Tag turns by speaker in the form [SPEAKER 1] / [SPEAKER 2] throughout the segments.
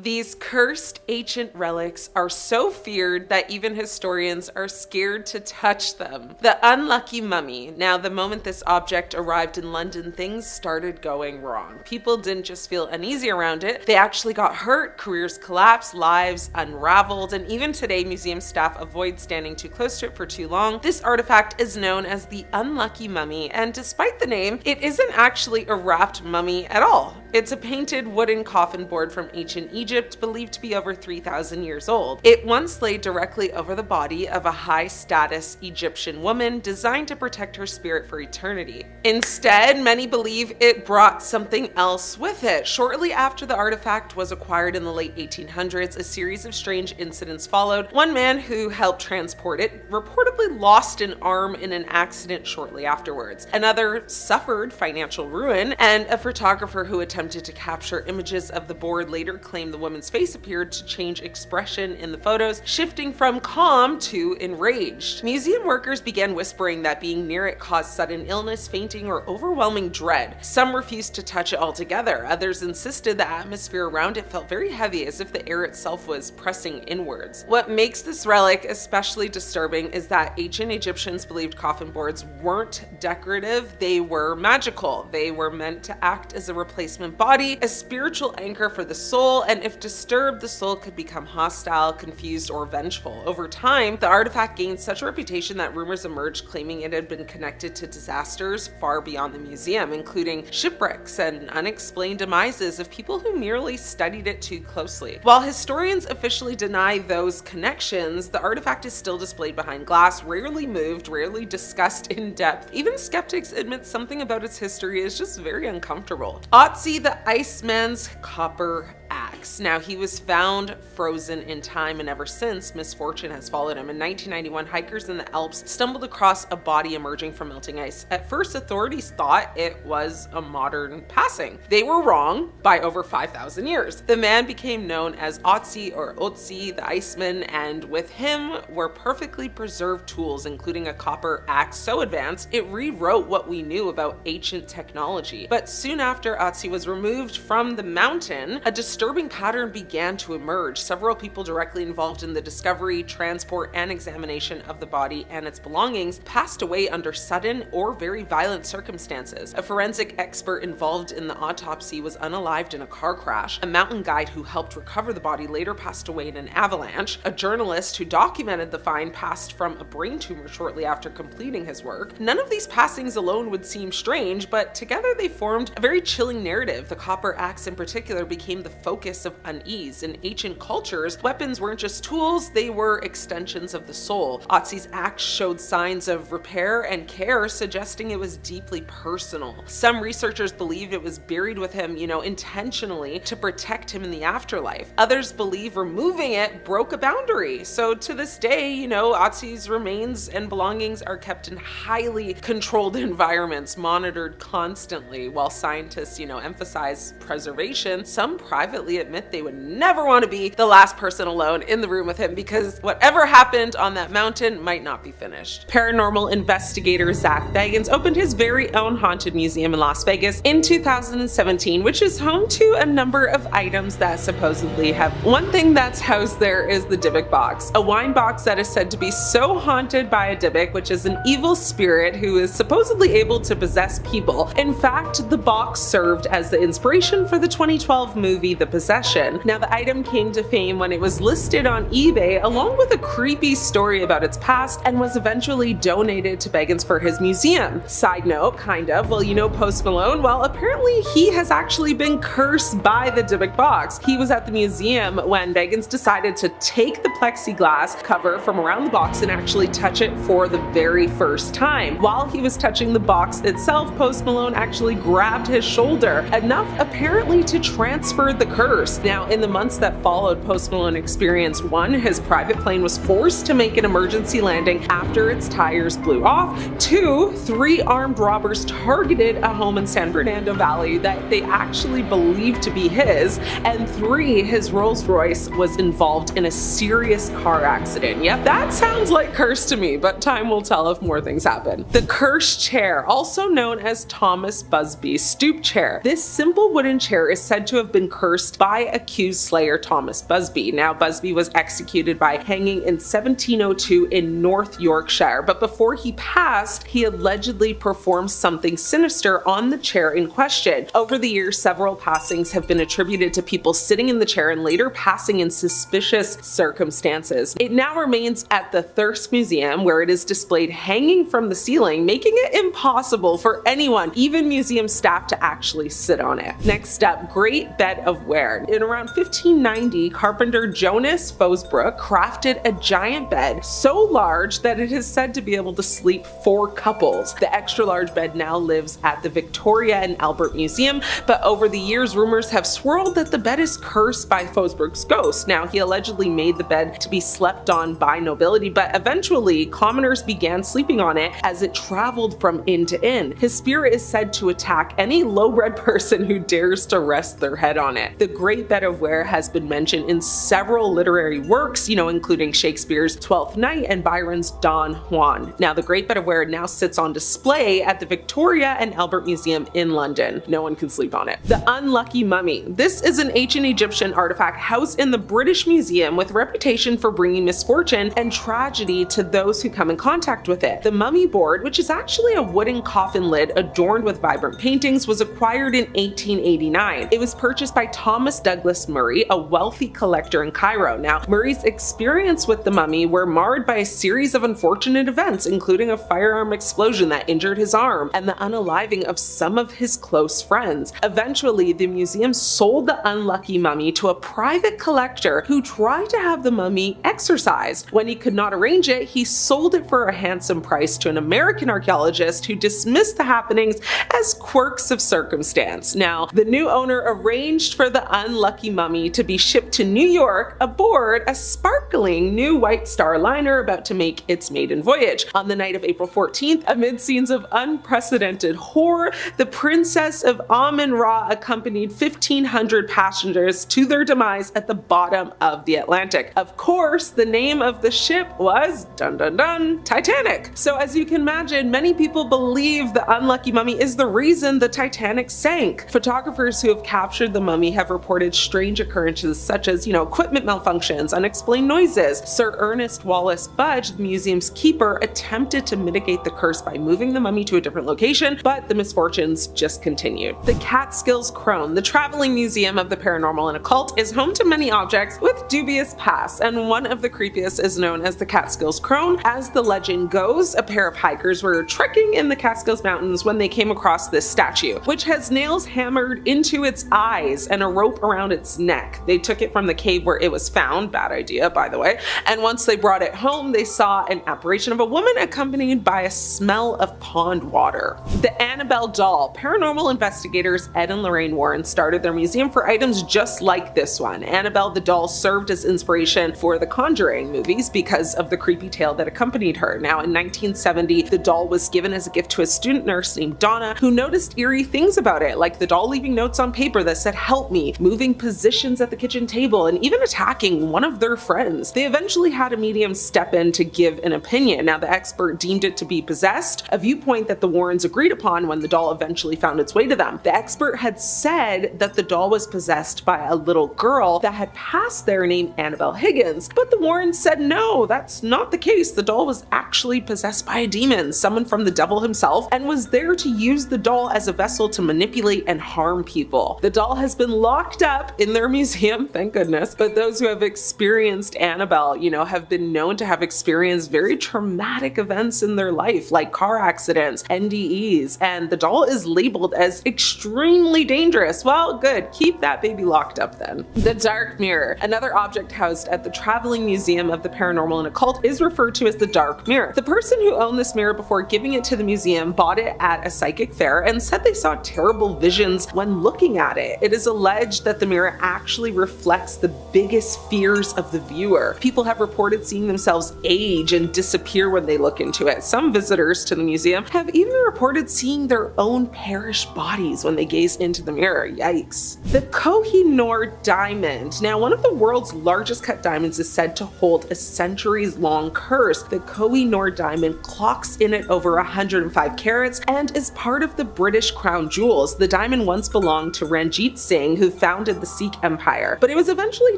[SPEAKER 1] These cursed ancient relics are so feared that even historians are scared to touch them. The unlucky mummy. Now, the moment this object arrived in London, things started going wrong. People didn't just feel uneasy around it, they actually got hurt, careers collapsed, lives unraveled, and even today museum staff avoid standing too close to it for too long. This artifact is known as the unlucky mummy, and despite the name, it isn't actually a wrapped mummy at all. It's a painted wooden coffin board from ancient Egypt, believed to be over 3,000 years old. It once lay directly over the body of a high-status Egyptian woman, designed to protect her spirit for eternity. Instead, many believe it brought something else with it. Shortly after the artifact was acquired in the late 1800s, a series of strange incidents followed. One man who helped transport it reportedly lost an arm in an accident shortly afterwards. Another suffered financial ruin, and a photographer who attempted to capture images of the board later claimed the woman's face appeared to change expression in the photos, shifting from calm to enraged. Museum workers began whispering that being near it caused sudden illness, fainting, or overwhelming dread. Some refused to touch it altogether. Others insisted the atmosphere around it felt very heavy, as if the air itself was pressing inwards. What makes this relic especially disturbing is that ancient Egyptians believed coffin boards weren't decorative, they were magical. They were meant to act as a replacement body, a spiritual anchor for the soul, and if disturbed, the soul could become hostile, confused, or vengeful. Over time, the artifact gained such a reputation that rumors emerged claiming it had been connected to disasters far beyond the museum, including shipwrecks and unexplained demises of people who merely studied it too closely. While historians officially deny those connections, the artifact is still displayed behind glass, rarely moved, rarely discussed in depth. Even skeptics admit something about its history is just very uncomfortable. Otzi the Iceman's copper axe. Now, he was found frozen in time, and ever since, misfortune has followed him. In 1991, hikers in the Alps stumbled across a body emerging from melting ice. At first, authorities thought it was a modern passing. They were wrong by over 5,000 years. The man became known as Otzi or Otzi the Iceman, and with him were perfectly preserved tools, including a copper axe so advanced it rewrote what we knew about ancient technology. But soon after Otzi was removed from the mountain, a disturbing pattern began to emerge. Several people directly involved in the discovery, transport, and examination of the body and its belongings passed away under sudden or very violent circumstances. A forensic expert involved in the autopsy was unalived in a car crash. A mountain guide who helped recover the body later passed away in an avalanche. A journalist who documented the find passed from a brain tumor shortly after completing his work. None of these passings alone would seem strange, but together they formed a very chilling narrative. The copper axe in particular became the focus of unease. In ancient cultures, weapons weren't just tools, they were extensions of the soul. Otzi's axe showed signs of repair and care, suggesting it was deeply personal. Some researchers believed it was buried with him, intentionally to protect him in the afterlife. Others believe removing it broke a boundary. So to this day, Otzi's remains and belongings are kept in highly controlled environments, monitored constantly. While scientists, emphasize preservation, some privately admit they would never want to be the last person alone in the room with him, because whatever happened on that mountain might not be finished. Paranormal investigator Zach Bagans opened his very own haunted museum in Las Vegas in 2017, which is home to a number of items that supposedly have. One thing that's housed there is the Dybbuk Box, a wine box that is said to be so haunted by a Dybbuk, which is an evil spirit who is supposedly able to possess people. In fact, the box served as the inspiration for the 2012 movie The Possession. Now, the item came to fame when it was listed on eBay along with a creepy story about its past, and was eventually donated to Bagans for his museum. Side note, kind of, well, Post Malone? Well, apparently he has actually been cursed by the Dybbuk Box. He was at the museum when Bagans decided to take the plexiglass cover from around the box and actually touch it for the very first time. While he was touching the box itself, Post Malone actually grabbed his shoulder, enough apparently to transfer the curse. Now, in the months that followed Post Malone experienced one, his private plane was forced to make an emergency landing after its tires blew off. 2, 3 armed robbers targeted a home in San Fernando Valley that they actually believed to be his. And 3, his Rolls Royce was involved in a serious car accident. Yep, that sounds like curse to me, but time will tell if more things happen. The cursed chair, also known as Thomas Busby's stoop chair. This simple wooden chair is said to have been cursed by accused slayer Thomas Busby. Now, Busby was executed by hanging in 1702 in North Yorkshire, but before he passed, he allegedly performed something sinister on the chair in question. Over the years, several passings have been attributed to people sitting in the chair and later passing in suspicious circumstances. It now remains at the Thirsk Museum, where it is displayed hanging from the ceiling, making it impossible for anyone, even museum staff, to actually sit on it. Next up, Great Bed of Ware. In around 1590, carpenter Jonas Fosbrook crafted a giant bed so large that it is said to be able to sleep 4 couples. The extra large bed now lives at the Victoria and Albert Museum, but over the years, rumors have swirled that the bed is cursed by Fosbrook's ghost. Now, he allegedly made the bed to be slept on by nobility, but eventually commoners began sleeping on it as it traveled from inn to inn. His spirit is said to attack any low-bred person who dares to rest their head on it. The Great Bed of Ware has been mentioned in several literary works, including Shakespeare's Twelfth Night and Byron's Don Juan. Now, the Great Bed of Ware now sits on display at the Victoria and Albert Museum in London. No one can sleep on it. The Unlucky Mummy. This is an ancient Egyptian artifact housed in the British Museum with reputation for bringing misfortune and tragedy to those who come in contact with it. The mummy board, which is actually a wooden coffin lid adorned with vibrant paintings, was acquired in 1889. It was purchased by Thomas Douglas Murray, a wealthy collector in Cairo. Now, Murray's experience with the mummy were marred by a series of unfortunate events, including a firearm explosion that injured his arm and the unaliving of some of his close friends. Eventually, the museum sold the unlucky mummy to a private collector who tried to have the mummy exorcised. When he could not arrange it, he sold it for a handsome price to an American archaeologist who dismissed the happenings as quirks of circumstance. Now, the new owner arranged for the unlucky mummy to be shipped to New York aboard a sparkling new White Star liner about to make its maiden voyage. On the night of April 14th, amid scenes of unprecedented horror, the Princess of Amun-Ra accompanied 1,500 passengers to their demise at the bottom of the Atlantic. Of course, the name of the ship was, dun dun dun, Titanic. So as you can imagine, many people believe the unlucky mummy is the reason the Titanic sank. Photographers who have captured the mummy have reported strange occurrences such as, equipment malfunctions, unexplained noises. Sir Ernest Wallace Budge, the museum's keeper, attempted to mitigate the curse by moving the mummy to a different location, but the misfortunes just continued. The Catskills Crone, the traveling museum of the paranormal and occult, is home to many objects with dubious pasts, and one of the creepiest is known as the Catskills Crone. As the legend goes, a pair of hikers were trekking in the Catskills Mountains when they came across this statue, which has nails hammered into its eyes and a rope around its neck. They took it from the cave where it was found, bad idea by the way, and once they brought it home, they saw an apparition of a woman accompanied by a smell of pond water. The Annabelle doll. Paranormal investigators Ed and Lorraine Warren started their museum for items just like this one. Annabelle the doll served as inspiration for the Conjuring movies because of the creepy tale that accompanied her. Now, in 1970, the doll was given as a gift to a student nurse named Donna, who noticed eerie things about it, like the doll leaving notes on paper that said "help me," moving positions at the kitchen table, and even attacking one of their friends. They eventually had a medium step in to give an opinion. Now, the expert deemed it to be possessed, a viewpoint that the Warrens agreed upon when the doll eventually found its way to them. The expert had said that the doll was possessed by a little girl that had passed there named Annabelle Higgins, but the Warrens said no, that's not the case. The doll was actually possessed by a demon, summoned from the devil himself, and was there to use the doll as a vessel to manipulate and harm people. The doll has been locked up in their museum, thank goodness, but those who have experienced Annabelle, have been known to have experienced very traumatic events in their life, like car accidents, NDEs, and the doll is labeled as extremely dangerous. Well, good, keep that baby locked up then. The Dark Mirror, another object housed at the Traveling Museum of the Paranormal and Occult, is referred to as the Dark Mirror. The person who owned this mirror before giving it to the museum bought it at a psychic fair and said they saw terrible visions when looking at it. It is alleged that the mirror actually reflects the biggest fears of the viewer. People have reported seeing themselves age and disappear when they look into it. Some visitors to the museum have even reported seeing their own perished bodies when they gaze into the mirror. Yikes. The Koh-i-Noor diamond. Now, one of the world's largest cut diamonds is said to hold a centuries-long curse. The Koh-i-Noor diamond clocks in at over 105 carats and is part of the British crown jewels. The diamond once belonged to Ranjit Singh, who found founded the Sikh Empire, but it was eventually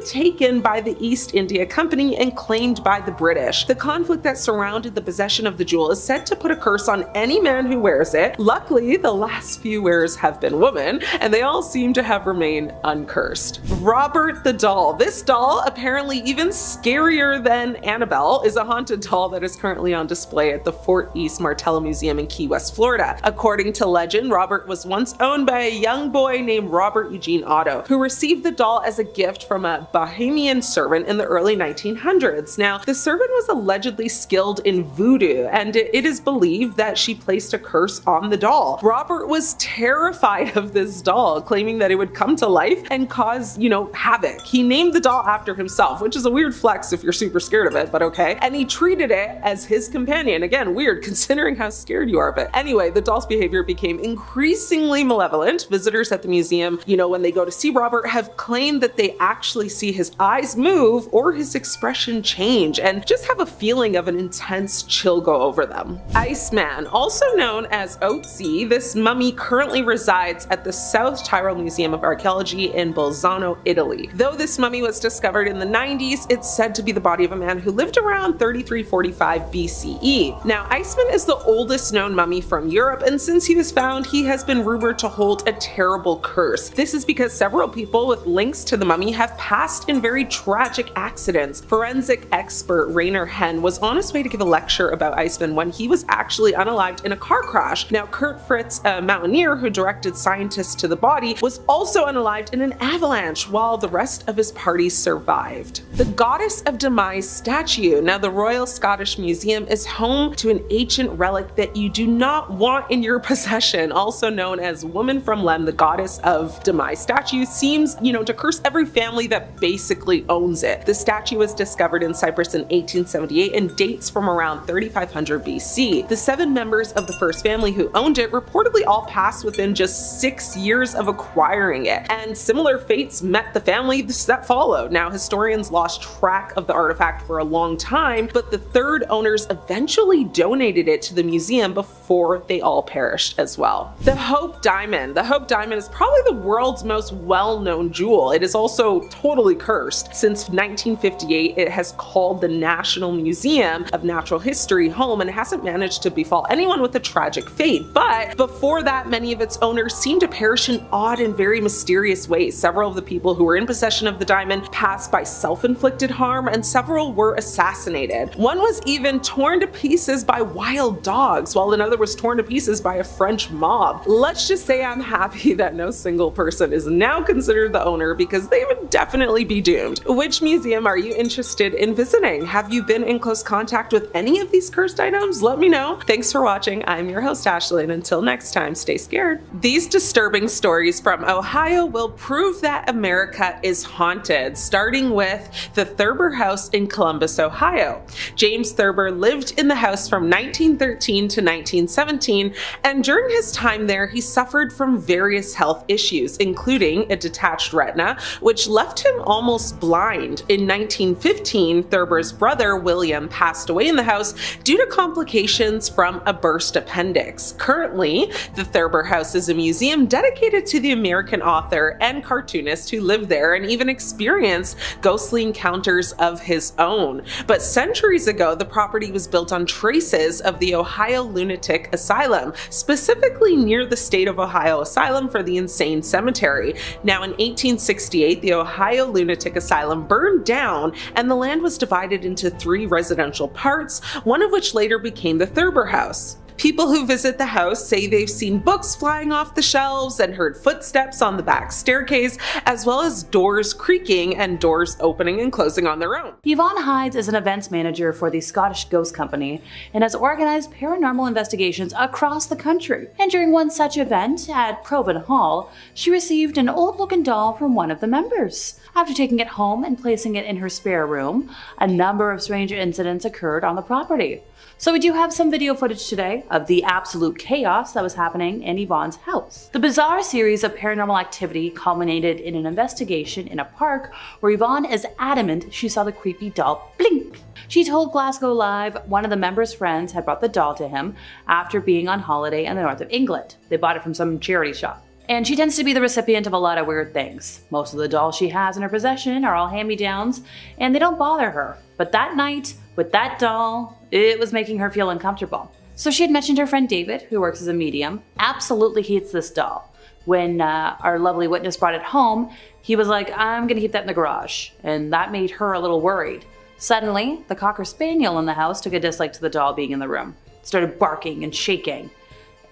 [SPEAKER 1] taken by the East India Company and claimed by the British. The conflict that surrounded the possession of the jewel is said to put a curse on any man who wears it. Luckily, the last few wearers have been women, and they all seem to have remained uncursed. Robert the doll. This doll, apparently even scarier than Annabelle, is a haunted doll that is currently on display at the Fort East Martello Museum in Key West, Florida. According to legend, Robert was once owned by a young boy named Robert Eugene Otto, who received the doll as a gift from a Bohemian servant in the early 1900s. Now, the servant was allegedly skilled in voodoo, and it is believed that she placed a curse on the doll. Robert was terrified of this doll, claiming that it would come to life and cause, havoc. He named the doll after himself, which is a weird flex if you're super scared of it, but okay. And he treated it as his companion. Again, weird considering how scared you are of it. Anyway, the doll's behavior became increasingly malevolent. Visitors at the museum, when they go to see Robert, have claimed that they actually see his eyes move or his expression change and just have a feeling of an intense chill go over them. Iceman, also known as Otzi, this mummy currently resides at the South Tyrol Museum of Archaeology in Bolzano, Italy. Though this mummy was discovered in the 90s, it's said to be the body of a man who lived around 3345 BCE. Now, Iceman is the oldest known mummy from Europe, and since he was found, he has been rumored to hold a terrible curse. This is because several people with links to the mummy have passed in very tragic accidents. Forensic expert Rainer Henn was on his way to give a lecture about Iceman when he was actually unalived in a car crash. Now, Kurt Fritz, a mountaineer who directed scientists to the body, was also unalived in an avalanche, while the rest of his party survived. The Goddess of Demise statue. Now, the Royal Scottish Museum is home to an ancient relic that you do not want in your possession, also known as Woman from Lem, the Goddess of Demise statue seems, to curse every family that basically owns it. The statue was discovered in Cyprus in 1878 and dates from around 3500 BC. The 7 members of the first family who owned it reportedly all passed within just 6 years of acquiring it, and similar fates met the family that followed. Now, historians lost track of the artifact for a long time, but the third owners eventually donated it to the museum before they all perished as well. The Hope Diamond. The Hope Diamond is probably the world's most well-known jewel. It is also totally cursed. Since 1958, it has called the National Museum of Natural History home and hasn't managed to befall anyone with a tragic fate. But before that, many of its owners seemed to perish in odd and very mysterious ways. Several of the people who were in possession of the diamond passed by self-inflicted harm, and several were assassinated. One was even torn to pieces by wild dogs, while another was torn to pieces by a French mob. Let's just say I'm happy that no single person is now considered the owner, because they would definitely be doomed. Which museum are you interested in visiting? Have you been in close contact with any of these cursed items? Let me know. Thanks for watching. I'm your host, Ashley, and until next time, stay scared. These disturbing stories from Ohio will prove that America is haunted, starting with the Thurber house in Columbus, Ohio. James Thurber lived in the house from 1913 to 1917, and during his time there, he suffered from various health issues, including a detached retina, which left him almost blind. In 1915, Thurber's brother, William, passed away in the house due to complications from a burst appendix. Currently, the Thurber house is a museum dedicated to the American author and cartoonist who lived there and even experienced ghostly encounters of his own. But centuries ago, the property was built on traces of the Ohio Lunatic Asylum, specifically near the State of Ohio Asylum for the Insane Cemetery. Now, in 1868, the Ohio Lunatic Asylum burned down and the land was divided into 3 residential parts, one of which later became the Thurber house. People who visit the house say they've seen books flying off the shelves and heard footsteps on the back staircase, as well as doors creaking and doors opening and closing on their own.
[SPEAKER 2] Yvonne Hydes is an events manager for the Scottish Ghost Company and has organized paranormal investigations across the country. And during one such event at Provan Hall, she received an old-looking doll from one of the members. After taking it home and placing it in her spare room, a number of strange incidents occurred on the property. So we do have some video footage today of the absolute chaos that was happening in Yvonne's house. The bizarre series of paranormal activity culminated in an investigation in a park where Yvonne is adamant she saw the creepy doll blink. She told Glasgow Live one of the members' friends had brought the doll to him after being on holiday in the north of England. They bought it from some charity shop. And she tends to be the recipient of a lot of weird things. Most of the dolls she has in her possession are all hand-me-downs, and they don't bother her. But that night, with that doll, it was making her feel uncomfortable. So she had mentioned her friend David, who works as a medium, absolutely hates this doll. When our lovely witness brought it home, he was like, I'm gonna keep that in the garage. And that made her a little worried. Suddenly, the Cocker Spaniel in the house took a dislike to the doll being in the room. Started barking and shaking.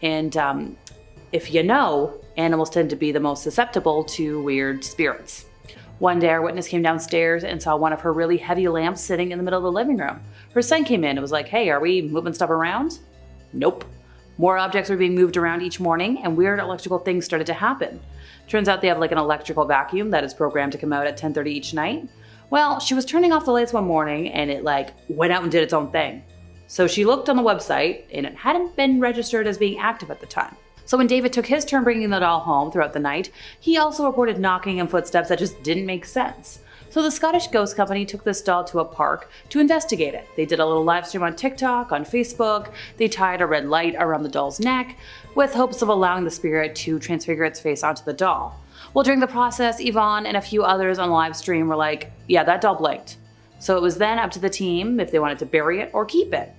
[SPEAKER 2] And if you know, animals tend to be the most susceptible to weird spirits. One day our witness came downstairs and saw one of her really heavy lamps sitting in the middle of the living room. Her son came in and was like, hey, are we moving stuff around? Nope. More objects were being moved around each morning and weird electrical things started to happen. Turns out they have like an electrical vacuum that is programmed to come out at 10:30 each night. Well, she was turning off the lights one morning and it like went out and did its own thing. So she looked on the website and it hadn't been registered as being active at the time. So when David took his turn bringing the doll home throughout the night, he also reported knocking and footsteps that just didn't make sense. So the Scottish Ghost Company took this doll to a park to investigate it. They did a little live stream on TikTok, on Facebook. They tied a red light around the doll's neck with hopes of allowing the spirit to transfigure its face onto the doll. Well, during the process, Yvonne and a few others on the live stream were like, yeah, that doll blinked. So it was then up to the team if they wanted to bury it or keep it.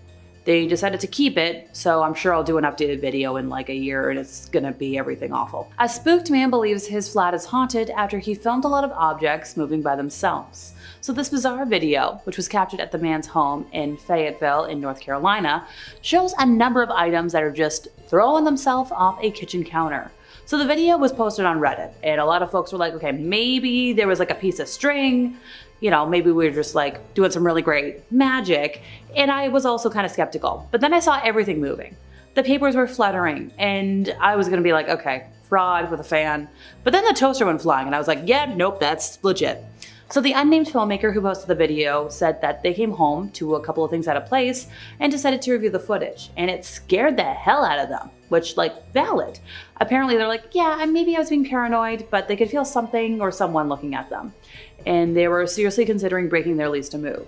[SPEAKER 2] They decided to keep it, so I'm sure I'll do an updated video in like a year and it's gonna be everything awful. A spooked man believes his flat is haunted after he filmed a lot of objects moving by themselves. So this bizarre video, which was captured at the man's home in Fayetteville in North Carolina, shows a number of items that are just throwing themselves off a kitchen counter. So the video was posted on Reddit and a lot of folks were like, okay, maybe there was like a piece of string, you know, maybe we were just like doing some really great magic. And I was also kind of skeptical, but then I saw everything moving. The papers were fluttering and I was gonna be like, okay, fraud with a fan. But then the toaster went flying and I was like, yeah, nope, that's legit. So the unnamed filmmaker who posted the video said that they came home to a couple of things out of place and decided to review the footage. And it scared the hell out of them, which like valid. Apparently they're like, yeah, maybe I was being paranoid, but they could feel something or someone looking at them. And they were seriously considering breaking their lease to move.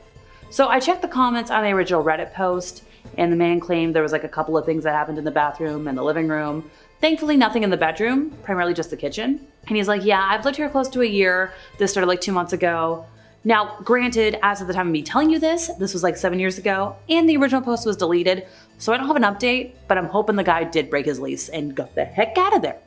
[SPEAKER 2] So I checked the comments on the original Reddit post and the man claimed there was like a couple of things that happened in the bathroom and the living room. Thankfully nothing in the bedroom, primarily just the kitchen. And he's like, yeah, I've lived here close to a year. This started like 2 months ago. Now, granted, as of the time of me telling you this was like 7 years ago and the original post was deleted. So I don't have an update, but I'm hoping the guy did break his lease and got the heck out of there.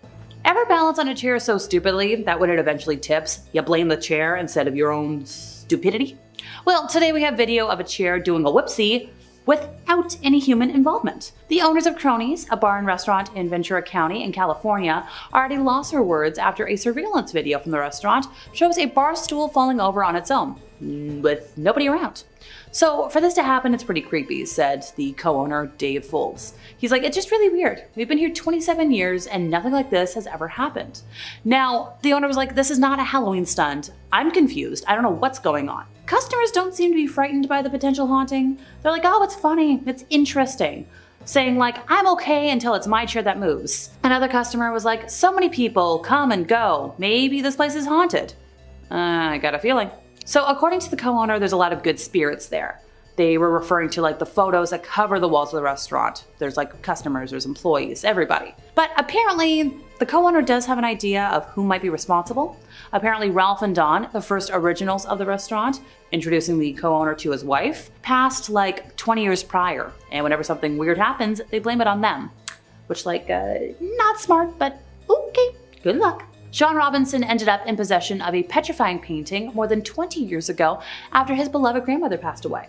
[SPEAKER 2] Ever balance on a chair so stupidly that when it eventually tips, you blame the chair instead of your own stupidity? Well, today we have video of a chair doing a whoopsie without any human involvement. The owners of Cronies, a bar and restaurant in Ventura County in California, already lost their words after a surveillance video from the restaurant shows a bar stool falling over on its own, with nobody around. So for this to happen, it's pretty creepy, said the co-owner, Dave Folds. He's like, it's just really weird. We've been here 27 years and nothing like this has ever happened. Now, the owner was like, this is not a Halloween stunt. I'm confused. I don't know what's going on. Customers don't seem to be frightened by the potential haunting. They're like, oh, it's funny. It's interesting. Saying like, I'm okay until it's my chair that moves. Another customer was like, so many people come and go. Maybe this place is haunted. I got a feeling. So according to the co-owner, there's a lot of good spirits there. They were referring to like the photos that cover the walls of the restaurant. There's like customers, there's employees, everybody. But apparently the co-owner does have an idea of who might be responsible. Apparently Ralph and Dawn, the first originals of the restaurant, introducing the co-owner to his wife, passed like 20 years prior. And whenever something weird happens, they blame it on them. Which like, not smart, but okay, good luck. Sean Robinson ended up in possession of a petrifying painting more than 20 years ago after his beloved grandmother passed away.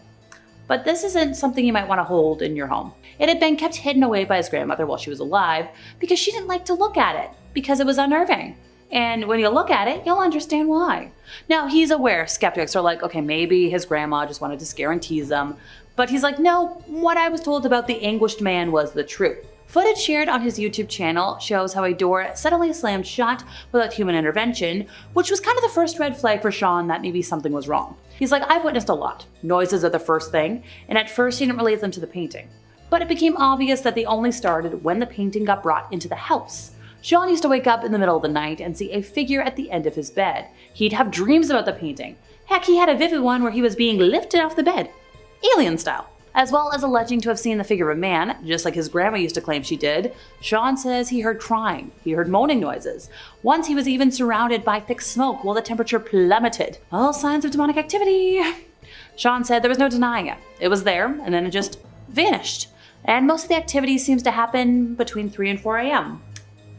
[SPEAKER 2] But this isn't something you might want to hold in your home. It had been kept hidden away by his grandmother while she was alive because she didn't like to look at it because it was unnerving. And when you look at it, you'll understand why. Now, he's aware skeptics are like, okay, maybe his grandma just wanted to scare and tease him. But he's like, no, what I was told about the Anguished Man was the truth. Footage shared on his YouTube channel shows how a door suddenly slammed shut without human intervention, which was kind of the first red flag for Sean that maybe something was wrong. He's like, I've witnessed a lot. Noises are the first thing, and at first he didn't relate them to the painting. But it became obvious that they only started when the painting got brought into the house. Sean used to wake up in the middle of the night and see a figure at the end of his bed. He'd have dreams about the painting. Heck, he had a vivid one where he was being lifted off the bed, alien style. as well as alleging to have seen the figure of a man, just like his grandma used to claim she did. Sean says he heard crying, he heard moaning noises. Once he was even surrounded by thick smoke while the temperature plummeted. All signs of demonic activity. Sean said there was no denying it. It was there, and then it just vanished. And most of the activity seems to happen between 3 and 4 a.m.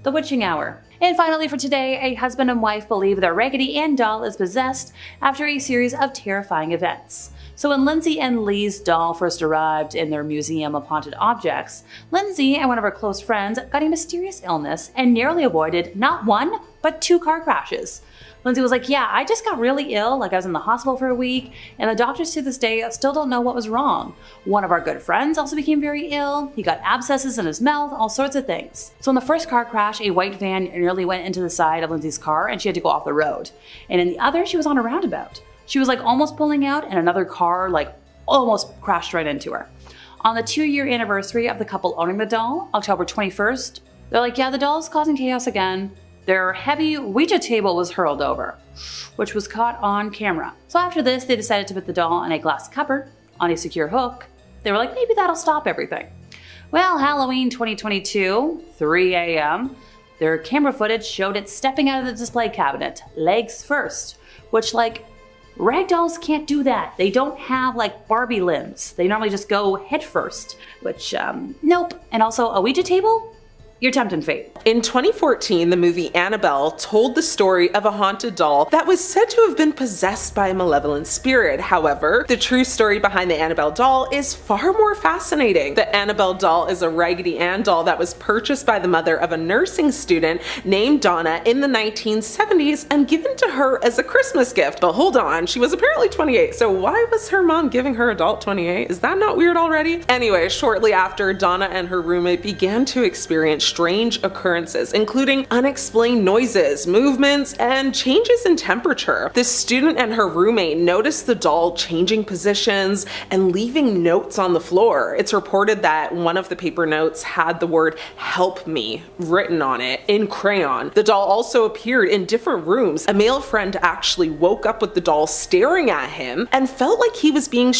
[SPEAKER 2] The witching hour. And finally for today, a husband and wife believe their Raggedy Ann doll is possessed after a series of terrifying events. So when Lindsay and Lee's doll first arrived in their museum of haunted objects, Lindsay and one of her close friends got a mysterious illness and narrowly avoided not 1, but 2 car crashes. Lindsay was like, yeah, I just got really ill, like I was in the hospital for a week, and the doctors to this day still don't know what was wrong. One of our good friends also became very ill, he got abscesses in his mouth, all sorts of things. So in the first car crash, a white van nearly went into the side of Lindsay's car and she had to go off the road. And in the other, she was on a roundabout. She was like almost pulling out and another car like almost crashed right into her. On the 2-year anniversary of the couple owning the doll, October 21st, they're like, yeah, the doll's causing chaos again. Their heavy Ouija table was hurled over, which was caught on camera. So after this, they decided to put the doll in a glass cupboard on a secure hook. They were like, maybe that'll stop everything. Well, Halloween 2022, 3 a.m., their camera footage showed it stepping out of the display cabinet, legs first, which like, rag dolls can't do that. They don't have like Barbie limbs. They normally just go head first, which, nope. And also a Ouija table? You're tempting fate.
[SPEAKER 1] In 2014, the movie Annabelle told the story of a haunted doll that was said to have been possessed by a malevolent spirit. However, the true story behind the Annabelle doll is far more fascinating. The Annabelle doll is a Raggedy Ann doll that was purchased by the mother of a nursing student named Donna in the 1970s and given to her as a Christmas gift. But hold on, she was apparently 28, so why was her mom giving her a doll at 28? Is that not weird already? Anyway, shortly after, Donna and her roommate began to experience strange occurrences, including unexplained noises, movements, and changes in temperature. The student and her roommate noticed the doll changing positions and leaving notes on the floor. It's reported that one of the paper notes had the word "help me" written on it in crayon. The doll also appeared in different rooms. A male friend actually woke up with the doll staring at him and felt like he was being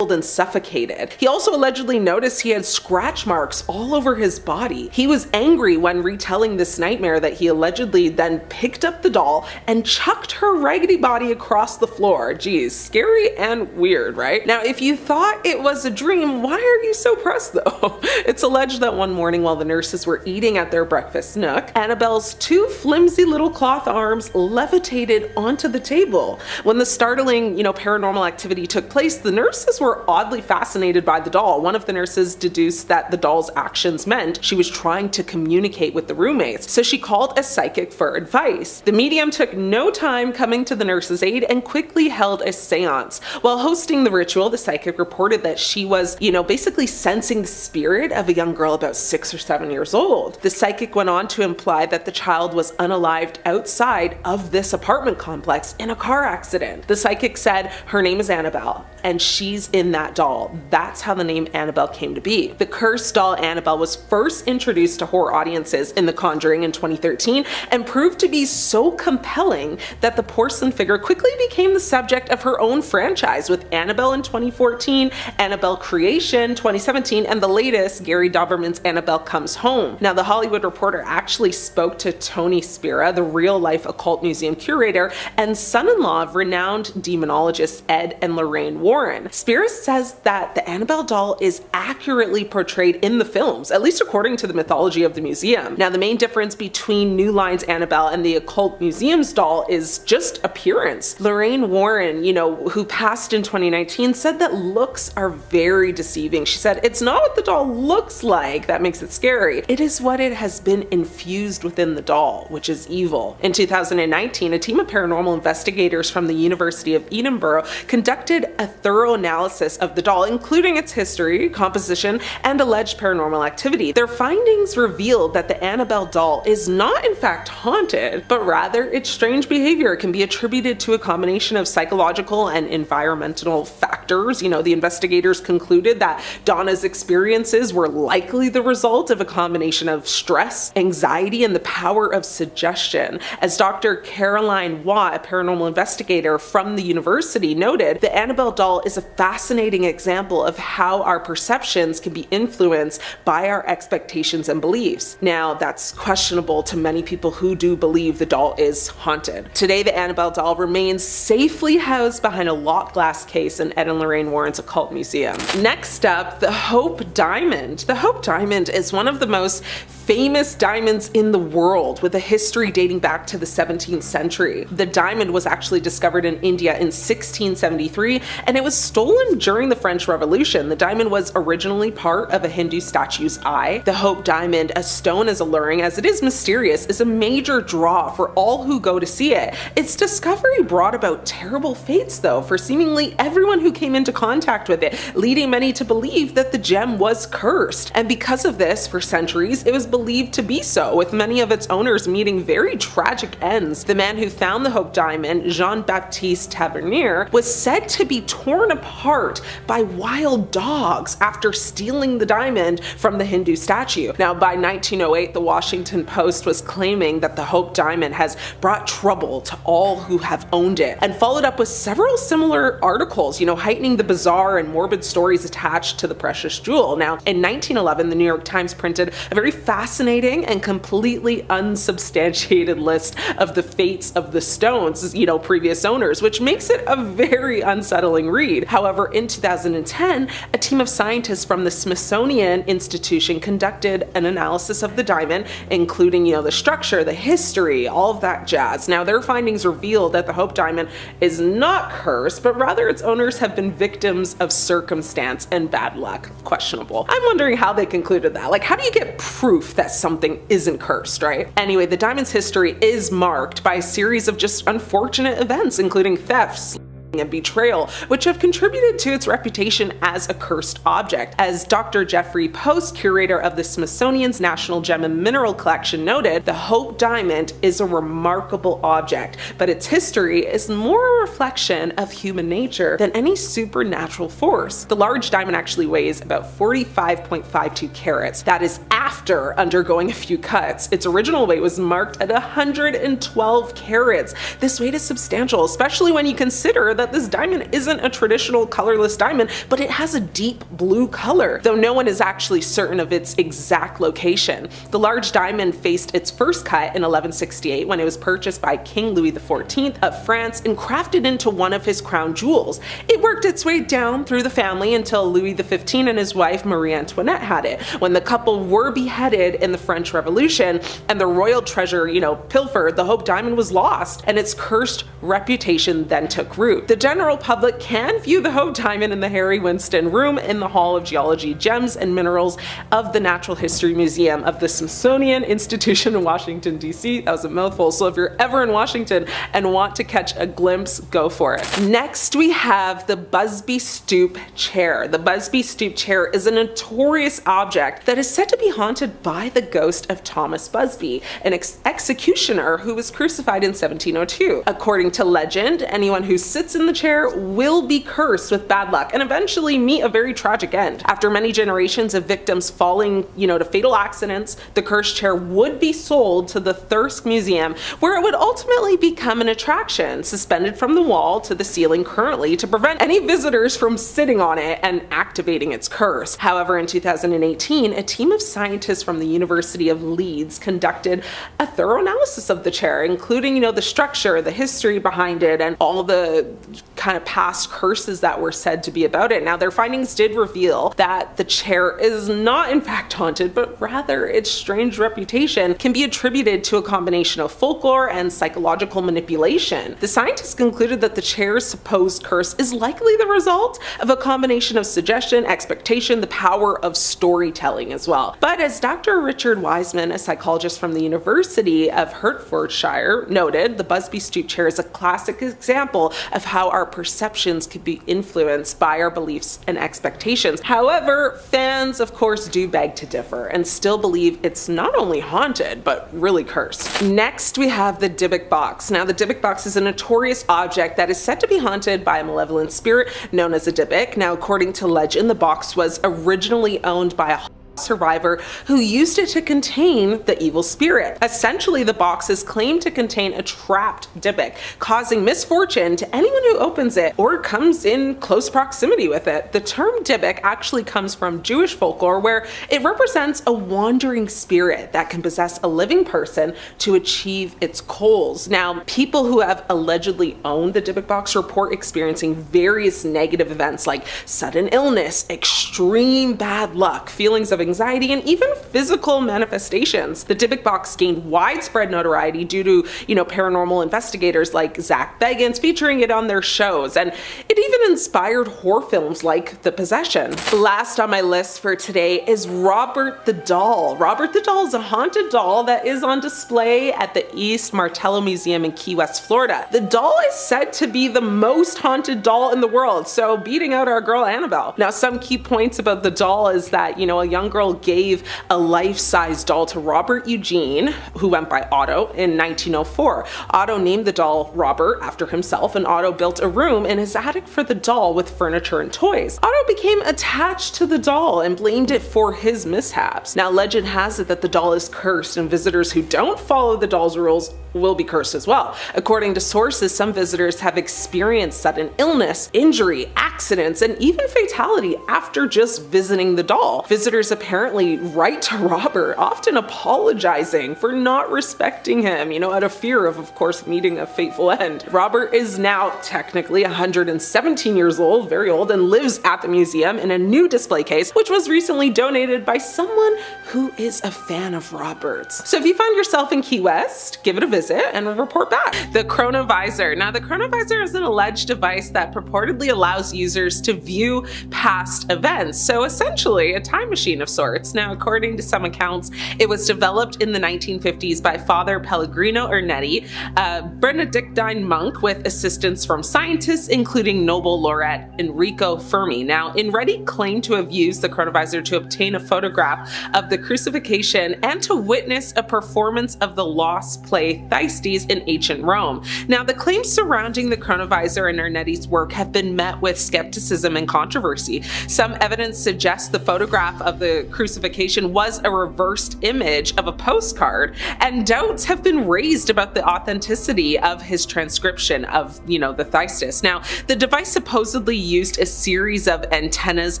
[SPEAKER 1] and suffocated. He also allegedly noticed he had scratch marks all over his body. He was angry when retelling this nightmare that he allegedly then picked up the doll and chucked her raggedy body across the floor. Geez, scary and weird, right? Now, if you thought it was a dream, why are you so pressed though? It's alleged that one morning while the nurses were eating at their breakfast nook, Annabelle's 2 flimsy little cloth arms levitated onto the table. When the startling, paranormal activity took place, the nurses were oddly fascinated by the doll. One of the nurses deduced that the doll's actions meant she was trying to communicate with the roommates, so she called a psychic for advice. The medium took no time coming to the nurse's aid and quickly held a seance. While hosting the ritual, the psychic reported that she was, basically sensing the spirit of a young girl about 6 or 7 years old. The psychic went on to imply that the child was unalived outside of this apartment complex in a car accident. The psychic said her name is Annabelle and she's in that doll. That's how the name Annabelle came to be. The cursed doll Annabelle was first introduced to horror audiences in The Conjuring in 2013 and proved to be so compelling that the porcelain figure quickly became the subject of her own franchise, with Annabelle in 2014, Annabelle Creation 2017, and the latest, Gary Dauberman's Annabelle Comes Home. Now, The Hollywood Reporter actually spoke to Tony Spira, the real-life occult museum curator and son-in-law of renowned demonologists Ed and Lorraine Warren. Spira says that the Annabelle doll is accurately portrayed in the films, at least according to the mythology of the museum. Now, the main difference between New Line's Annabelle and the Occult Museum's doll is just appearance. Lorraine Warren, who passed in 2019, said that looks are very deceiving. She said, "It's not what the doll looks like that makes it scary. It is what it has been infused within the doll, which is evil." In 2019, a team of paranormal investigators from the University of Edinburgh conducted a thorough analysis of the doll, including its history, composition, and alleged paranormal activity. Their findings revealed that the Annabelle doll is not in fact haunted, but rather its strange behavior can be attributed to a combination of psychological and environmental factors. The investigators concluded that Donna's experiences were likely the result of a combination of stress, anxiety, and the power of suggestion. As Dr. Caroline Watt, a paranormal investigator from the university, noted, the Annabelle doll is a fascinating example of how our perceptions can be influenced by our expectations and beliefs. Now, that's questionable to many people who do believe the doll is haunted. Today, the Annabelle doll remains safely housed behind a locked glass case in Ed and Lorraine Warren's Occult Museum. Next up, the Hope Diamond. The Hope Diamond is one of the most famous diamonds in the world, with a history dating back to the 17th century. The diamond was actually discovered in India in 1673, and it was stolen during the French Revolution. The diamond was originally part of a Hindu statue's eye. The Hope Diamond, a stone as alluring as it is mysterious, is a major draw for all who go to see it. Its discovery brought about terrible fates, though, for seemingly everyone who came into contact with it, leading many to believe that the gem was cursed. And because of this, for centuries, it was believed to be so, with many of its owners meeting very tragic ends. The man who found the Hope Diamond, Jean-Baptiste Tavernier, was said to be torn apart by wild dogs after stealing the diamond from the Hindu statue. Now, by 1908, the Washington Post was claiming that the Hope Diamond has brought trouble to all who have owned it, and followed up with several similar articles, heightening the bizarre and morbid stories attached to the precious jewel. Now, in 1911, the New York Times printed a very fascinating and completely unsubstantiated list of the fates of the stone's, previous owners, which makes it a very unsettling read. However, in 2010, a team of scientists from the Smithsonian Institution conducted an analysis of the diamond, including, the structure, the history, all of that jazz. Now, their findings revealed that the Hope Diamond is not cursed, but rather its owners have been victims of circumstance and bad luck. Questionable. I'm wondering how they concluded that. Like, how do you get proof that something isn't cursed, right? Anyway, the diamond's history is marked by a series of just unfortunate events, including thefts and betrayal, which have contributed to its reputation as a cursed object. As Dr. Jeffrey Post, curator of the Smithsonian's National Gem and Mineral Collection, noted, the Hope Diamond is a remarkable object, but its history is more a reflection of human nature than any supernatural force. The large diamond actually weighs about 45.52 carats. That is after undergoing a few cuts. Its original weight was marked at 112 carats. This weight is substantial, especially when you consider that this diamond isn't a traditional colorless diamond, but it has a deep blue color, though no one is actually certain of its exact location. The large diamond faced its first cut in 1168 when it was purchased by King Louis XIV of France and crafted into one of his crown jewels. It worked its way down through the family until Louis XV and his wife Marie Antoinette had it. When the couple were beheaded in the French Revolution and the royal treasure, pilfered, the Hope Diamond was lost, and its cursed reputation then took root. The general public can view the Hope Diamond in the Harry Winston Room in the Hall of Geology, Gems and Minerals of the Natural History Museum of the Smithsonian Institution in Washington, D.C. That was a mouthful, so if you're ever in Washington and want to catch a glimpse, go for it. Next, we have the Busby Stoop Chair. The Busby Stoop Chair is a notorious object that is said to be haunted by the ghost of Thomas Busby, an executioner who was crucified in 1702. According to legend, anyone who sits in the chair will be cursed with bad luck and eventually meet a very tragic end. After many generations of victims falling, to fatal accidents, the cursed chair would be sold to the Thirsk Museum, where it would ultimately become an attraction, suspended from the wall to the ceiling currently to prevent any visitors from sitting on it and activating its curse. However, in 2018, a team of scientists from the University of Leeds conducted a thorough analysis of the chair, including, the structure, the history behind it, and all the kind of past curses that were said to be about it. Now, their findings did reveal that the chair is not in fact haunted, but rather its strange reputation can be attributed to a combination of folklore and psychological manipulation. The scientists concluded that the chair's supposed curse is likely the result of a combination of suggestion, expectation, the power of storytelling as well. But as Dr. Richard Wiseman, a psychologist from the University of Hertfordshire, noted, the Busby Stoop Chair is a classic example of how our perceptions could be influenced by our beliefs and expectations. However, fans of course do beg to differ and still believe it's not only haunted, but really cursed. Next, we have the Dybbuk Box. Now, the Dybbuk Box is a notorious object that is said to be haunted by a malevolent spirit known as a Dybbuk. Now, according to legend, the box was originally owned by a survivor who used it to contain the evil spirit. Essentially, the box is claimed to contain a trapped Dybbuk, causing misfortune to anyone who opens it or comes in close proximity with it. The term Dybbuk actually comes from Jewish folklore, where it represents a wandering spirit that can possess a living person to achieve its goals. Now, people who have allegedly owned the Dybbuk box report experiencing various negative events like sudden illness, extreme bad luck, feelings of anxiety, and even physical manifestations. The Dybbuk box gained widespread notoriety due to, paranormal investigators like Zach Bagans featuring it on their shows, and it even inspired horror films like The Possession. Last on my list for today is Robert the Doll. Robert the Doll is a haunted doll that is on display at the East Martello Museum in Key West, Florida. The doll is said to be the most haunted doll in the world, so beating out our girl Annabelle. Now, some key points about the doll is that, a young girl gave a life-size doll to Robert Eugene, who went by Otto, in 1904. Otto named the doll Robert after himself, and Otto built a room in his attic for the doll with furniture and toys. Otto became attached to the doll and blamed it for his mishaps. Now, legend has it that the doll is cursed, and visitors who don't follow the doll's rules will be cursed as well. According to sources, some visitors have experienced sudden illness, injury, accidents, and even fatality after just visiting the doll. Visitors apparently write to Robert, often apologizing for not respecting him, out of fear of course, meeting a fateful end. Robert is now technically 117 years old, very old, and lives at the museum in a new display case, which was recently donated by someone who is a fan of Robert's. So if you find yourself in Key West, give it a visit and report back. The Chronovisor. Now, the Chronovisor is an alleged device that purportedly allows users to view past events. So essentially a time machine of sorts. Now, according to some accounts, it was developed in the 1950s by Father Pellegrino Ernetti, a Benedictine monk with assistance from scientists, including Nobel laureate Enrico Fermi. Now, Ernetti claimed to have used the Chronovisor to obtain a photograph of the crucifixion and to witness a performance of the lost play Thyestes in ancient Rome. Now, the claims surrounding the Chronovisor and Ernetti's work have been met with skepticism and controversy. Some evidence suggests the photograph of the crucifixion was a reversed image of a postcard, and doubts have been raised about the authenticity of his transcription of, the Thyestes. Now, the device supposedly used a series of antennas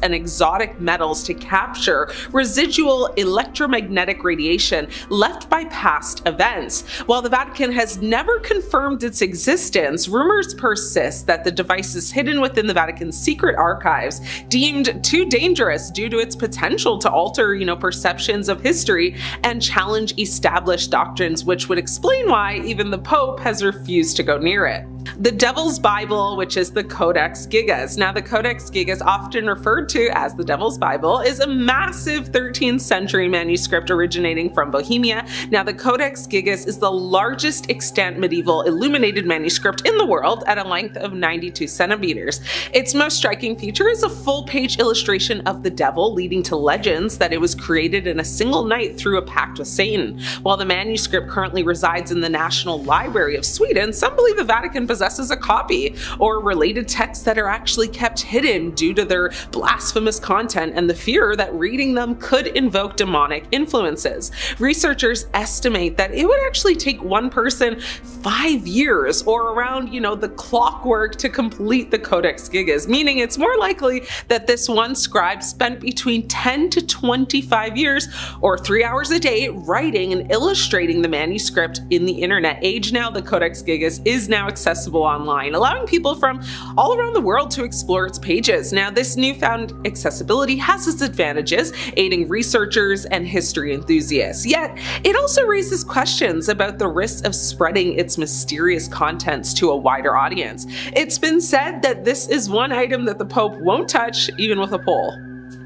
[SPEAKER 1] and exotic metals to capture residual electromagnetic radiation left by past events. While the Vatican has never confirmed its existence, rumors persist that the device is hidden within the Vatican's secret archives, deemed too dangerous due to its potential to alter, perceptions of history and challenge established doctrines, which would explain why even the Pope has refused to go near it. The Devil's Bible, which is the Codex Gigas. Now, the Codex Gigas, often referred to as the Devil's Bible, is a massive 13th century manuscript originating from Bohemia. Now, the Codex Gigas is the largest extant medieval illuminated manuscript in the world at a length of 92 centimeters. Its most striking feature is a full-page illustration of the devil, leading to legends that it was created in a single night through a pact with Satan. While the manuscript currently resides in the National Library of Sweden, some believe the Vatican possesses a copy, or related texts that are actually kept hidden due to their blasphemous content and the fear that reading them could invoke demonic influences. Researchers estimate that it would actually take one person 5 years, or around, the clockwork, to complete the Codex Gigas, meaning it's more likely that this one scribe spent between 10 to 25 years, or 3 hours a day, writing and illustrating the manuscript. In the internet age now, the Codex Gigas is now accessible online, allowing people from all around the world to explore its pages. Now, this newfound accessibility has its advantages, aiding researchers and history enthusiasts. Yet, it also raises questions about the risks of spreading its mysterious contents to a wider audience. It's been said that this is one item that the Pope won't touch, even with a pole.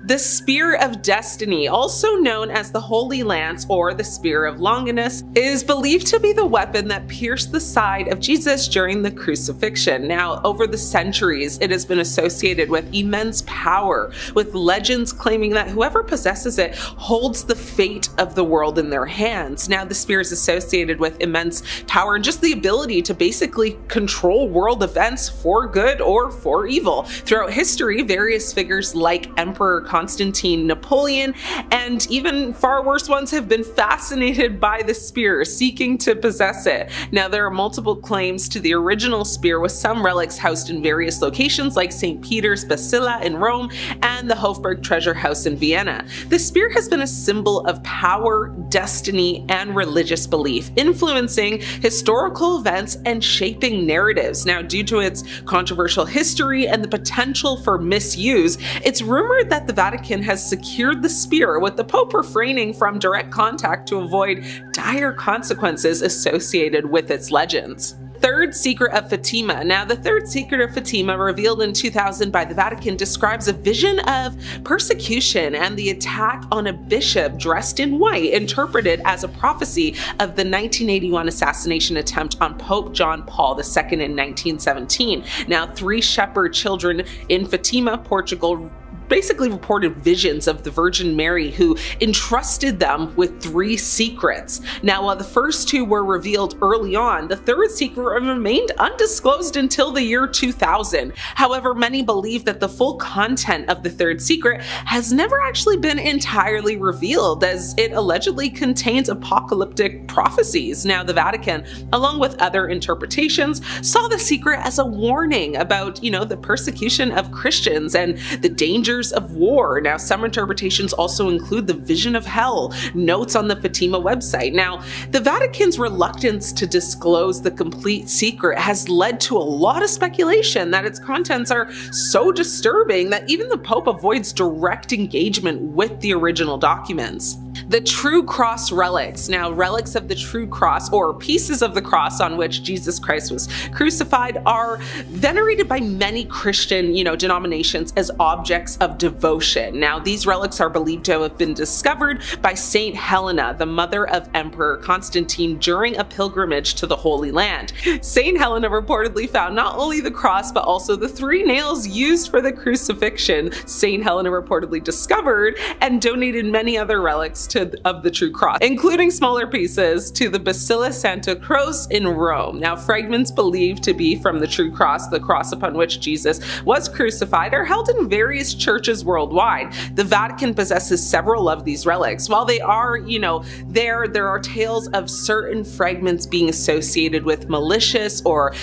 [SPEAKER 1] The Spear of Destiny, also known as the Holy Lance or the Spear of Longinus, is believed to be the weapon that pierced the side of Jesus during the crucifixion. Now, over the centuries, it has been associated with immense power, with legends claiming that whoever possesses it holds the fate of the world in their hands. Now, the spear is associated with immense power and just the ability to basically control world events for good or for evil. Throughout history, various figures like Emperor Constantine, Napoleon, and even far worse ones have been fascinated by the spear, seeking to possess it. Now, there are multiple claims to the original spear, with some relics housed in various locations like St. Peter's Basilica in Rome and the Hofburg Treasure House in Vienna. The spear has been a symbol of power, destiny, and religious belief, influencing historical events and shaping narratives. Now, due to its controversial history and the potential for misuse, it's rumored that the Vatican has secured the spear, with the Pope refraining from direct contact to avoid dire consequences associated with its legends. Third Secret of Fatima. Now, the Third Secret of Fatima, revealed in 2000 by the Vatican, describes a vision of persecution and the attack on a bishop dressed in white, interpreted as a prophecy of the 1981 assassination attempt on Pope John Paul II in 1917. Now, 3 shepherd children in Fatima, Portugal, basically reported visions of the Virgin Mary, who entrusted them with 3 secrets. Now, while the first 2 were revealed early on, the third secret remained undisclosed until the year 2000. However, many believe that the full content of the third secret has never actually been entirely revealed, as it allegedly contains apocalyptic prophecies. Now, the Vatican, along with other interpretations, saw the secret as a warning about, the persecution of Christians and the dangers of war. Now, some interpretations also include the vision of hell, notes on the Fatima website. Now, the Vatican's reluctance to disclose the complete secret has led to a lot of speculation that its contents are so disturbing that even the Pope avoids direct engagement with the original documents. The True Cross relics. Now, relics of the True Cross, or pieces of the cross on which Jesus Christ was crucified, are venerated by many Christian, denominations as objects of devotion. Now, these relics are believed to have been discovered by Saint Helena, the mother of Emperor Constantine, during a pilgrimage to the Holy Land. Saint Helena reportedly found not only the cross, but also the 3 nails used for the crucifixion. Saint Helena reportedly discovered and donated many other relics of the True Cross, including smaller pieces to the Basilica Santa Croce in Rome. Now, fragments believed to be from the True Cross, the cross upon which Jesus was crucified, are held in various churches worldwide. The Vatican possesses several of these relics. While they are, there are tales of certain fragments being associated with malicious or,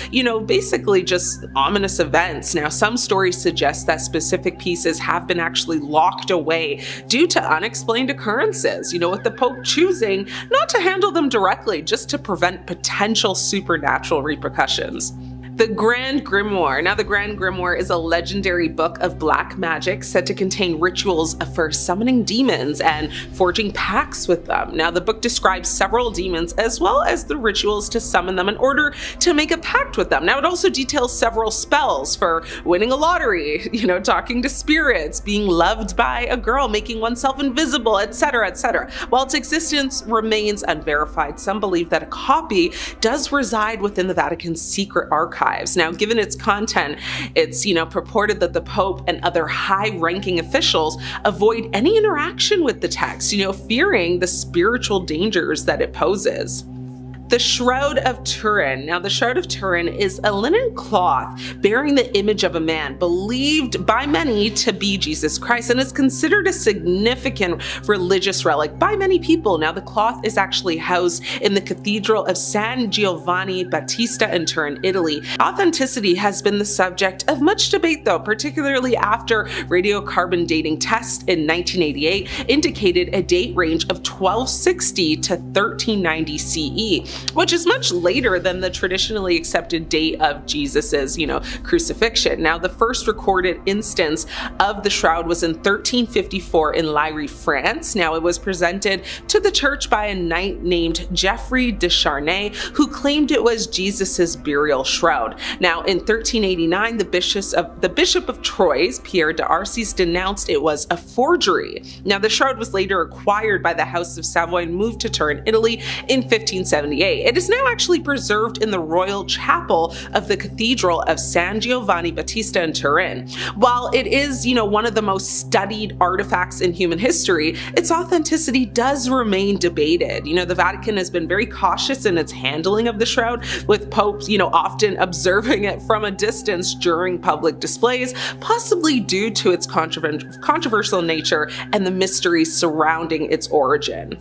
[SPEAKER 1] basically just ominous events. Now, some stories suggest that specific pieces have been actually locked away due to unexplained occurrences, with the Pope choosing not to handle them directly, just to prevent potential supernatural repercussions. The Grand Grimoire. Now, the Grand Grimoire is a legendary book of black magic said to contain rituals for summoning demons and forging pacts with them. Now, the book describes several demons as well as the rituals to summon them in order to make a pact with them. Now, it also details several spells for winning a lottery, talking to spirits, being loved by a girl, making oneself invisible, etc., etc. While its existence remains unverified, some believe that a copy does reside within the Vatican's secret archive. Now, given its content, it's, purported that the Pope and other high-ranking officials avoid any interaction with the text, fearing the spiritual dangers that it poses. The Shroud of Turin. Now, the Shroud of Turin is a linen cloth bearing the image of a man, believed by many to be Jesus Christ, and is considered a significant religious relic by many people. Now, the cloth is actually housed in the Cathedral of San Giovanni Battista in Turin, Italy. Authenticity has been the subject of much debate, though, particularly after radiocarbon dating tests in 1988 indicated a date range of 1260 to 1390 CE. Which is much later than the traditionally accepted date of Jesus's, crucifixion. Now, the first recorded instance of the shroud was in 1354 in Liry, France. Now, it was presented to the church by a knight named Geoffrey de Charnay, who claimed it was Jesus's burial shroud. Now, in 1389, the Bishop of Troyes, Pierre de Arcis, denounced it was a forgery. Now, the shroud was later acquired by the House of Savoy and moved to Turin, Italy in 1578. 1968. It is now actually preserved in the Royal Chapel of the Cathedral of San Giovanni Battista in Turin. While it is, one of the most studied artifacts in human history, its authenticity does remain debated. The Vatican has been very cautious in its handling of the shroud, with popes, often observing it from a distance during public displays, possibly due to its controversial nature and the mysteries surrounding its origin.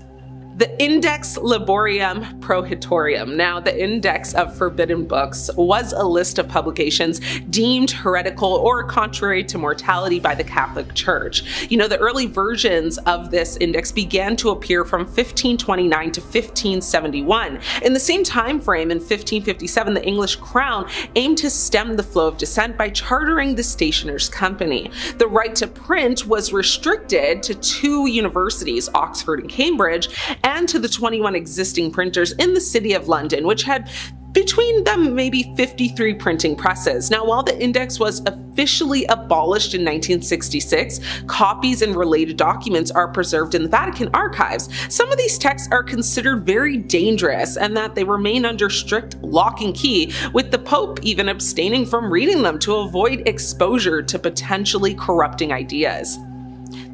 [SPEAKER 1] The Index Librorum Prohibitorium, now the Index of Forbidden Books, was a list of publications deemed heretical or contrary to morality by the Catholic Church. The early versions of this index began to appear from 1529 to 1571. In the same time frame, in 1557, the English crown aimed to stem the flow of dissent by chartering the Stationers' Company. The right to print was restricted to 2 universities, Oxford and Cambridge, and to the 21 existing printers in the City of London, which had between them maybe 53 printing presses. Now, while the index was officially abolished in 1966, copies and related documents are preserved in the Vatican archives. Some of these texts are considered very dangerous and that they remain under strict lock and key, with the Pope even abstaining from reading them to avoid exposure to potentially corrupting ideas.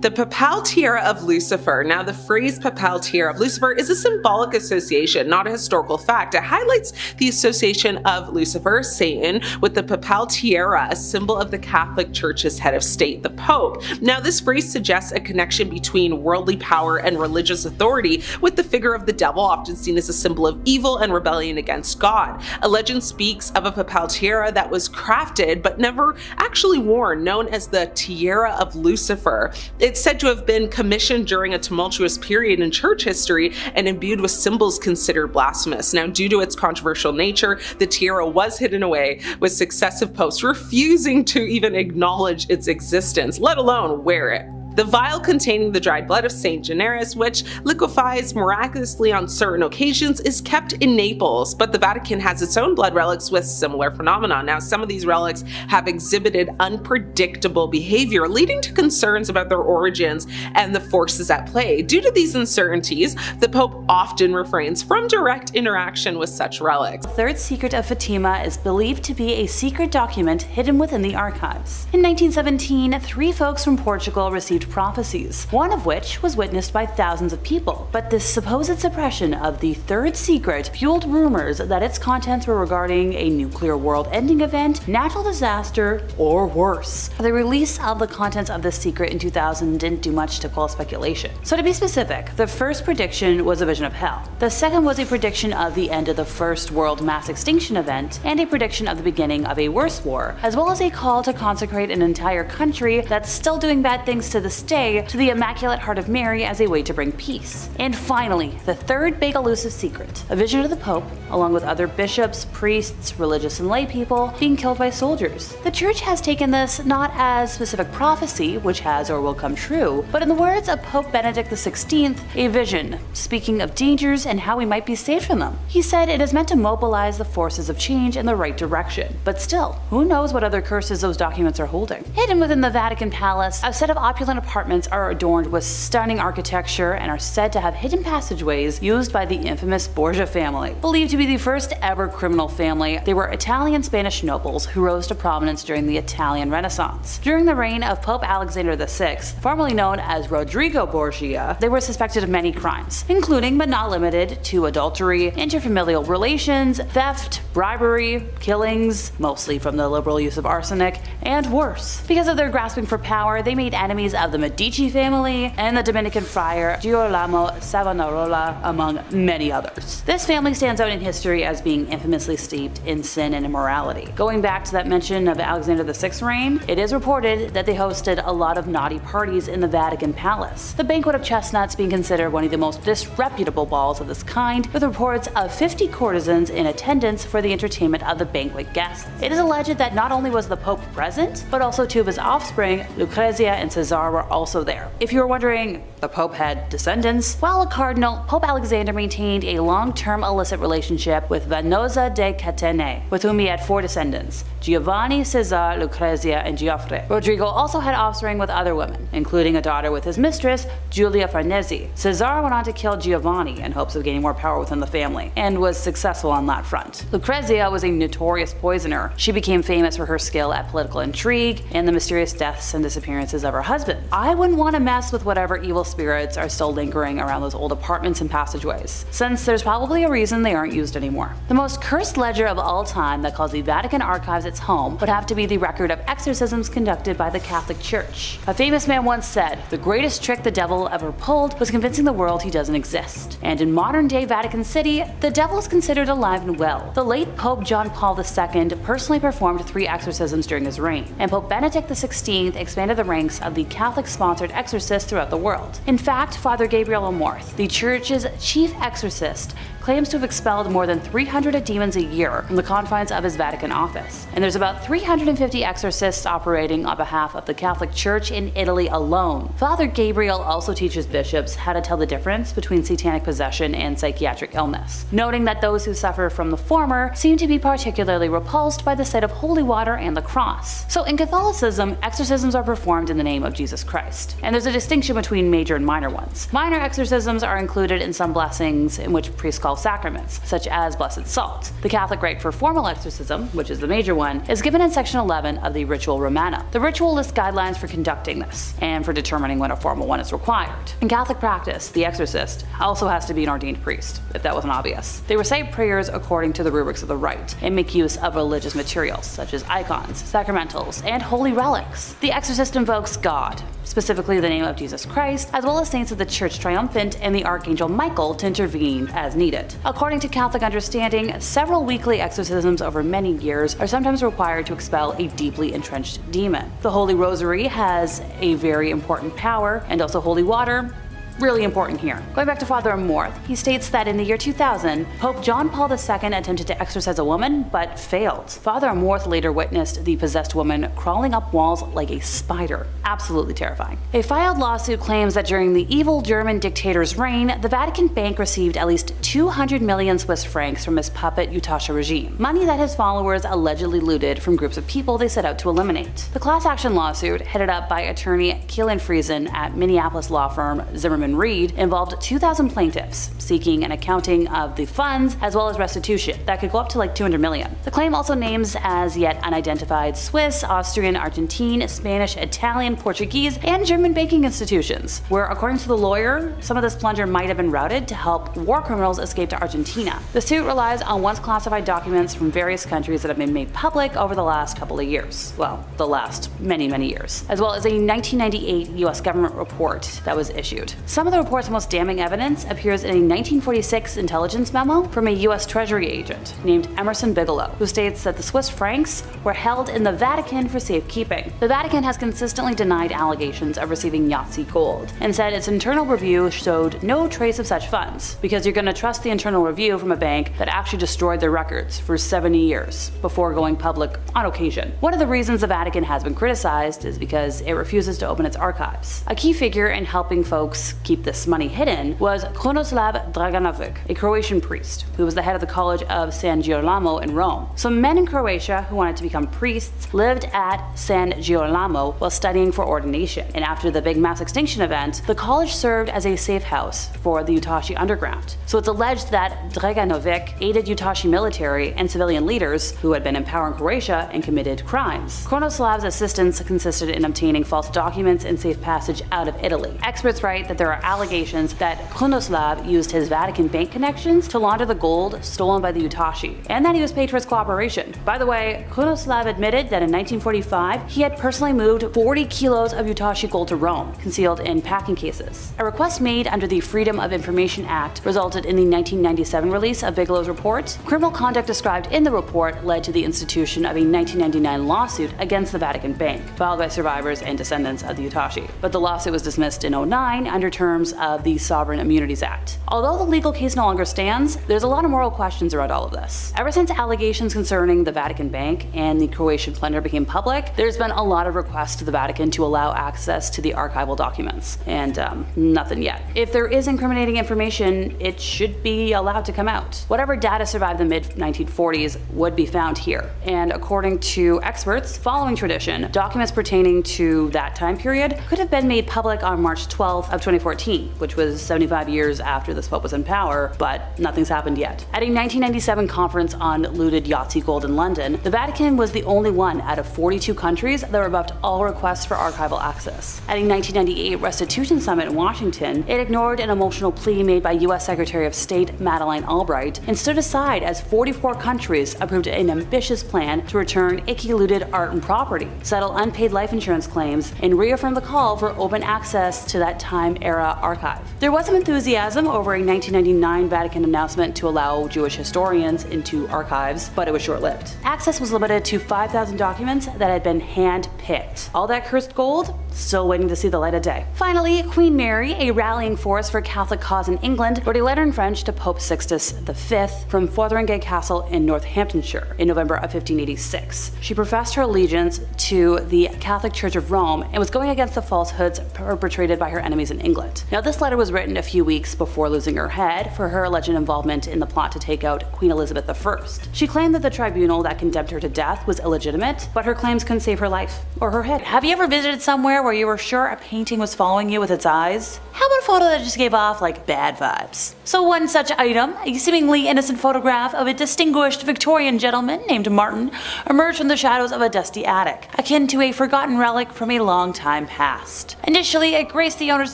[SPEAKER 1] The Papal Tiara of Lucifer. Now, the phrase Papal Tiara of Lucifer is a symbolic association, not a historical fact. It highlights the association of Lucifer, Satan, with the Papal Tiara, a symbol of the Catholic Church's head of state, the Pope. Now, this phrase suggests a connection between worldly power and religious authority, with the figure of the devil often seen as a symbol of evil and rebellion against God. A legend speaks of a Papal Tiara that was crafted but never actually worn, known as the Tiara of Lucifer. It's said to have been commissioned during a tumultuous period in church history and imbued with symbols considered blasphemous. Now, due to its controversial nature, the tiara was hidden away, with successive popes refusing to even acknowledge its existence, let alone wear it. The vial containing the dried blood of Saint Generis, which liquefies miraculously on certain occasions, is kept in Naples, but the Vatican has its own blood relics with similar phenomena. Now, some of these relics have exhibited unpredictable behavior, leading to concerns about their origins and the forces at play. Due to these uncertainties, the Pope often refrains from direct interaction with such relics.
[SPEAKER 2] The third secret of Fatima is believed to be a secret document hidden within the archives. In 1917, 3 folks from Portugal received prophecies, one of which was witnessed by thousands of people. But this supposed suppression of the third secret fueled rumors that its contents were regarding a nuclear world-ending event, natural disaster, or worse. The release of the contents of this secret in 2000 didn't do much to quell speculation. So to be specific, the first prediction was a vision of hell. The second was a prediction of the end of the first world mass extinction event, and a prediction of the beginning of a worse war, as well as a call to consecrate an entire country that's still doing bad things to this day to the Immaculate Heart of Mary as a way to bring peace. And finally, the third big elusive secret, a vision of the Pope, along with other bishops, priests, religious and lay people, being killed by soldiers. The Church has taken this not as specific prophecy, which has or will come true, but in the words of Pope Benedict XVI, a vision, speaking of dangers and how we might be saved from them. He said it is meant to mobilize the forces of change in the right direction. But still, who knows what other curses those documents are holding? Hidden within the Vatican Palace, a set of opulent apartments are adorned with stunning architecture and are said to have hidden passageways used by the infamous Borgia family. Believed to be the first ever criminal family, they were Italian-Spanish nobles who rose to prominence during the Italian Renaissance. During the reign of Pope Alexander VI, formerly known as Rodrigo Borgia, they were suspected of many crimes, including but not limited to adultery, interfamilial relations, theft, bribery, killings, mostly from the liberal use of arsenic, and worse. Because of their grasping for power, they made enemies of the Medici family and the Dominican friar Girolamo Savonarola, among many others. This family stands out in history as being infamously steeped in sin and immorality. Going back to that mention of Alexander VI's reign, it is reported that they hosted a lot of naughty parties in the Vatican Palace, the banquet of chestnuts being considered one of the most disreputable balls of this kind, with reports of 50 courtesans in attendance for the entertainment of the banquet guests. It is alleged that not only was the Pope present, but also 2 of his offspring, Lucrezia and Cesare, were were also there. If you were wondering, the Pope had descendants? While a cardinal, Pope Alexander maintained a long-term illicit relationship with Venosa de Catene, with whom he had 4 descendants: Giovanni, Cesar, Lucrezia, and Giuffre. Rodrigo also had offspring with other women, including a daughter with his mistress, Giulia Farnese. Cesar went on to kill Giovanni in hopes of gaining more power within the family, and was successful on that front. Lucrezia was a notorious poisoner. She became famous for her skill at political intrigue and the mysterious deaths and disappearances of her husband. I wouldn't want to mess with whatever evil spirits are still lingering around those old apartments and passageways, since there's probably a reason they aren't used anymore. The most cursed ledger of all time that calls the Vatican archives its home would have to be the record of exorcisms conducted by the Catholic Church. A famous man once said, "The greatest trick the devil ever pulled was convincing the world he doesn't exist." And in modern-day Vatican City, the devil is considered alive and well. The late Pope John Paul II personally performed 3 exorcisms during his reign, and Pope Benedict XVI expanded the ranks of the Catholic-sponsored exorcists throughout the world. In fact, Father Gabriel Amorth, the Church's chief exorcist, claims to have expelled more than 300 demons a year from the confines of his Vatican office. And there's about 350 exorcists operating on behalf of the Catholic Church in Italy alone. Father Gabriel also teaches bishops how to tell the difference between satanic possession and psychiatric illness, noting that those who suffer from the former seem to be particularly repulsed by the sight of holy water and the cross. So in Catholicism, exorcisms are performed in the name of Jesus Christ. And there's a distinction between major and minor ones. Minor exorcisms are included in some blessings in which priests call sacraments, such as blessed salt. The Catholic rite for formal exorcism, which is the major one, is given in section 11 of the Ritual Romana. The ritual lists guidelines for conducting this, and for determining when a formal one is required. In Catholic practice, the exorcist also has to be an ordained priest, if that wasn't obvious. They recite prayers according to the rubrics of the rite, and make use of religious materials, such as icons, sacramentals, and holy relics. The exorcist invokes God, specifically the name of Jesus Christ, as well as saints of the Church Triumphant and the Archangel Michael to intervene as needed. According to Catholic understanding, several weekly exorcisms over many years are sometimes required to expel a deeply entrenched demon. The Holy Rosary has a very important power, and also holy water, really important here. Going back to Father Amorth, he states that in the year 2000, Pope John Paul II attempted to exorcise a woman, but failed. Father Amorth later witnessed the possessed woman crawling up walls like a spider. Absolutely terrifying. A filed lawsuit claims that during the evil German dictator's reign, the Vatican Bank received at least 200 million Swiss francs from his puppet Utasha regime, money that his followers allegedly looted from groups of people they set out to eliminate. The class action lawsuit, headed up by attorney Keelan Friesen at Minneapolis law firm Zimmerman Reed, involved 2,000 plaintiffs, seeking an accounting of the funds as well as restitution that could go up to like 200 million. The claim also names as yet unidentified Swiss, Austrian, Argentine, Spanish, Italian, Portuguese, and German banking institutions, where according to the lawyer, some of this plunder might have been routed to help war criminals escape to Argentina. The suit relies on once classified documents from various countries that have been made public over the last couple of years. Well, the last many years, as well as a 1998 US government report that was issued. Some of the report's most damning evidence appears in a 1946 intelligence memo from a US Treasury agent named Emerson Bigelow, who states that the Swiss francs were held in the Vatican for safekeeping. The Vatican has consistently denied allegations of receiving Yahtzee gold, and said its internal review showed no trace of such funds, because you're going to trust the internal review from a bank that actually destroyed their records for 70 years before going public on occasion. One of the reasons the Vatican has been criticized is because it refuses to open its archives. A key figure in helping folks keep this money hidden was Krunoslav Draganovic, a Croatian priest who was the head of the College of San Girolamo in Rome. So men in Croatia who wanted to become priests lived at San Girolamo while studying for ordination, and after the big mass extinction event, the college served as a safe house for the Utashi underground. So it's alleged that Draganovic aided Utashi military and civilian leaders who had been in power in Croatia and committed crimes. Krunoslav's assistance consisted in obtaining false documents and safe passage out of Italy. Experts write that there are allegations that Krunoslav used his Vatican Bank connections to launder the gold stolen by the Utashi, and that he was paid for his cooperation. By the way, Krunoslav admitted that in 1945 he had personally moved 40 kilos of Utashi gold to Rome, concealed in packing cases. A request made under the Freedom of Information Act resulted in the 1997 release of Bigelow's report. Criminal conduct described in the report led to the institution of a 1999 lawsuit against the Vatican Bank, filed by survivors and descendants of the Utashi. But the lawsuit was dismissed in 2009 under terms of the Sovereign Immunities Act. Although the legal case no longer stands, there's a lot of moral questions around all of this. Ever since allegations concerning the Vatican Bank and the Croatian plunder became public, there's been a lot of requests to the Vatican to allow access to the archival documents, and nothing yet. If there is incriminating information, it should be allowed to come out. Whatever data survived the mid-1940s would be found here, and according to experts following tradition, documents pertaining to that time period could have been made public on March 12th of 2014, which was 75 years after this Pope was in power, but nothing's happened yet. At a 1997 conference on looted Yahtzee gold in London, the Vatican was the only one out of 42 countries that rebuffed all requests for archival access. At a 1998 restitution summit in Washington, it ignored an emotional plea made by U.S. Secretary of State Madeleine Albright and stood aside as 44 countries approved an ambitious plan to return icky looted art and property, settle unpaid life insurance claims, and reaffirm the call for open access to that time-era archive. There was some enthusiasm over a 1999 Vatican announcement to allow Jewish historians into archives, but it was short-lived. Access was limited to 5,000 documents that had been hand-picked. All that cursed gold? Still waiting to see the light of day. Finally, Queen Mary, a rallying force for Catholic cause in England, wrote a letter in French to Pope Sixtus V from Fotheringay Castle in Northamptonshire in November of 1586. She professed her allegiance to the Catholic Church of Rome and was going against the falsehoods perpetrated by her enemies in England. Now, this letter was written a few weeks before losing her head for her alleged involvement in the plot to take out Queen Elizabeth I. She claimed that the tribunal that condemned her to death was illegitimate, but her claims couldn't save her life or her head. Have you ever visited somewhere where you were sure a painting was following you with its eyes? How about a photo that just gave off like bad vibes? So one such item, a seemingly innocent photograph of a distinguished Victorian gentleman named Martin, emerged from the shadows of a dusty attic, akin to a forgotten relic from a long time past. Initially, it graced the owner's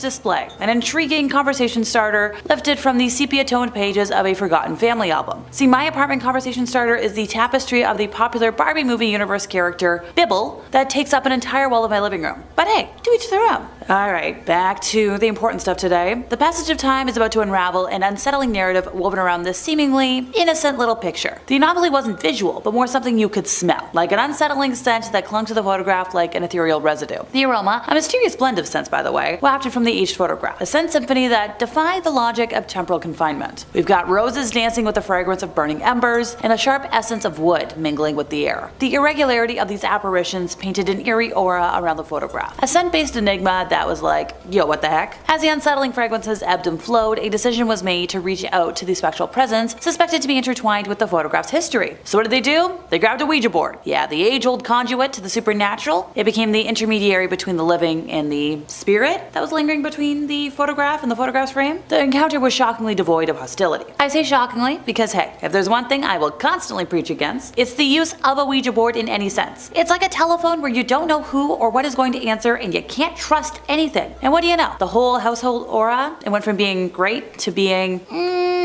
[SPEAKER 2] display, an intriguing conversation starter lifted from the sepia-toned pages of a forgotten family album. See, my apartment conversation starter is the tapestry of the popular Barbie movie universe character, Bibble, that takes up an entire wall of my living room. But hey, to each their own. Alright, back to the important stuff today. The passage of time is about to unravel an unsettling narrative woven around this seemingly innocent little picture. The anomaly wasn't visual, but more something you could smell, like an unsettling scent that clung to the photograph like an ethereal residue. The aroma, a mysterious blend of scents by the way, wafted from the aged photograph, a scent symphony that defied the logic of temporal confinement. We've got roses dancing with the fragrance of burning embers, and a sharp essence of wood mingling with the air. The irregularity of these apparitions painted an eerie aura around the photograph, a scent-based enigma that was like, yo, what the heck? As the unsettling fragrances ebbed and flowed, a decision was made to reach out to the spectral presence suspected to be intertwined with the photograph's history. So what did they do? They grabbed a Ouija board. Yeah, the age-old conduit to the supernatural. It became the intermediary between the living and the spirit that was lingering between the photograph and the photograph's frame. The encounter was shockingly devoid of hostility. I say shockingly because hey, if there's one thing I will constantly preach against, it's the use of a Ouija board in any sense. It's like a telephone where you don't know who or what is going to answer and you can't trust anything. And what do you know? The whole household aura, it went from being great to being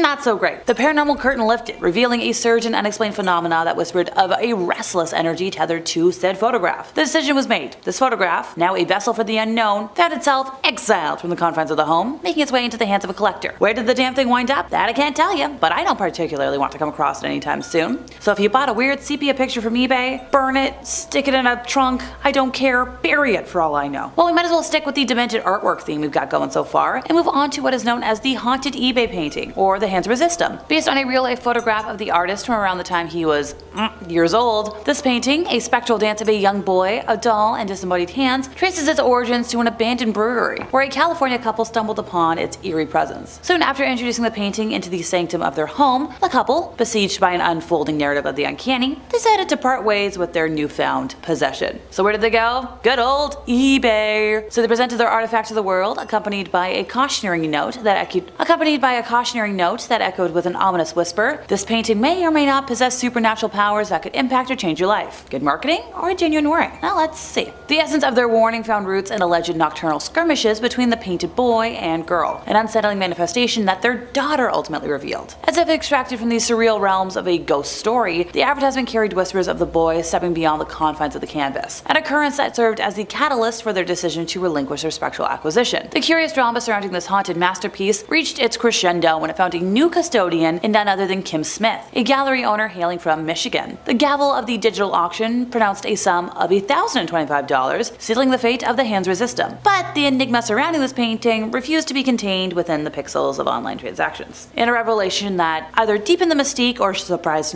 [SPEAKER 2] not so great. The paranormal curtain lifted, revealing a surge in unexplained phenomena that whispered of a restless energy tethered to said photograph. The decision was made. This photograph, now a vessel for the unknown, found itself exiled from the confines of the home, making its way into the hands of a collector. Where did the damn thing wind up? That I can't tell you, but I don't particularly want to come across it anytime soon. So if you bought a weird sepia picture from eBay, burn it, stick it in a trunk, I don't care, bury it for all I know. Well, we might as well stick with the demented artwork theme we've got going so far, and move on to what is known as the haunted eBay painting, or the Hands Resist 'em. Based on a real-life photograph of the artist from around the time he was years old, this painting, a spectral dance of a young boy, a doll, and disembodied hands, traces its origins to an abandoned brewery, where a California couple stumbled upon its eerie presence. Soon after introducing the painting into the sanctum of their home, the couple, besieged by an unfolding narrative of the uncanny, decided to part ways with their newfound possession. So where did they go? Good old eBay! So they presented their artifact to the world, accompanied by a cautionary note that echoed with an ominous whisper, this painting may or may not possess supernatural powers that could impact or change your life. Good marketing or a genuine worry? Now let's see. The essence of their warning found roots in alleged nocturnal skirmishes between the painted boy and girl, an unsettling manifestation that their daughter ultimately revealed. As if extracted from the surreal realms of a ghost story, the advertisement carried whispers of the boy stepping beyond the confines of the canvas, an occurrence that served as the catalyst for their decision to relinquish their spectral acquisition. The curious drama surrounding this haunted masterpiece reached its crescendo when it found a new custodian in none other than Kim Smith, a gallery owner hailing from Michigan Michigan. The gavel of the digital auction pronounced a sum of $1,025, sealing the fate of the Hans Resistum. But the enigma surrounding this painting refused to be contained within the pixels of online transactions. In a revelation that either deepened the mystique or surprised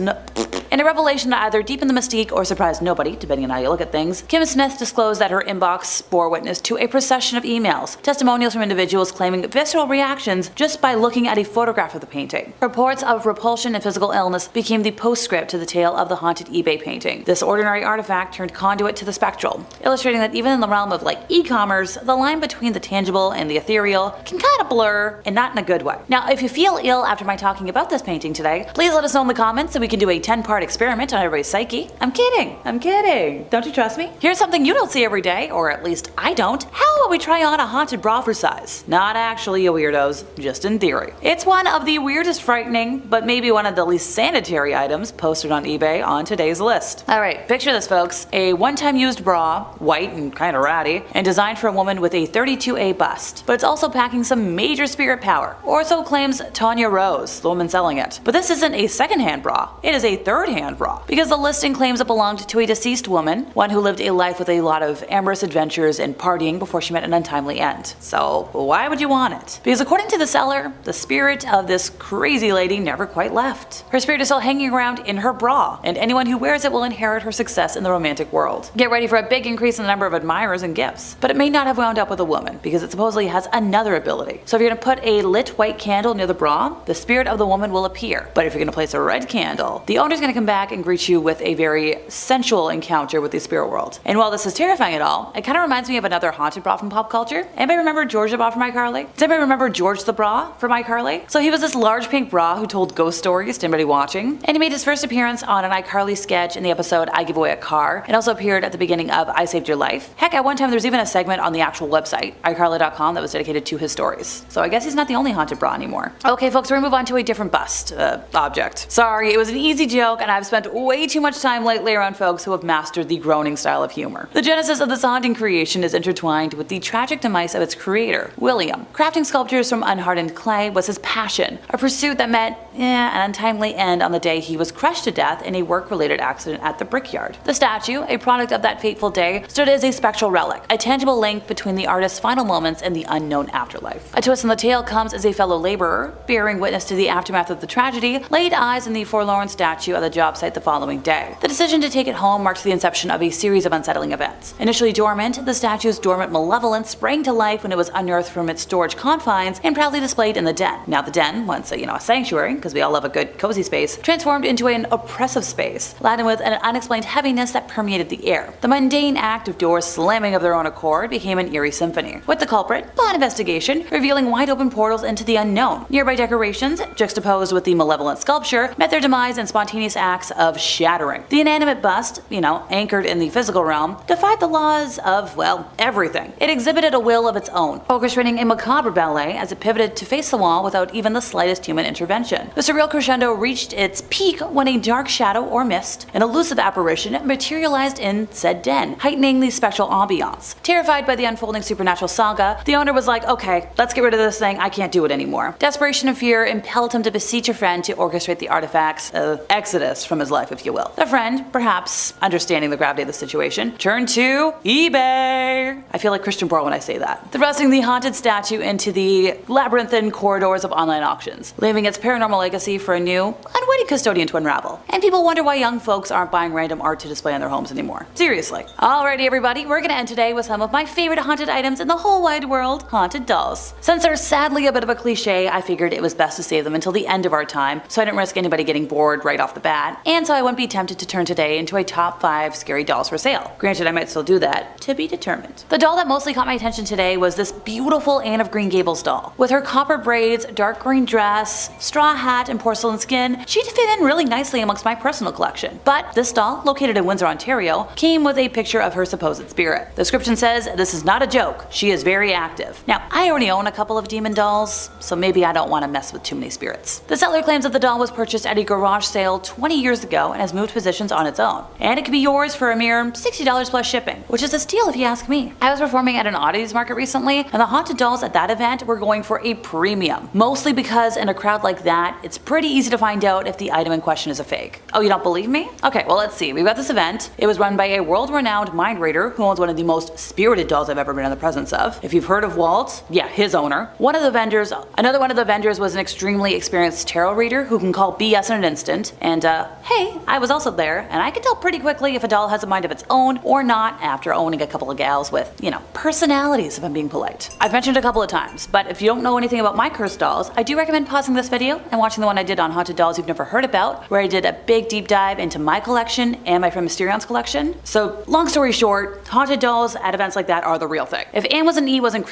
[SPEAKER 2] nobody, depending on how you look at things, Kim Smith disclosed that her inbox bore witness to a procession of emails, testimonials from individuals claiming visceral reactions just by looking at a photograph of the painting. Reports of repulsion and physical illness became the postscript to the tale of the haunted eBay painting. This ordinary artifact turned conduit to the spectral, illustrating that even in the realm of e-commerce, the line between the tangible and the ethereal can kind of blur, and not in a good way. Now, if you feel ill after my talking about this painting today, please let us know in the comments so we can do a 10-part experiment on everybody's psyche. I'm kidding. Don't you trust me? Here's something you don't see every day, or at least I don't. How about we try on a haunted bra for size? Not actually, you weirdos, just in theory. It's one of the weirdest, frightening, but maybe one of the least sanitary items posted on eBay on today's list. Alright, picture this folks. A one-time used bra, white and kinda ratty, and designed for a woman with a 32A bust. But it's also packing some major spirit power, or so claims Tanya Rose, the woman selling it. But this isn't a second-hand bra, it is a third-hand bra, because the listing claims it belonged to a deceased woman, one who lived a life with a lot of amorous adventures and partying before she met an untimely end. So why would you want it? Because according to the seller, the spirit of this crazy lady never quite left. Her spirit is still hanging around in her bra, and anyone who wears it will inherit her success in the romantic world. Get ready for a big increase in the number of admirers and gifts. But it may not have wound up with a woman, because it supposedly has another ability. So if you're gonna put a lit white candle near the bra, the spirit of the woman will appear. But if you're gonna place a red candle, the owner's gonna come back and greet you with a very sensual encounter with the spirit world. And while this is terrifying at all, it kind of reminds me of another haunted bra from pop culture. Anybody remember George the Bra from iCarly? Does anybody remember George the Bra from iCarly? So he was this large pink bra who told ghost stories to anybody watching, and he made his first appearance on an iCarly sketch in the episode I Give Away a Car, and also appeared at the beginning of I Saved Your Life. Heck, at one time there was even a segment on the actual website, iCarly.com, that was dedicated to his stories. So I guess he's not the only haunted bra anymore. Okay folks, we're gonna move on to a different bust, object. Sorry, it was an easy joke, and I've spent way too much time lately around folks who have mastered the groaning style of humor. The genesis of this haunting creation is intertwined with the tragic demise of its creator, William. Crafting sculptures from unhardened clay was his passion, a pursuit that met an untimely end on the day he was crushed to death in a work-related accident at the brickyard. The statue, a product of that fateful day, stood as a spectral relic, a tangible link between the artist's final moments and the unknown afterlife. A twist in the tale comes as a fellow laborer, bearing witness to the aftermath of the tragedy, laid eyes on the forlorn statue at the job site the following day. The decision to take it home marks the inception of a series of unsettling events. Initially dormant, the statue's dormant malevolence sprang to life when it was unearthed from its storage confines and proudly displayed in the den. Now the den, once a sanctuary, because we all love a good cozy space, transformed into an oppressive space, laden with an unexplained heaviness that permeated the air. The mundane act of doors slamming of their own accord became an eerie symphony, with the culprit, upon investigation, revealing wide open portals into the unknown. Nearby decorations, juxtaposed with the malevolent sculpture, met their demise in spontaneous acts of shattering. The inanimate bust, anchored in the physical realm, defied the laws of, everything. It exhibited a will of its own, orchestrating a macabre ballet as it pivoted to face the wall without even the slightest human intervention. The surreal crescendo reached its peak when a dark shadow or mist, an elusive apparition, materialized in said den, heightening the spectral ambiance. Terrified by the unfolding supernatural saga, the owner was like, okay, let's get rid of this thing, I can't do it anymore. Desperation and fear impelled him to beseech a friend to orchestrate the artifact's exodus from his life, if you will. The friend, perhaps understanding the gravity of the situation, turned to eBay. I feel like Christian Borle when I say that. Thrusting the haunted statue into the labyrinthine corridors of online auctions, leaving its paranormal legacy for a new, unwitting custodian to unravel. And people wonder why young folks aren't buying random art to display in their homes anymore. Seriously. Alrighty everybody, we're gonna end today with some of my favorite haunted items in the whole wide world, haunted dolls. Since they're sadly a bit of a cliche, I figured it was best to save them until the end of our time, so I didn't risk anybody getting bored right off the bat, and so I wouldn't be tempted to turn today into a top 5 scary dolls for sale. Granted, I might still do that, to be determined. The doll that mostly caught my attention today was this beautiful Anne of Green Gables doll. With her copper braids, dark green dress, straw hat, and porcelain skin, she'd fit in really nicely amongst my personal collection. But this doll, located in Windsor, Ontario, came with a picture of her supposed spirit. The description says, "This is not a joke, she is very active." Now, I already own a couple of demon dolls, so maybe I don't want to mess with too many spirits. The seller claims that the doll was purchased at a garage sale 20 20 years ago and has moved positions on its own. And it can be yours for a mere $60 plus shipping, which is a steal if you ask me. I was performing at an oddities market recently, and the haunted dolls at that event were going for a premium. Mostly because in a crowd like that, it's pretty easy to find out if the item in question is a fake. Oh, you don't believe me? Okay, well let's see. We've got this event. It was run by a world-renowned mind reader who owns one of the most spirited dolls I've ever been in the presence of. If you've heard of Walt, yeah, his owner. Another one of the vendors was an extremely experienced tarot reader who can call BS in an instant. And hey, I was also there, and I can tell pretty quickly if a doll has a mind of its own or not after owning a couple of gals with, personalities if I'm being polite. I've mentioned it a couple of times, but if you don't know anything about my cursed dolls, I do recommend pausing this video and watching the one I did on haunted dolls you've never heard about, where I did a big deep dive into my collection and my friend Mysterion's collection. So long story short, haunted dolls at events like that are the real thing. If Anne with an E wasn't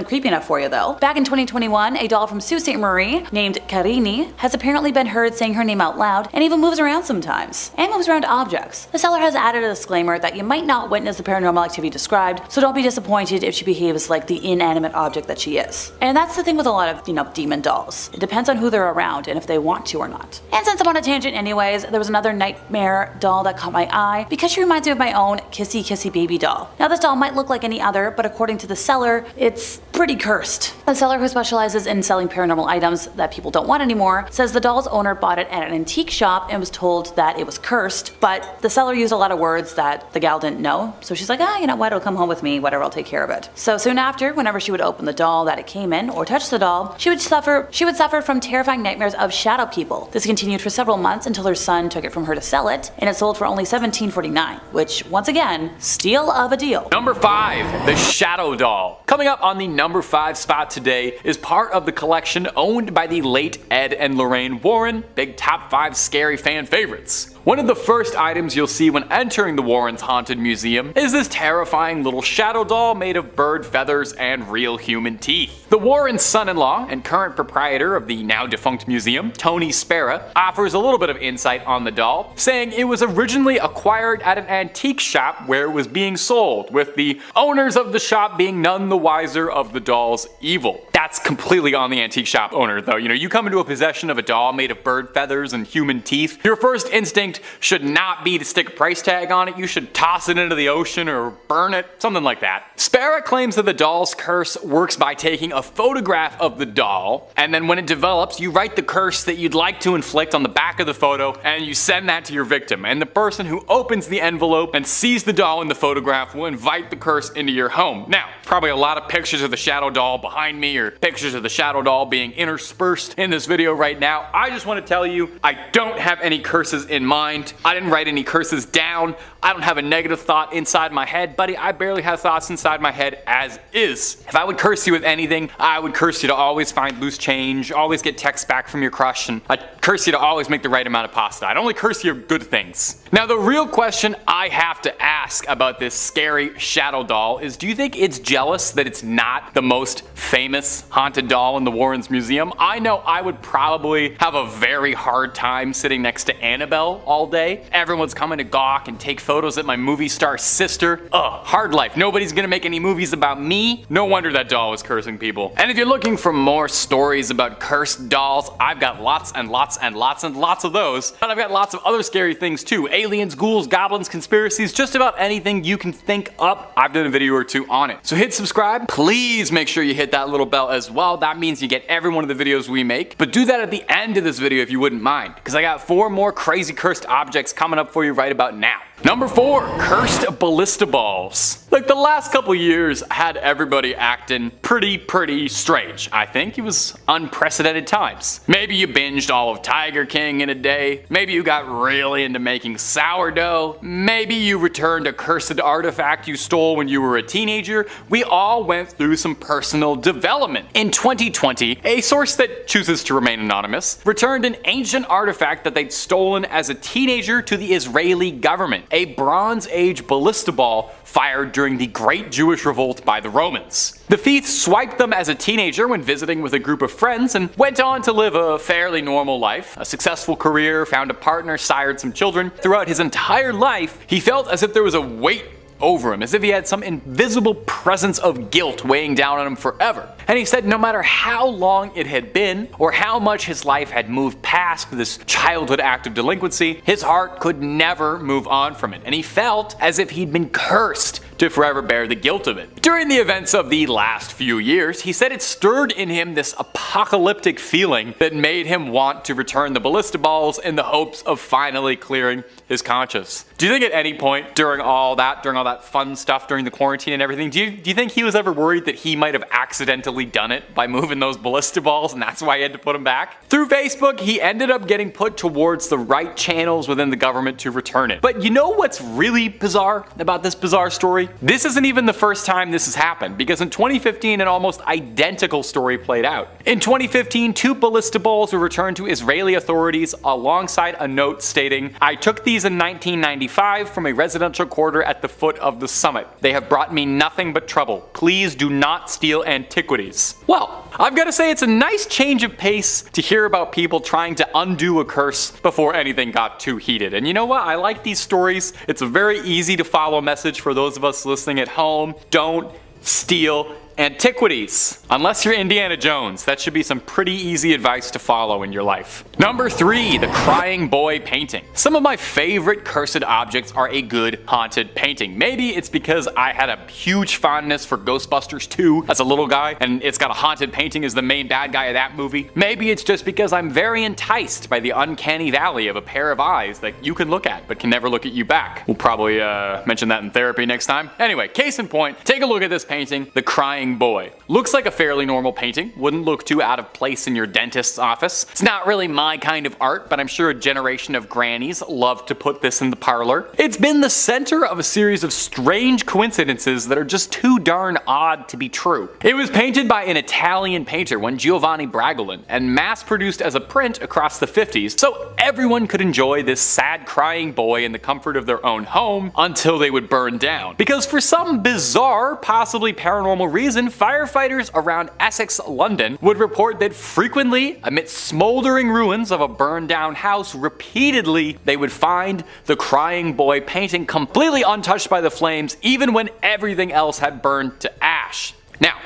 [SPEAKER 2] creepy enough for you though, back in 2021, a doll from Sault Ste. Marie named Carini has apparently been heard saying her name out loud and even moves around sometimes. And moves around objects. The seller has added a disclaimer that you might not witness the paranormal activity described, so don't be disappointed if she behaves like the inanimate object that she is. And that's the thing with a lot of, demon dolls. It depends on who they're around and if they want to or not. And since I'm on a tangent anyways, there was another nightmare doll that caught my eye because she reminds me of my own kissy baby doll. Now this doll might look like any other, but according to the seller, it's pretty cursed. The seller, who specializes in selling paranormal items that people don't want anymore, says the doll's owner bought it at an antique shop and was told that it was cursed, but the seller used a lot of words that the gal didn't know, so she's like, you know what, it'll come home with me, whatever, I'll take care of it. So soon after, whenever she would open the doll that it came in or touch the doll, she would suffer from terrifying nightmares of shadow people. This continued for several months until her son took it from her to sell it, and it sold for only $17.49, which, once again, steal of a deal.
[SPEAKER 3] Number 5, the Shadow Doll. Coming up on the number 5 spot today is part of the collection owned by the late Ed and Lorraine Warren, big top 5 scary fan favorites. One of the first items you'll see when entering the Warrens' Haunted Museum is this terrifying little shadow doll made of bird feathers and real human teeth. The Warrens' son-in-law and current proprietor of the now defunct museum, Tony Spera, offers a little bit of insight on the doll, saying it was originally acquired at an antique shop where it was being sold, with the owners of the shop being none the wiser of the doll's evil. That's completely on the antique shop owner though. You come into a possession of a doll made of bird feathers and human teeth, your first instinct should not be to stick a price tag on it. You should toss it into the ocean or burn it, something like that. Spera claims that the doll's curse works by taking a photograph of the doll, and then when it develops, you write the curse that you'd like to inflict on the back of the photo, and you send that to your victim. And the person who opens the envelope and sees the doll in the photograph will invite the curse into your home. Now, probably a lot of pictures of the shadow doll behind me, or pictures of the shadow doll being interspersed in this video right now. I just want to tell you, I don't have any curses in mind. I didn't write any curses down. I don't have a negative thought inside my head, buddy. I barely have thoughts inside my head as is. If I would curse you with anything, I would curse you to always find loose change, always get texts back from your crush, and I'd curse you to always make the right amount of pasta. I'd only curse you good things. Now, the real question I have to ask about this scary shadow doll is, do you think it's jealous that it's not the most famous haunted doll in the Warrens Museum? I know I would probably have a very hard time sitting next to Annabelle all day. Everyone's coming to gawk and take photos at my movie star sister. Ugh, hard life. Nobody's gonna make any movies about me. No wonder that doll was cursing people. And if you're looking for more stories about cursed dolls, I've got lots and lots and lots and lots of those. And I've got lots of other scary things too. Aliens, ghouls, goblins, conspiracies, just about anything you can think up. I've done a video or 2 on it. So hit subscribe. Please make sure you hit that little bell as well. That means you get every one of the videos we make. But do that at the end of this video if you wouldn't mind, because I got 4 more crazy cursed objects coming up for you right about now. Number 4, cursed ballista balls. Like, the last couple years had everybody acting pretty strange. I think it was unprecedented times. Maybe you binged all of Tiger King in a day. Maybe you got really into making sourdough. Maybe you returned a cursed artifact you stole when you were a teenager. We all went through some personal development. In 2020, a source that chooses to remain anonymous returned an ancient artifact that they'd stolen as a teenager to the Israeli government. A Bronze Age ballista ball fired during the Great Jewish Revolt by the Romans. The thief swiped them as a teenager when visiting with a group of friends and went on to live a fairly normal life, a successful career, found a partner, sired some children. Throughout his entire life, he felt as if there was a weight over him, as if he had some invisible presence of guilt weighing down on him forever. And he said no matter how long it had been, or how much his life had moved past this childhood act of delinquency, his heart could never move on from it, and he felt as if he'd been cursed to forever bear the guilt of it. During the events of the last few years, he said it stirred in him this apocalyptic feeling that made him want to return the ballista balls in the hopes of finally clearing his conscience. Do you think at any point during all that fun stuff during the quarantine and everything, do you think he was ever worried that he might have accidentally done it by moving those ballista balls and that's why he had to put them back? Through Facebook, he ended up getting put towards the right channels within the government to return it. But you know what's really bizarre about this bizarre story? This isn't even the first time this has happened, because in 2015 an almost identical story played out. In 2015, 2 ballista balls were returned to Israeli authorities alongside a note stating, "I took these in 1995 from a residential quarter at the foot of the summit. They have brought me nothing but trouble. Please do not steal antiquities." Well, I've got to say it's a nice change of pace to hear about people trying to undo a curse before anything got too heated. And you know what? I like these stories. It's a very easy to follow message for those of us listening at home. Don't steal antiquities. Unless you're Indiana Jones, that should be some pretty easy advice to follow in your life. Number 3, the Crying Boy painting. Some of my favorite cursed objects are a good haunted painting. Maybe it's because I had a huge fondness for Ghostbusters 2 as a little guy, and it's got a haunted painting as the main bad guy of that movie. Maybe it's just because I'm very enticed by the uncanny valley of a pair of eyes that you can look at but can never look at you back. We'll probably mention that in therapy next time. Anyway, case in point, take a look at this painting, the Crying Boy. Looks like a fairly normal painting, wouldn't look too out of place in your dentist's office. It's not really my kind of art, but I'm sure a generation of grannies loved to put this in the parlor. It's been the center of a series of strange coincidences that are just too darn odd to be true. It was painted by an Italian painter, one Giovanni Bragolin, and mass-produced as a print across the 50s, so everyone could enjoy this sad crying boy in the comfort of their own home until they would burn down. Because for some bizarre, possibly paranormal reason, firefighters around Essex, London would report that frequently, amidst smoldering ruins of a burned down house, repeatedly they would find the Crying Boy painting completely untouched by the flames, even when everything else had burned to ash. Now,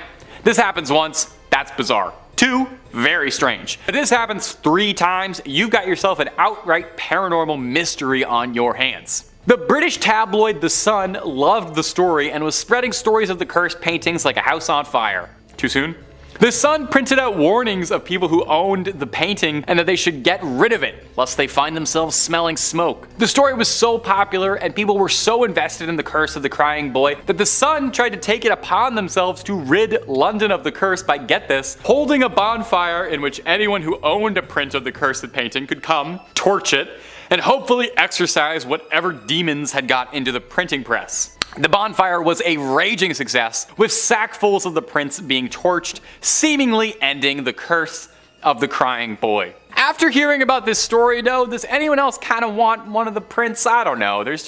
[SPEAKER 3] this happens once, that's bizarre. 2, very strange. If this happens 3 times, you've got yourself an outright paranormal mystery on your hands. The British tabloid The Sun loved the story and was spreading stories of the cursed paintings like a house on fire. Too soon? The Sun printed out warnings of people who owned the painting and that they should get rid of it, lest they find themselves smelling smoke. The story was so popular and people were so invested in the curse of the Crying Boy that the Sun tried to take it upon themselves to rid London of the curse by, get this, holding a bonfire in which anyone who owned a print of the cursed painting could come, torch it, and hopefully exorcise whatever demons had got into the printing press. The bonfire was a raging success, with sackfuls of the prints being torched, seemingly ending the curse of the Crying Boy. After hearing about this story though, does anyone else kind of want one of the prints? I don't know, there's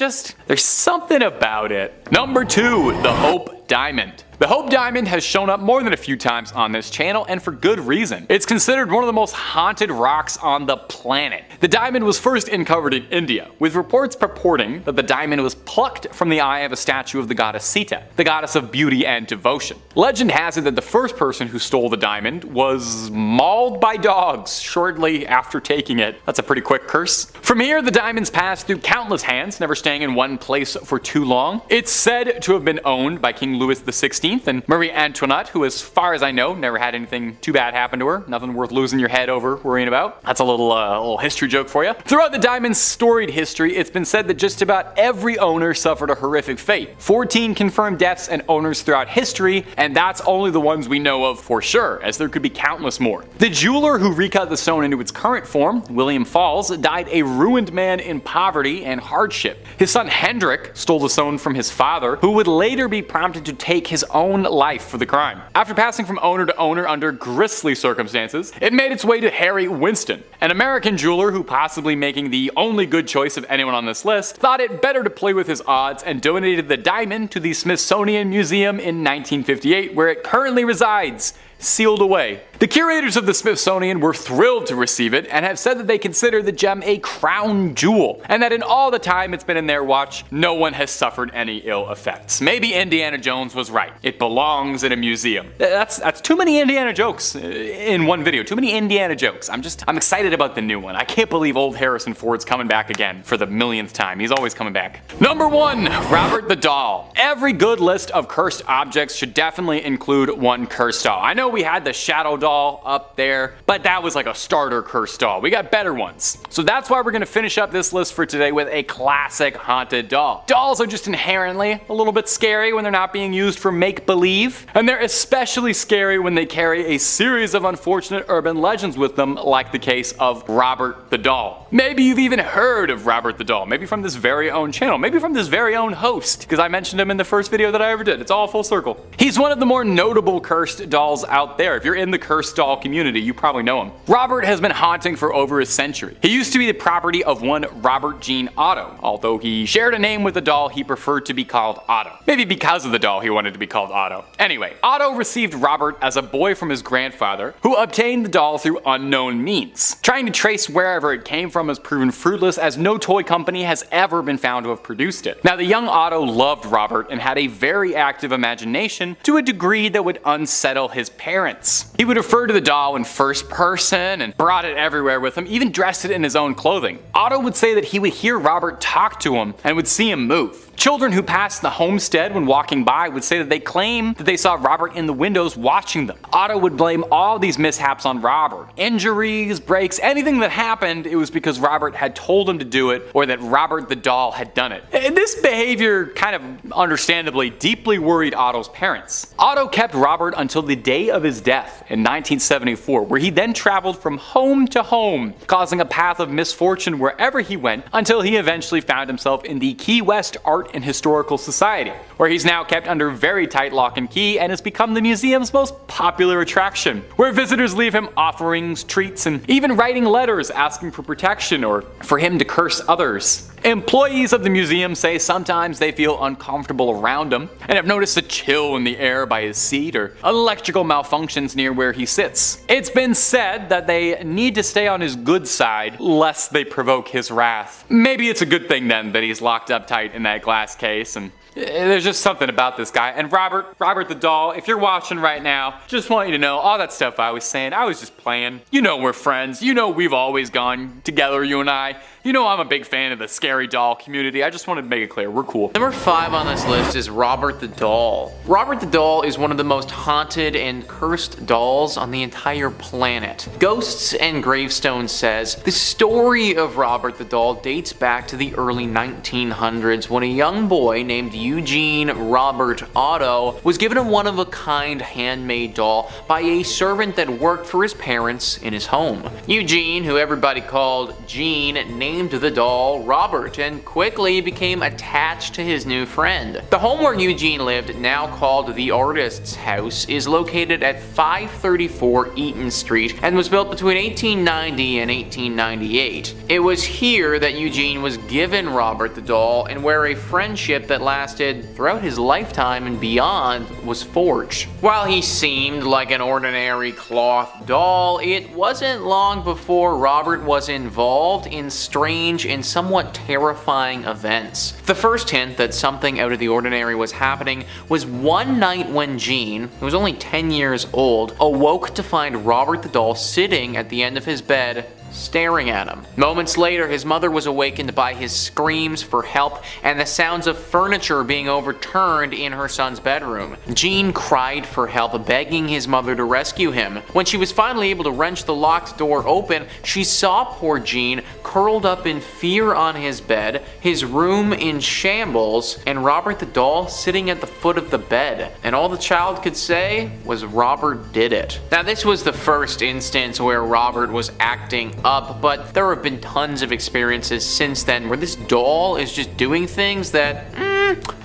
[SPEAKER 3] something about it. Number 2, the Hope Diamond. The Hope Diamond has shown up more than a few times on this channel, and for good reason. It's considered one of the most haunted rocks on the planet. The diamond was first uncovered in India, with reports purporting that the diamond was plucked from the eye of a statue of the goddess Sita, the goddess of beauty and devotion. Legend has it that the first person who stole the diamond was mauled by dogs shortly after taking it. That's a pretty quick curse. From here, the diamonds passed through countless hands, never staying in one place for too long. It's said to have been owned by King Louis XVI and Marie Antoinette, who, as far as I know, never had anything too bad happen to her. Nothing worth losing your head over worrying about. That's a little history joke for you. Throughout the diamond's storied history, it's been said that just about every owner suffered a horrific fate. 14 confirmed deaths and owners throughout history, and that's only the ones we know of for sure, as there could be countless more. The jeweler who recut the stone into its current form, William Falls, died a ruined man in poverty and hardship. His son Hendrik stole the stone from his father, who would later be prompted to take his own life for the crime. After passing from owner to owner under grisly circumstances, it made its way to Harry Winston, an American jeweler who, possibly making the only good choice of anyone on this list, thought it better to play with his odds and donated the diamond to the Smithsonian Museum in 1958, where it currently resides, sealed away. The curators of the Smithsonian were thrilled to receive it and have said that they consider the gem a crown jewel, and that in all the time it's been in their watch, no one has suffered any ill effects. Maybe Indiana Jones was right. It belongs in a museum. That's too many Indiana jokes in one video. Too many Indiana jokes. I'm excited about the new one. I can't believe old Harrison Ford's coming back again for the millionth time. He's always coming back. Number 1, Robert the Doll. Every good list of cursed objects should definitely include one cursed doll. I know we had the Shadow Doll up there, but that was like a starter cursed doll. We got better ones. So that's why we're gonna finish up this list for today with a classic haunted doll. Dolls are just inherently a little bit scary when they're not being used for make-believe, and they're especially scary when they carry a series of unfortunate urban legends with them, like the case of Robert the Doll. Maybe you've even heard of Robert the Doll, maybe from this very own channel, maybe from this very own host, because I mentioned him in the first video that I ever did. It's all full circle. He's one of the more notable cursed dolls out there. If you're in the cursed doll community, you probably know him. Robert has been haunting for over a century. He used to be the property of one Robert Jean Otto, although he shared a name with the doll he preferred to be called Otto. Maybe because of the doll he wanted to be called Otto. Anyway, Otto received Robert as a boy from his grandfather, who obtained the doll through unknown means. Trying to trace wherever it came from has proven fruitless, as no toy company has ever been found to have produced it. Now, the young Otto loved Robert and had a very active imagination to a degree that would unsettle his parents. He would refer to the doll in first person and brought it everywhere with him, even dressed it in his own clothing. Otto would say that he would hear Robert talk to him and would see him move. Children who passed the homestead when walking by would say that they claimed that they saw Robert in the windows watching them. Otto would blame all these mishaps on Robert. Injuries, breaks, anything that happened, it was because Robert had told him to do it, or that Robert the doll had done it. And this behavior kind of understandably deeply worried Otto's parents. Otto kept Robert until the day of his death in 1974, where he then traveled from home to home, causing a path of misfortune wherever he went, until he eventually found himself in the Key West Art and Historical Society, where he's now kept under very tight lock and key and has become the museum's most popular attraction, where visitors leave him offerings, treats, and even writing letters asking for protection or for him to curse others. Employees of the museum say sometimes they feel uncomfortable around him and have noticed a chill in the air by his seat or electrical malfunctions near where he sits. It's been said that they need to stay on his good side lest they provoke his wrath. Maybe it's a good thing then that he's locked up tight in that glass case, and there's just something about this guy. And Robert the doll, if you're watching right now, just want you to know all that stuff I was saying, I was just playing. You know we're friends. You know we've always gone together, you and I. You know I'm a big fan of the scary doll community. I just wanted to make it clear, we're cool.
[SPEAKER 4] Number 5 on this list is Robert the Doll. Robert the Doll is one of the most haunted and cursed dolls on the entire planet. Ghosts and Gravestones says the story of Robert the Doll dates back to the early 1900s when a young boy named Eugene Robert Otto was given a one-of-a-kind handmade doll by a servant that worked for his parents in his home. Eugene, who everybody called Gene, named the doll Robert and quickly became attached to his new friend. The home where Eugene lived, now called the Artist's House, is located at 534 Eaton Street and was built between 1890 and 1898. It was here that Eugene was given Robert the doll and where a friendship that lasted throughout his lifetime and beyond was forged. While he seemed like an ordinary cloth doll, it wasn't long before Robert was involved in strange and somewhat terrifying events. The first hint that something out of the ordinary was happening was one night when Gene, who was only 10 years old, awoke to find Robert the doll sitting at the end of his bed, staring at him. Moments later, his mother was awakened by his screams for help and the sounds of furniture being overturned in her son's bedroom. Gene cried for help, begging his mother to rescue him. When she was finally able to wrench the locked door open, she saw poor Gene curled up in fear on his bed, his room in shambles, and Robert the doll sitting at the foot of the bed. And all the child could say was Robert did it. Now, this was the first instance where Robert was acting up, but there have been tons of experiences since then where this doll is just doing things that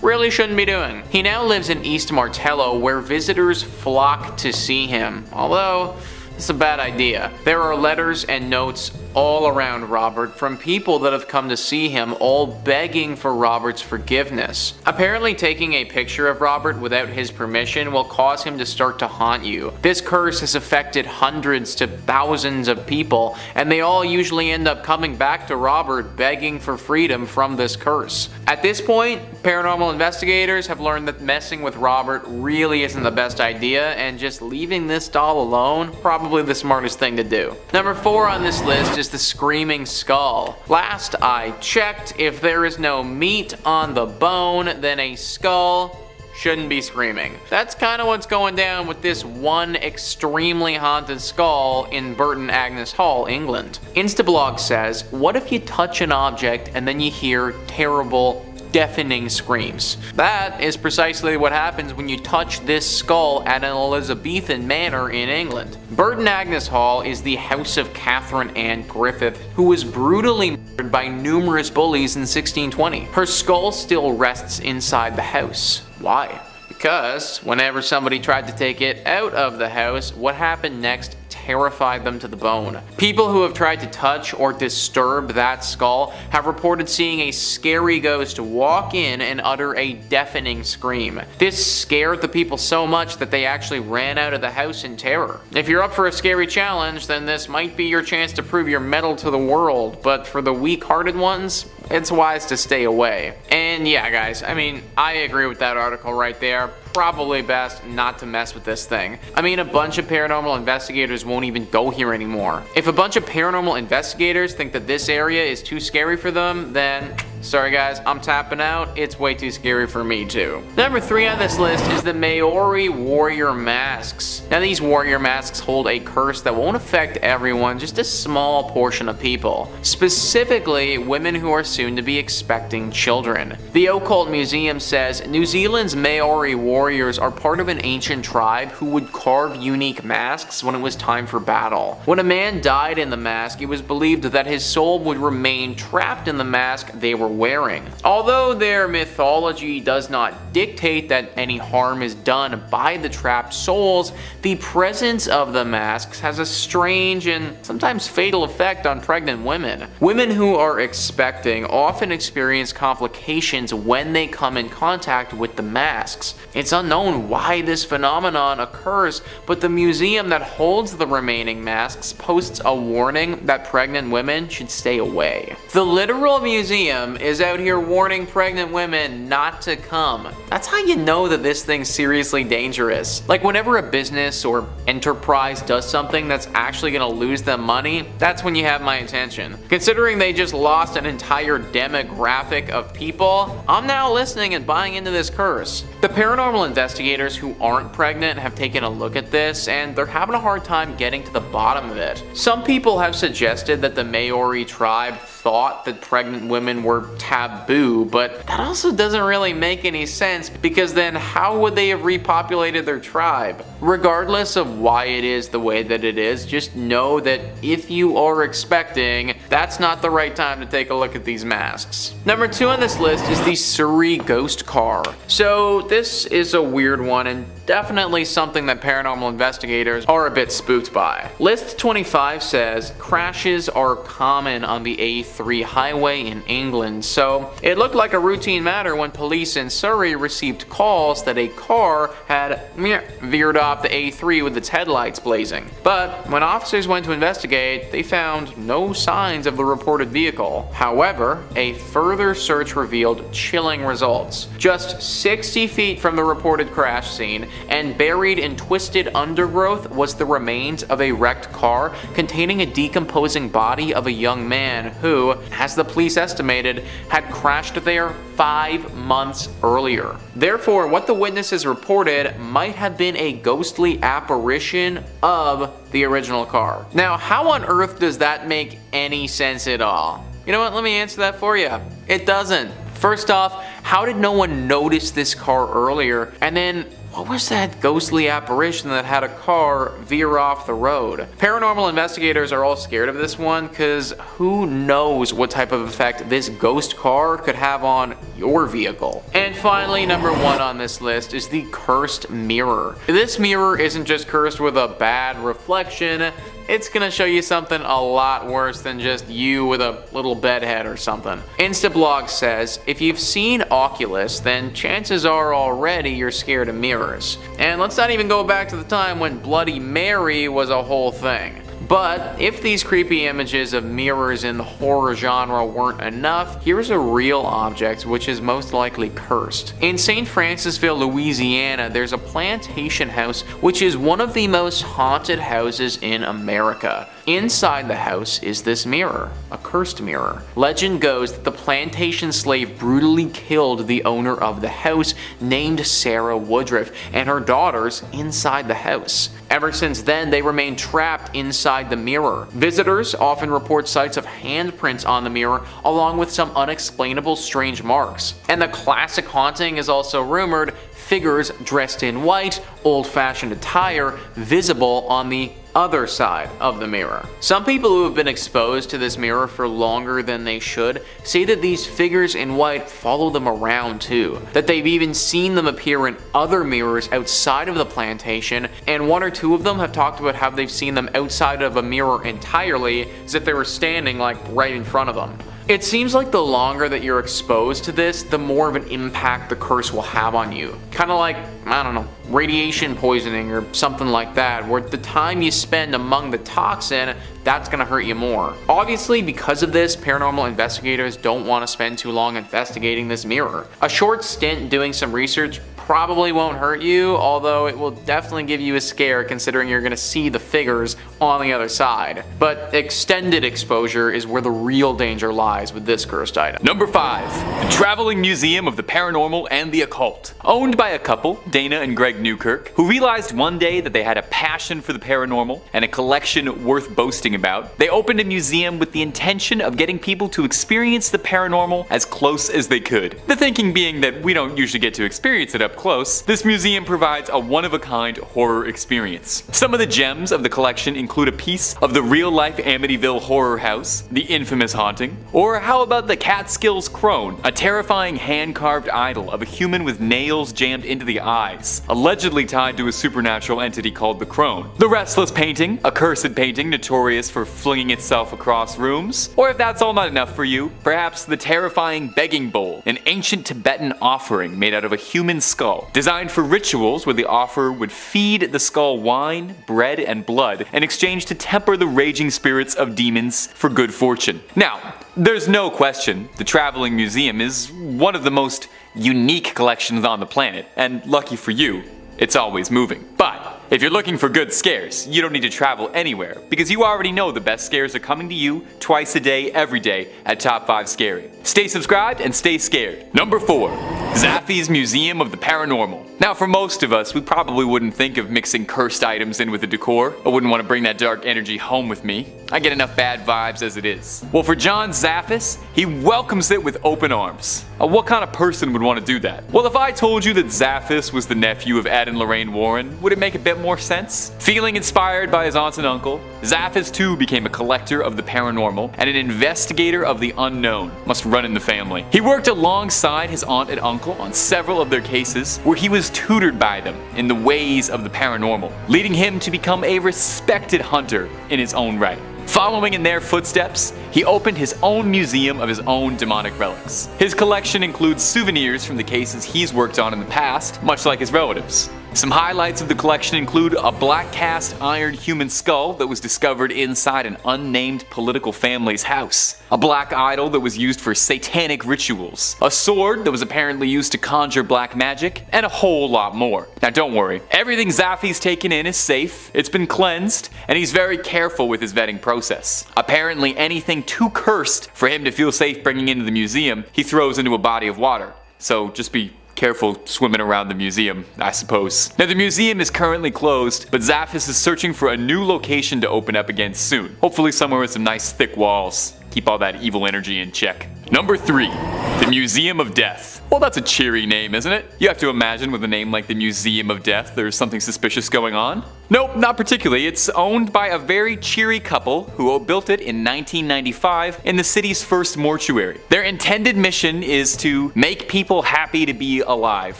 [SPEAKER 4] really shouldn't be doing. He now lives in East Martello, where visitors flock to see him, although it's a bad idea. There are letters and notes all around Robert from people that have come to see him, all begging for Robert's forgiveness. Apparently taking a picture of Robert without his permission will cause him to start to haunt you. This curse has affected hundreds to thousands of people, and they all usually end up coming back to Robert begging for freedom from this curse. At this point, paranormal investigators have learned that messing with Robert really isn't the best idea, and just leaving this doll alone probably the smartest thing to do. Number 4 on this list is the Screaming Skull. Last I checked, if there is no meat on the bone, then a skull shouldn't be screaming. That's kind of what's going down with this one extremely haunted skull in Burton Agnes Hall, England. Instablog says, what if you touch an object and then you hear terrible, deafening screams? That is precisely what happens when you touch this skull at an Elizabethan manor in England. Burton Agnes Hall is the house of Catherine Ann Griffith, who was brutally murdered by numerous bullies in 1620. Her skull still rests inside the house. Why? Because whenever somebody tried to take it out of the house, what happened next terrified them to the bone. People who have tried to touch or disturb that skull have reported seeing a scary ghost walk in and utter a deafening scream. This scared the people so much that they actually ran out of the house in terror. If you're up for a scary challenge, then this might be your chance to prove your mettle to the world, but for the weak-hearted ones, it's wise to stay away. And yeah, guys, I mean, I agree with that article right there. Probably best not to mess with this thing. I mean, a bunch of paranormal investigators won't even go here anymore. If a bunch of paranormal investigators think that this area is too scary for them, then sorry guys, I'm tapping out. It's way too scary for me too. Number 3 on this list is the Maori warrior masks. Now these warrior masks hold a curse that won't affect everyone, just a small portion of people. Specifically, women who are soon to be expecting children. The Occult Museum says New Zealand's Maori warriors are part of an ancient tribe who would carve unique masks when it was time for battle. When a man died in the mask, it was believed that his soul would remain trapped in the mask they were wearing. Although their mythology does not dictate that any harm is done by the trapped souls, the presence of the masks has a strange and sometimes fatal effect on pregnant women. Women who are expecting often experience complications when they come in contact with the masks. It's unknown why this phenomenon occurs, but the museum that holds the remaining masks posts a warning that pregnant women should stay away. The literal museum is out here warning pregnant women not to come. That's how you know that this thing's seriously dangerous. Like whenever a business or enterprise does something that's actually gonna lose them money, that's when you have my attention. Considering they just lost an entire demographic of people, I'm now listening and buying into this curse. The paranormal investigators who aren't pregnant have taken a look at this, and they're having a hard time getting to the bottom of it. Some people have suggested that the Maori tribe thought that pregnant women were taboo, but that also doesn't really make any sense, because then how would they have repopulated their tribe? Regardless of why it is the way that it is, just know that if you are expecting, that's not the right time to take a look at these masks. Number 2 on this list is the Surrey ghost car. So this is a weird one and definitely something that paranormal investigators are a bit spooked by. List 25 says crashes are common on the A3 highway in England, so it looked like a routine matter when police in Surrey received calls that a car had veered off the A3 with its headlights blazing. But when officers went to investigate, they found no signs of the reported vehicle. However, a further search revealed chilling results. Just 60 feet from the reported crash scene, and buried in twisted undergrowth, was the remains of a wrecked car containing a decomposing body of a young man who, as the police estimated, had crashed there 5 months earlier. Therefore, what the witnesses reported might have been a ghostly apparition of the original car. Now, how on earth does that make any sense at all? You know what, let me answer that for you. It doesn't. First off, how did no one notice this car earlier? And then, what was that ghostly apparition that had a car veer off the road? Paranormal investigators are all scared of this one because who knows what type of effect this ghost car could have on your vehicle. And finally, number 1 on this list is the cursed mirror. This mirror isn't just cursed with a bad reflection, it's gonna show you something a lot worse than just you with a little bedhead or something. Instablog says, if you've seen Oculus, then chances are already you're scared of mirrors. And let's not even go back to the time when Bloody Mary was a whole thing. But if these creepy images of mirrors in the horror genre weren't enough, here's a real object which is most likely cursed. In St. Francisville, Louisiana, there's a plantation house which is one of the most haunted houses in America. Inside the house is this mirror, a cursed mirror. Legend goes that the plantation slave brutally killed the owner of the house, named Sarah Woodruff, and her daughters inside the house. Ever since then, they remain trapped inside the mirror. Visitors often report sights of handprints on the mirror, along with some unexplainable strange marks. And the classic haunting is also rumored, figures dressed in white, old-fashioned attire, visible on the other side of the mirror. Some people who have been exposed to this mirror for longer than they should say that these figures in white follow them around too, that they've even seen them appear in other mirrors outside of the plantation, and one or two of them have talked about how they've seen them outside of a mirror entirely, as if they were standing like right in front of them. It seems like the longer that you're exposed to this, the more of an impact the curse will have on you. Kinda like, I don't know, radiation poisoning or something like that, where the time you spend among the toxin, that's gonna hurt you more. Obviously, because of this, paranormal investigators don't want to spend too long investigating this mirror. A short stint doing some research probably won't hurt you, although it will definitely give you a scare considering you're gonna see the figures on the other side. But extended exposure is where the real danger lies with this cursed item.
[SPEAKER 3] Number 5. The Traveling Museum of the Paranormal and the Occult. Owned by a couple, Dana and Greg Newkirk, who realized one day that they had a passion for the paranormal and a collection worth boasting about, they opened a museum with the intention of getting people to experience the paranormal as close as they could. The thinking being that we don't usually get to experience it up close, this museum provides a one-of-a-kind horror experience. Some of the gems of the collection include a piece of the real-life Amityville horror house, the infamous haunting, or how about the Catskills Crone, a terrifying hand-carved idol of a human with nails jammed into the eyes, allegedly tied to a supernatural entity called the Crone. The Restless painting, a cursed painting notorious for flinging itself across rooms, or if that's all not enough for you, perhaps the terrifying begging bowl, an ancient Tibetan offering made out of a human skull, designed for rituals where the offerer would feed the skull wine, bread, and blood in exchange to temper the raging spirits of demons for good fortune. Now, there's no question the Traveling Museum is one of the most unique collections on the planet, and lucky for you, it's always moving. But if you're looking for good scares, you don't need to travel anywhere, because you already know the best scares are coming to you twice a day, every day at Top 5 Scary. Stay subscribed and stay scared. Number 4. Zaffy's Museum of the Paranormal. Now, for most of us, we probably wouldn't think of mixing cursed items in with the decor. I wouldn't want to bring that dark energy home with me. I get enough bad vibes as it is. Well, for John Zaffis, he welcomes it with open arms. What kind of person would want to do that? Well, if I told you that Zaffis was the nephew of Ed and Lorraine Warren, would it make a bit more sense? Feeling inspired by his aunt and uncle, Zaffis too became a collector of the paranormal and an investigator of the unknown. Must run in the family. He worked alongside his aunt and uncle on several of their cases where he was tutored by them in the ways of the paranormal, leading him to become a respected hunter in his own right. Following in their footsteps, he opened his own museum of his own demonic relics. His collection includes souvenirs from the cases he's worked on in the past, much like his relatives. Some highlights of the collection include a black cast iron human skull that was discovered inside an unnamed political family's house, a black idol that was used for satanic rituals, a sword that was apparently used to conjure black magic, and a whole lot more. Now don't worry, everything Zaffy's taken in is safe, it's been cleansed, and he's very careful with his vetting process. Apparently anything too cursed for him to feel safe bringing into the museum, he throws into a body of water. So just be careful swimming around the museum, I suppose. Now the museum is currently closed, but Zaffis is searching for a new location to open up again soon. Hopefully somewhere with some nice thick walls. Keep all that evil energy in check. Number 3. The Museum of Death. Well, that's a cheery name, isn't it? You have to imagine with a name like the Museum of Death, there's something suspicious going on. Nope, not particularly. It's owned by a very cheery couple who built it in 1995 in the city's first mortuary. Their intended mission is to make people happy to be alive,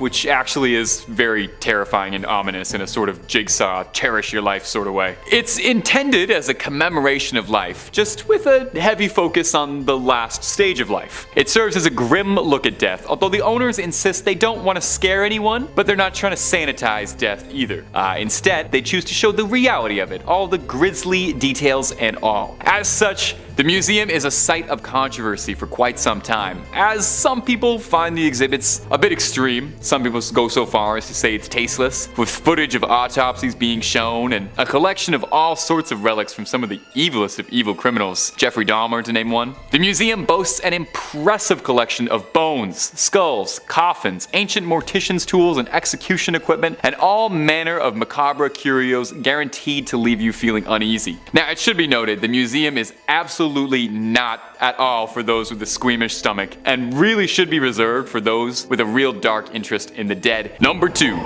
[SPEAKER 3] which actually is very terrifying and ominous in a sort of Jigsaw, cherish your life sort of way. It's intended as a commemoration of life, just with a heavy focus on the last stage of life. It serves as a grim look at death, although the owners insist they don't want to scare anyone, but they're not trying to sanitize death either. Instead, they choose to show the reality of it, all the grisly details and all. As such, the museum is a site of controversy for quite some time, as some people find the exhibits a bit extreme. Some people go so far as to say it's tasteless, with footage of autopsies being shown and a collection of all sorts of relics from some of the evilest of evil criminals, Jeffrey Dahmer to name one. The museum boasts an impressive collection of bones, skulls, coffins, ancient morticians' tools and execution equipment, and all manner of macabre curios guaranteed to leave you feeling uneasy. Now, it should be noted, the museum is absolutely not at all for those with a squeamish stomach, and really should be reserved for those with a real dark interest in the dead. Number 2.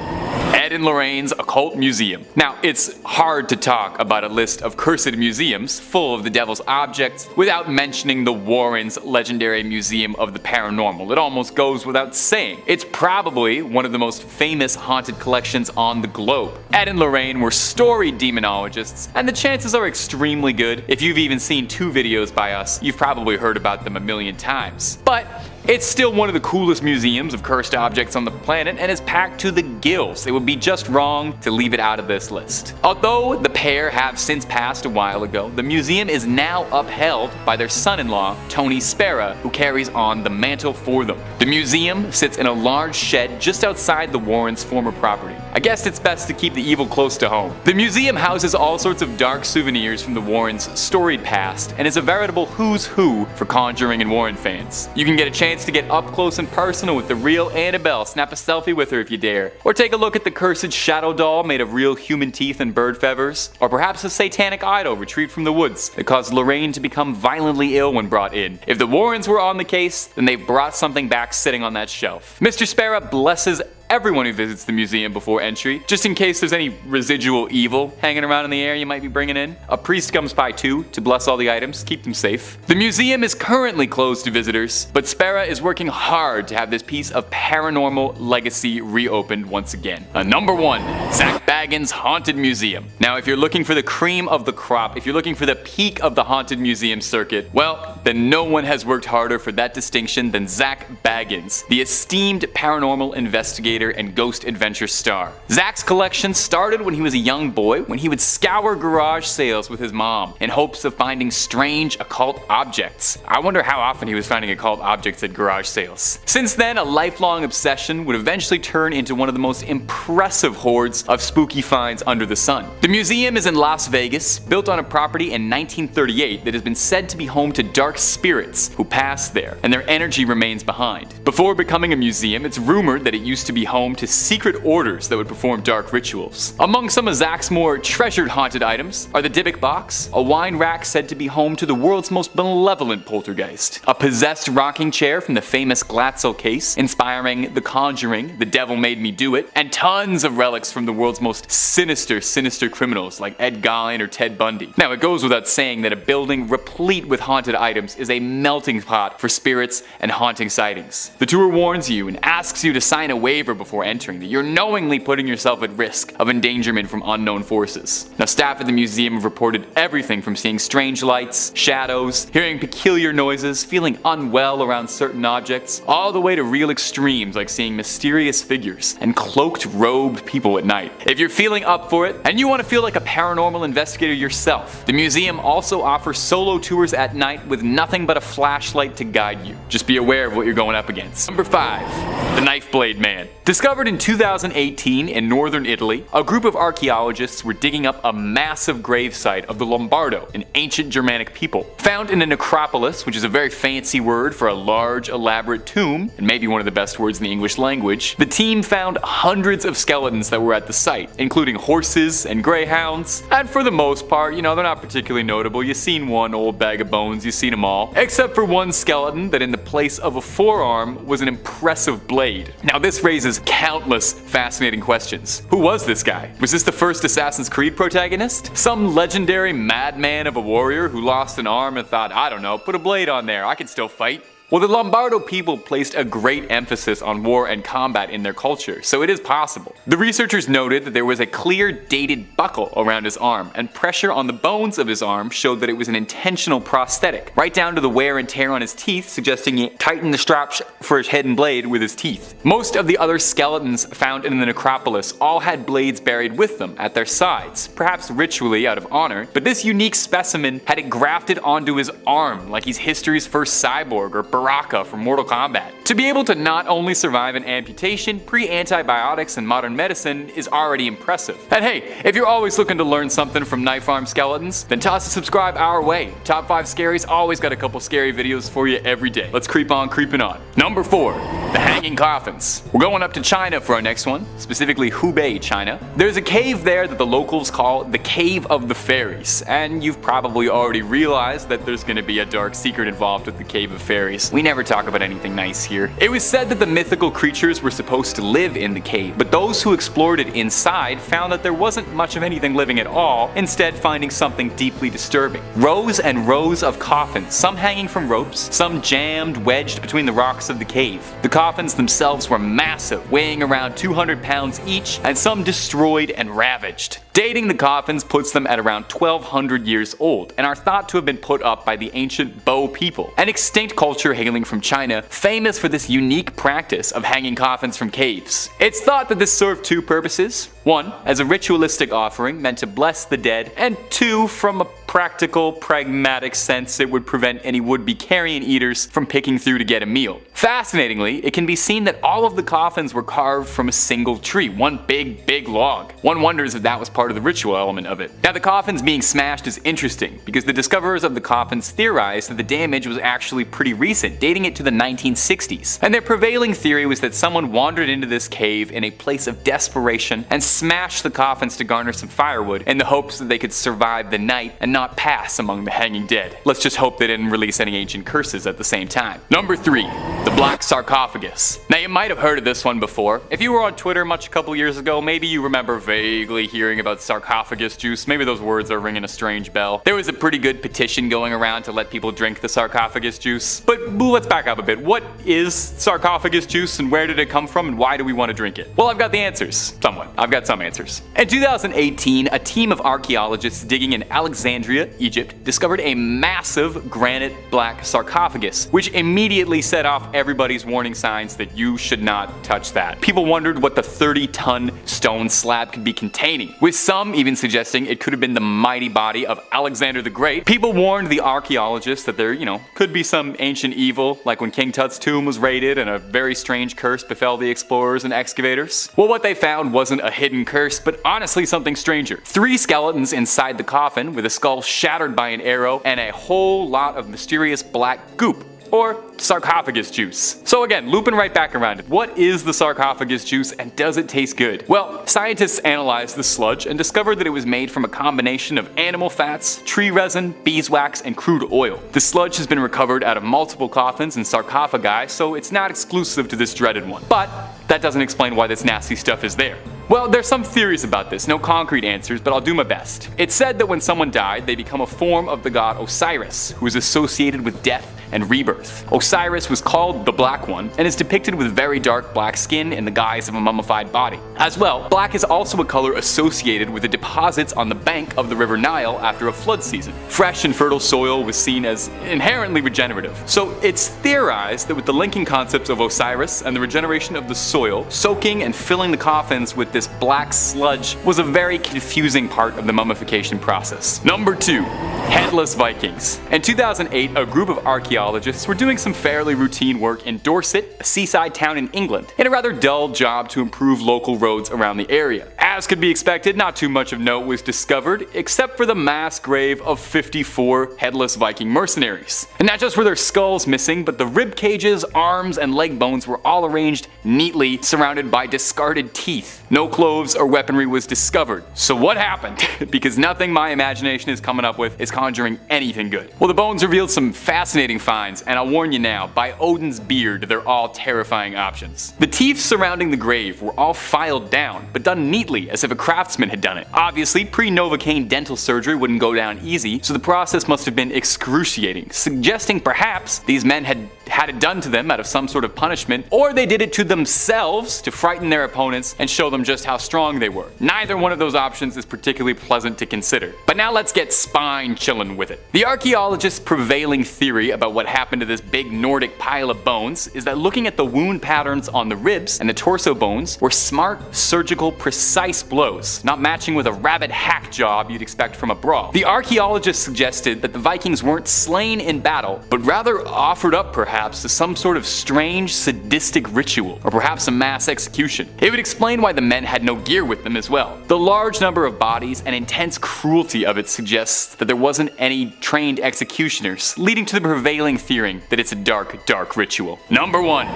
[SPEAKER 3] Ed and Lorraine's Occult Museum. Now, it's hard to talk about a list of cursed museums full of the devil's objects without mentioning the Warrens' legendary Museum of the Paranormal. It almost goes without saying. It's probably one of the most famous haunted collections on the globe. Ed and Lorraine were storied demonologists, and the chances are extremely good. If you've even seen 2 videos by us, you've probably heard about them a million times. But it's still one of the coolest museums of cursed objects on the planet and is packed to the gills. It would be just wrong to leave it out of this list. Although the pair have since passed a while ago, the museum is now upheld by their son-in-law, Tony Spera, who carries on the mantle for them. The museum sits in a large shed just outside the Warrens' former property. I guess it's best to keep the evil close to home. The museum houses all sorts of dark souvenirs from the Warrens' storied past and is a veritable who's who for Conjuring and Warren fans. You can get a chance to get up close and personal with the real Annabelle, snap a selfie with her if you dare, or take a look at the cursed shadow doll made of real human teeth and bird feathers, or perhaps a satanic idol retrieved from the woods that caused Lorraine to become violently ill when brought in. If the Warrens were on the case, then they've brought something back sitting on that shelf. Mr. Spera blesses everyone who visits the museum before entry, just in case there's any residual evil hanging around in the air you might be bringing in. A priest comes by too to bless all the items, keep them safe. The museum is currently closed to visitors, but Spera is working hard to have this piece of paranormal legacy reopened once again. Number 1, Zak Bagans' Haunted Museum. Now, if you're looking for the cream of the crop, if you're looking for the peak of the haunted museum circuit, well, then no one has worked harder for that distinction than Zak Bagans, the esteemed paranormal investigator and ghost adventure star. Zak's collection started when he was a young boy, when he would scour garage sales with his mom in hopes of finding strange occult objects. I wonder how often he was finding occult objects at garage sales. Since then, a lifelong obsession would eventually turn into one of the most impressive hordes of spooky finds under the sun. The museum is in Las Vegas, built on a property in 1938 that has been said to be home to dark spirits who pass there, and their energy remains behind. Before becoming a museum, it's rumored that it used to be home to secret orders that would perform dark rituals. Among some of Zak's more treasured haunted items are the Dybbuk Box, a wine rack said to be home to the world's most malevolent poltergeist, a possessed rocking chair from the famous Glatzel case, inspiring The Conjuring, The Devil Made Me Do It, and tons of relics from the world's most sinister criminals like Ed Gein or Ted Bundy. Now, it goes without saying that a building replete with haunted items is a melting pot for spirits and haunting sightings. The tour warns you and asks you to sign a waiver before entering that you're knowingly putting yourself at risk of endangerment from unknown forces. Now, staff at the museum have reported everything from seeing strange lights, shadows, hearing peculiar noises, feeling unwell around certain objects, all the way to real extremes like seeing mysterious figures and cloaked, robed people at night. If you're feeling up for it and you want to feel like a paranormal investigator yourself, the museum also offers solo tours at night with nothing but a flashlight to guide you. Just be aware of what you're going up against. Number 5. The Knife Blade Man. Discovered in 2018 in northern Italy, a group of archaeologists were digging up a massive gravesite of the Lombardo, an ancient Germanic people. Found in a necropolis, which is a very fancy word for a large, elaborate tomb, and maybe one of the best words in the English language, the team found hundreds of skeletons that were at the site, including horses and greyhounds, and for the most part, they're not particularly notable. You've seen one old bag of bones, you've seen them all, except for one skeleton that in the place of a forearm was an impressive blade. Now, this raises raises countless fascinating questions. Who was this guy? Was this the first Assassin's Creed protagonist? Some legendary madman of a warrior who lost an arm and thought, I don't know, put a blade on there, I can still fight? Well, the Lombardo people placed a great emphasis on war and combat in their culture, so it is possible. The researchers noted that there was a clear dated buckle around his arm, and pressure on the bones of his arm showed that it was an intentional prosthetic, right down to the wear and tear on his teeth, suggesting he tightened the straps for his hidden blade with his teeth. Most of the other skeletons found in the necropolis all had blades buried with them at their sides, perhaps ritually out of honor, but this unique specimen had it grafted onto his arm like he's history's first cyborg or Baraka from Mortal Kombat. To be able to not only survive an amputation, pre-antibiotics and modern medicine is already impressive. And hey, if you're always looking to learn something from knife arm skeletons, then toss a subscribe our way. Top 5 Scaries always got a couple scary videos for you every day. Let's creep on creeping on. Number 4. The Hanging Coffins. We're going up to China for our next one, specifically Hubei, China. There's a cave there that the locals call the Cave of the Fairies, and you've probably already realized that there's gonna be a dark secret involved with the Cave of Fairies. We never talk about anything nice here. It was said that the mythical creatures were supposed to live in the cave, but those who explored it inside found that there wasn't much of anything living at all, instead finding something deeply disturbing. Rows and rows of coffins, some hanging from ropes, some jammed, wedged between the rocks of the cave. The coffins themselves were massive, weighing around 200 pounds each, and some destroyed and ravaged. Dating the coffins puts them at around 1200 years old, and are thought to have been put up by the ancient Bo people, an extinct culture hailing from China, famous for this unique practice of hanging coffins from caves. It's thought that this served 2 purposes. 1, as a ritualistic offering meant to bless the dead, and 2, from a practical, pragmatic sense, it would prevent any would-be carrion eaters from picking through to get a meal. Fascinatingly, it can be seen that all of the coffins were carved from a single tree, one big log. One wonders if that was part of the ritual element of it. Now, the coffins being smashed is interesting, because the discoverers of the coffins theorized that the damage was actually pretty recent, dating it to the 1960s. And their prevailing theory was that someone wandered into this cave in a place of desperation and smashed the coffins to garner some firewood in the hopes that they could survive the night and not pass among the hanging dead. Let's just hope they didn't release any ancient curses at the same time. Number 3. The Black Sarcophagus. Now, you might have heard of this one before. If you were on Twitter much a couple years ago, maybe you remember vaguely hearing about sarcophagus juice. Maybe those words are ringing a strange bell. There was a pretty good petition going around to let people drink the sarcophagus juice. But let's back up a bit. What is sarcophagus juice, and where did it come from, and why do we want to drink it? Well, I've got the answers. Somewhat. I've got some answers. In 2018, a team of archaeologists digging in Alexandria, Egypt, discovered a massive granite black sarcophagus, which immediately set off everybody's warning signs that you should not touch that. People wondered what the 30-ton stone slab could be containing, with some even suggesting it could have been the mighty body of Alexander the Great. People warned the archaeologists that there, could be some ancient evil, like when King Tut's tomb was raided and a very strange curse befell the explorers and excavators. Well, what they found wasn't a hidden curse, but honestly something stranger. 3 skeletons inside the coffin, with a skull shattered by an arrow, and a whole lot of mysterious black goop, or sarcophagus juice. So again, looping right back around it. What is the sarcophagus juice, and does it taste good? Well, scientists analyzed the sludge and discovered that it was made from a combination of animal fats, tree resin, beeswax, and crude oil. The sludge has been recovered out of multiple coffins and sarcophagi, so it's not exclusive to this dreaded one. But that doesn't explain why this nasty stuff is there. Well, there's some theories about this, no concrete answers, but I'll do my best. It's said that when someone died, they become a form of the god Osiris, who is associated with death and rebirth. Osiris was called the Black One, and is depicted with very dark black skin in the guise of a mummified body. As well, black is also a color associated with the deposits on the bank of the River Nile after a flood season. Fresh and fertile soil was seen as inherently regenerative. So it's theorized that with the linking concepts of Osiris and the regeneration of the soil, soaking and filling the coffins with this black sludge was a very confusing part of the mummification process. Number 2. Headless Vikings. In 2008, a group of archaeologists were doing some fairly routine work in Dorset, a seaside town in England, in a rather dull job to improve local roads around the area. As could be expected, not too much of note was discovered, except for the mass grave of 54 headless Viking mercenaries. And not just were their skulls missing, but the rib cages, arms, and leg bones were all arranged neatly, surrounded by discarded teeth. No clothes or weaponry was discovered. So what happened? Because nothing my imagination is coming up with is conjuring anything good. Well, the bones revealed some fascinating findings finds, and I'll warn you now, by Odin's beard, they're all terrifying options. The teeth surrounding the grave were all filed down, but done neatly as if a craftsman had done it. Obviously, pre-Novocaine dental surgery wouldn't go down easy, so the process must have been excruciating, suggesting perhaps these men had it done to them out of some sort of punishment, or they did it to themselves to frighten their opponents and show them just how strong they were. Neither one of those options is particularly pleasant to consider. But now let's get spine chillin' with it. The archaeologist's prevailing theory about what happened to this big Nordic pile of bones is that looking at the wound patterns on the ribs and the torso bones were smart, surgical, precise blows, not matching with a rabid hack job you'd expect from a brawl. The archaeologist suggested that the Vikings weren't slain in battle, but rather offered up perhaps to some sort of strange, sadistic ritual, or perhaps a mass execution. It would explain why the men had no gear with them as well. The large number of bodies and intense cruelty of it suggests that there wasn't any trained executioners, leading to the prevailing theory that it's a dark, dark ritual. Number 1.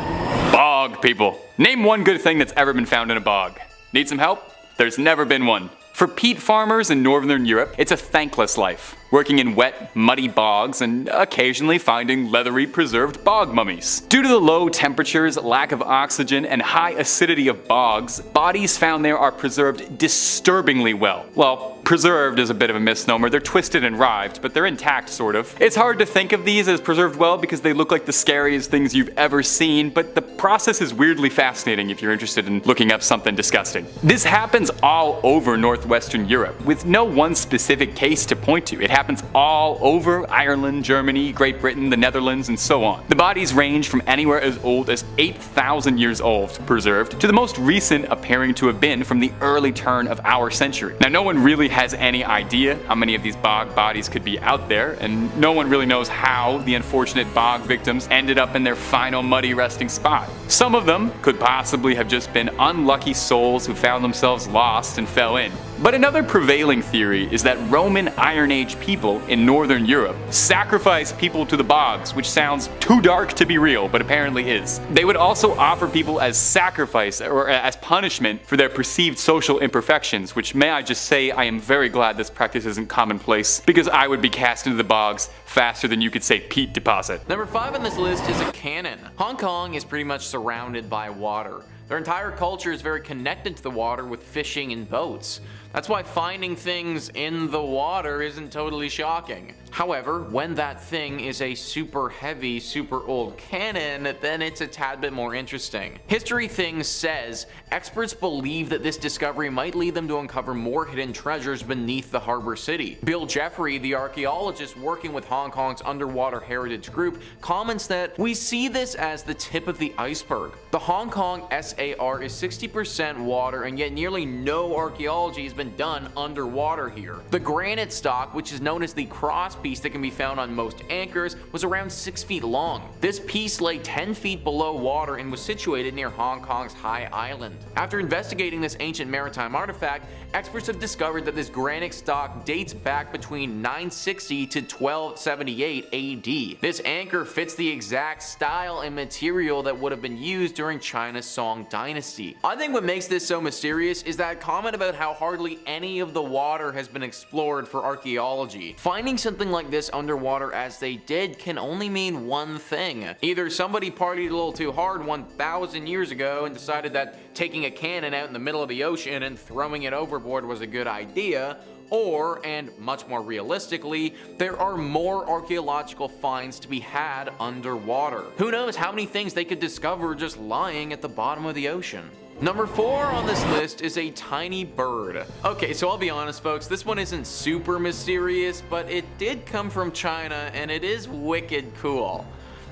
[SPEAKER 3] Bog people. Name one good thing that's ever been found in a bog. Need some help? There's never been one. For peat farmers in northern Europe, it's a thankless life, working in wet, muddy bogs and occasionally finding leathery preserved bog mummies. Due to the low temperatures, lack of oxygen, and high acidity of bogs, bodies found there are preserved disturbingly well. Well, preserved is a bit of a misnomer. They're twisted and rived, but they're intact, sort of. It's hard to think of these as preserved well because they look like the scariest things you've ever seen, but the process is weirdly fascinating if you're interested in looking up something disgusting. This happens all over northwestern Europe, with no one specific case to point to. It happens all over Ireland, Germany, Great Britain, the Netherlands, and so on. The bodies range from anywhere as old as 8,000 years old preserved to the most recent appearing to have been from the early turn of our century. Now, no one really has any idea how many of these bog bodies could be out there, and no one really knows how the unfortunate bog victims ended up in their final muddy resting spot. Some of them could possibly have just been unlucky souls who found themselves lost and fell in. But another prevailing theory is that Roman Iron Age people in northern Europe sacrificed people to the bogs, which sounds too dark to be real, but apparently is. They would also offer people as sacrifice or as punishment for their perceived social imperfections, which, may I just say, I am very glad this practice isn't commonplace, because I would be cast into the bogs faster than you could say peat deposit.
[SPEAKER 4] Number 5 on this list is a cannon. Hong Kong is pretty much surrounded by water. Their entire culture is very connected to the water with fishing and boats. That's why finding things in the water isn't totally shocking. However, when that thing is a super heavy, super old cannon, then it's a tad bit more interesting. History Things says experts believe that this discovery might lead them to uncover more hidden treasures beneath the harbor city. Bill Jeffrey, the archaeologist working with Hong Kong's Underwater Heritage Group, comments that we see this as the tip of the iceberg. The Hong Kong SAR is 60% water, and yet nearly no archaeology has been done underwater here. The granite stock, which is known as the cross piece that can be found on most anchors, was around 6 feet long. This piece lay 10 feet below water and was situated near Hong Kong's High Island. After investigating this ancient maritime artifact, experts have discovered that this granite stock dates back between 960 to 1278 AD. This anchor fits the exact style and material that would have been used during China's Song Dynasty. I think what makes this so mysterious is that comment about how hardly any of the water has been explored for archaeology. Finding something like this underwater as they did can only mean one thing. Either somebody partied a little too hard 1,000 years ago and decided that taking a cannon out in the middle of the ocean and throwing it overboard was a good idea, or, and much more realistically, there are more archaeological finds to be had underwater. Who knows how many things they could discover just lying at the bottom of the ocean. Number 4 on this list is a tiny bird. Okay, so I'll be honest folks, this one isn't super mysterious, but it did come from China and it is wicked cool.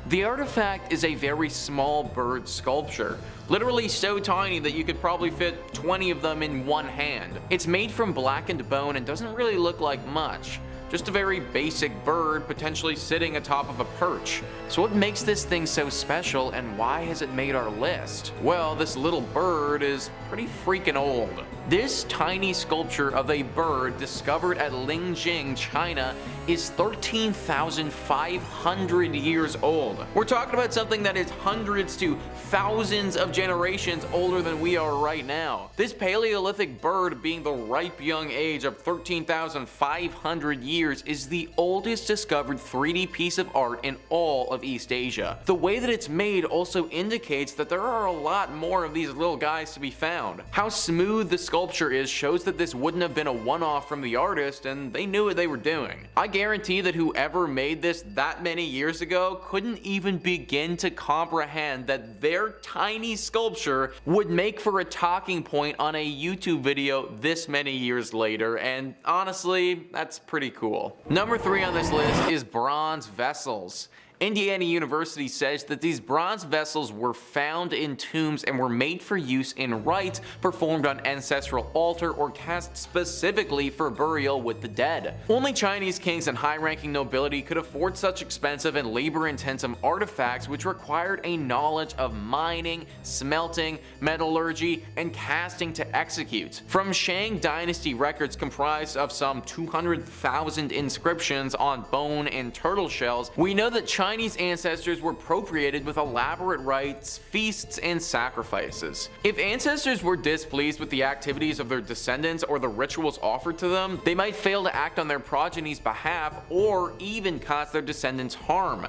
[SPEAKER 4] The artifact is a very small bird sculpture, literally so tiny that you could probably fit 20 of them in one hand. It's made from blackened bone and doesn't really look like much. Just a very basic bird potentially sitting atop of a perch. So what makes this thing so special and why has it made our list? Well, this little bird is pretty freaking old. This tiny sculpture of a bird discovered at Lingjing, China is 13,500 years old. We're talking about something that is hundreds to thousands of generations older than we are right now. This Paleolithic bird, being the ripe young age of 13,500 years, is the oldest discovered 3D piece of art in all of East Asia. The way that it's made also indicates that there are a lot more of these little guys to be found. How smooth the sculpture is shows that this wouldn't have been a one-off from the artist, and they knew what they were doing. I guarantee that whoever made this that many years ago couldn't even begin to comprehend that their tiny sculpture would make for a talking point on a YouTube video this many years later, and honestly, that's pretty cool. Number 3 on this list is bronze vessels. Indiana University says that these bronze vessels were found in tombs and were made for use in rites performed on ancestral altar or cast specifically for burial with the dead. Only Chinese kings and high-ranking nobility could afford such expensive and labor-intensive artifacts, which required a knowledge of mining, smelting, metallurgy, and casting to execute. From Shang Dynasty records comprised of some 200,000 inscriptions on bone and turtle shells, we know that Chinese ancestors were procreated with elaborate rites, feasts, and sacrifices. If ancestors were displeased with the activities of their descendants or the rituals offered to them, they might fail to act on their progeny's behalf or even cause their descendants harm.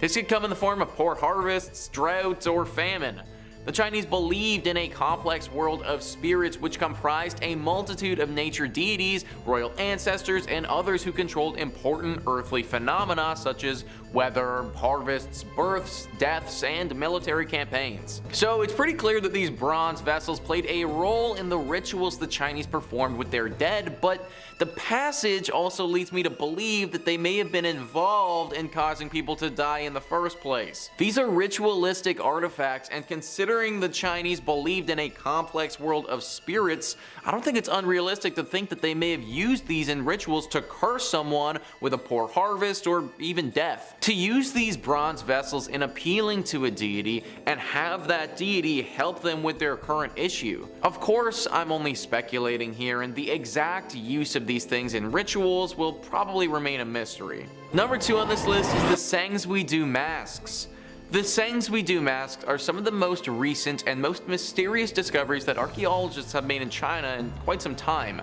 [SPEAKER 4] This could come in the form of poor harvests, droughts, or famine. The Chinese believed in a complex world of spirits which comprised a multitude of nature deities, royal ancestors, and others who controlled important earthly phenomena such as weather, harvests, births, deaths, and military campaigns. So it's pretty clear that these bronze vessels played a role in the rituals the Chinese performed with their dead, but the passage also leads me to believe that they may have been involved in causing people to die in the first place. These are ritualistic artifacts, and considering the Chinese believed in a complex world of spirits, I don't think it's unrealistic to think that they may have used these in rituals to curse someone with a poor harvest or even death. To use these bronze vessels in appealing to a deity and have that deity help them with their current issue. Of course, I'm only speculating here, and the exact use of these things in rituals will probably remain a mystery. Number 2 on this list is the Sangsuidu masks. The Sangsuidu masks are some of the most recent and most mysterious discoveries that archaeologists have made in China in quite some time.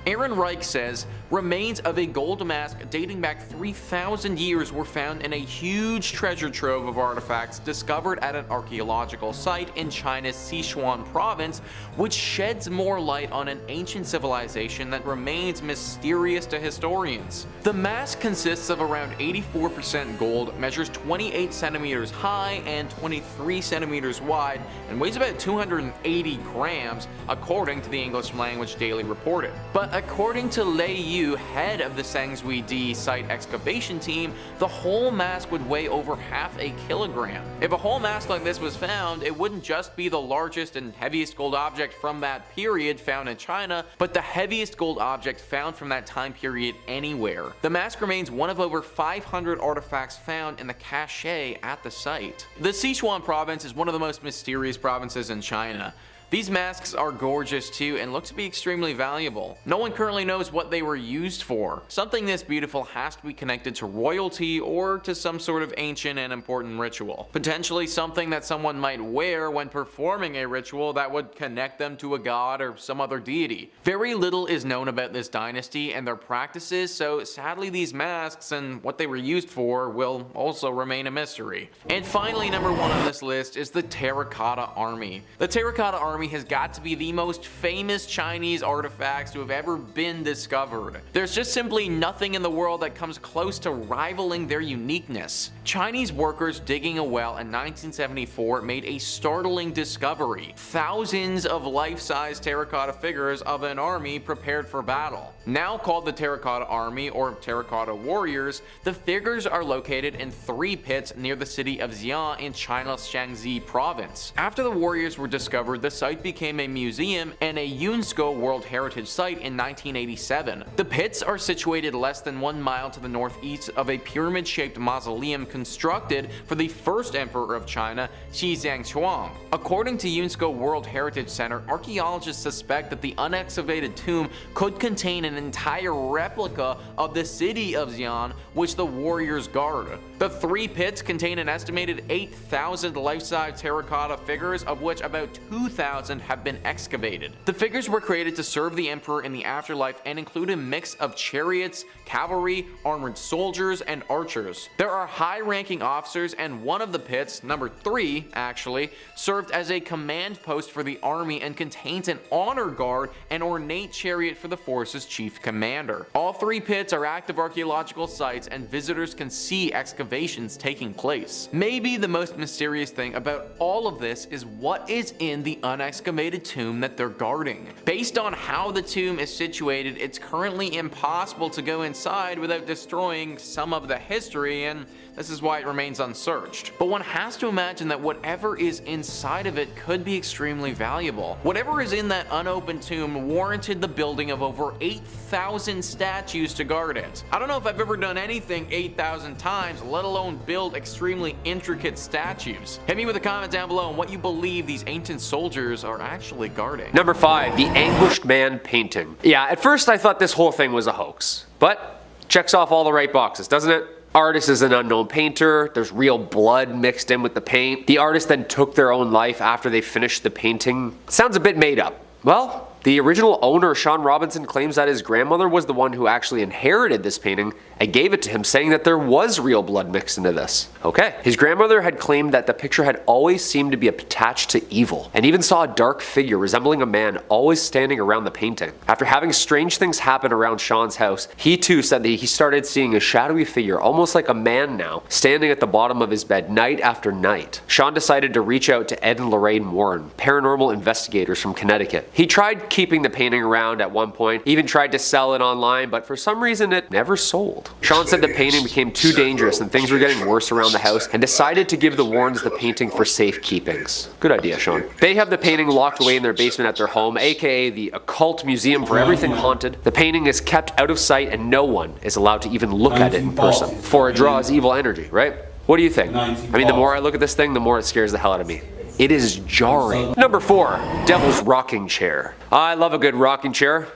[SPEAKER 4] Aaron Reich says, remains of a gold mask dating back 3,000 years were found in a huge treasure trove of artifacts discovered at an archaeological site in China's Sichuan province, which sheds more light on an ancient civilization that remains mysterious to historians. The mask consists of around 84% gold, measures 28 centimeters high and 23 centimeters wide, and weighs about 280 grams, according to the English Language Daily reported. But according to Lei Yu, head of the Sangsuidu site excavation team, the whole mask would weigh over half a kilogram. If a whole mask like this was found, it wouldn't just be the largest and heaviest gold object from that period found in China, but the heaviest gold object found from that time period anywhere. The mask remains one of over 500 artifacts found in the cache at the site. The Sichuan province is one of the most mysterious provinces in China. These masks are gorgeous too and look to be extremely valuable. No one currently knows what they were used for. Something this beautiful has to be connected to royalty or to some sort of ancient and important ritual. Potentially something that someone might wear when performing a ritual that would connect them to a god or some other deity. Very little is known about this dynasty and their practices, so sadly these masks and what they were used for will also remain a mystery. And finally, number 1 on this list is the Terracotta Army. The Terracotta Army has got to be the most famous Chinese artifacts to have ever been discovered. There's just simply nothing in the world that comes close to rivaling their uniqueness. Chinese workers digging a well in 1974 made a startling discovery: thousands of life-size terracotta figures of an army prepared for battle. Now called the Terracotta Army or Terracotta Warriors, the figures are located in 3 pits near the city of Xi'an in China's Shaanxi province. After the warriors were discovered, the site site became a museum and a UNESCO World Heritage Site in 1987. The pits are situated less than 1 mile to the northeast of a pyramid-shaped mausoleum constructed for the first emperor of China, Shi Zhangquang. According to UNESCO World Heritage Center, archaeologists suspect that the unexcavated tomb could contain an entire replica of the city of Xi'an, which the warriors guard. The 3 pits contain an estimated 8,000 life-size terracotta figures, of which about 2,000 have been excavated. The figures were created to serve the emperor in the afterlife and include a mix of chariots, cavalry, armored soldiers, and archers. There are high-ranking officers, and one of the pits, number 3 actually, served as a command post for the army and contains an honor guard and ornate chariot for the force's chief commander. All 3 pits are active archaeological sites, and visitors can see excavations taking place. Maybe the most mysterious thing about all of this is what is in the unexcavated tomb that they're guarding. Based on how the tomb is situated, it's currently impossible to go inside without destroying some of the history, and this is why it remains unsearched. But one has to imagine that whatever is inside of it could be extremely valuable. Whatever is in that unopened tomb warranted the building of over 8,000 statues to guard it. I don't know if I've ever done anything 8,000 times, let alone build extremely intricate statues. Hit me with a comment down below on what you believe these ancient soldiers are actually guarding.
[SPEAKER 5] Number 5, the Anguished Man painting. Yeah, at first I thought this whole thing was a hoax, but checks off all the right boxes, doesn't it? Artist is an unknown painter, there's real blood mixed in with the paint. The artist then took their own life after they finished the painting. Sounds a bit made up. Well, the original owner, Sean Robinson, claims that his grandmother was the one who actually inherited this painting and gave it to him, saying that there was real blood mixed into this. Okay. His grandmother had claimed that the picture had always seemed to be attached to evil, and even saw a dark figure resembling a man always standing around the painting. After having strange things happen around Sean's house, he too said that he started seeing a shadowy figure, almost like a man now, standing at the bottom of his bed night after night. Sean decided to reach out to Ed and Lorraine Warren, paranormal investigators from Connecticut. He tried keeping the painting around at one point, even tried to sell it online, but for some reason it never sold. Sean said the painting became too dangerous and things were getting worse around the house, and decided to give the Warrens the painting for safekeepings. Good idea, Sean. They have the painting locked away in their basement at their home, aka the occult museum for everything haunted. The painting is kept out of sight and no one is allowed to even look at it in person, for it draws evil energy, right? What do you think? I mean, the more I look at this thing, the more it scares the hell out of me. It is jarring. Number 4, Devil's Rocking Chair. I love a good rocking chair.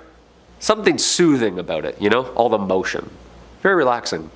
[SPEAKER 5] Something soothing about it, you know? All the motion. Very relaxing.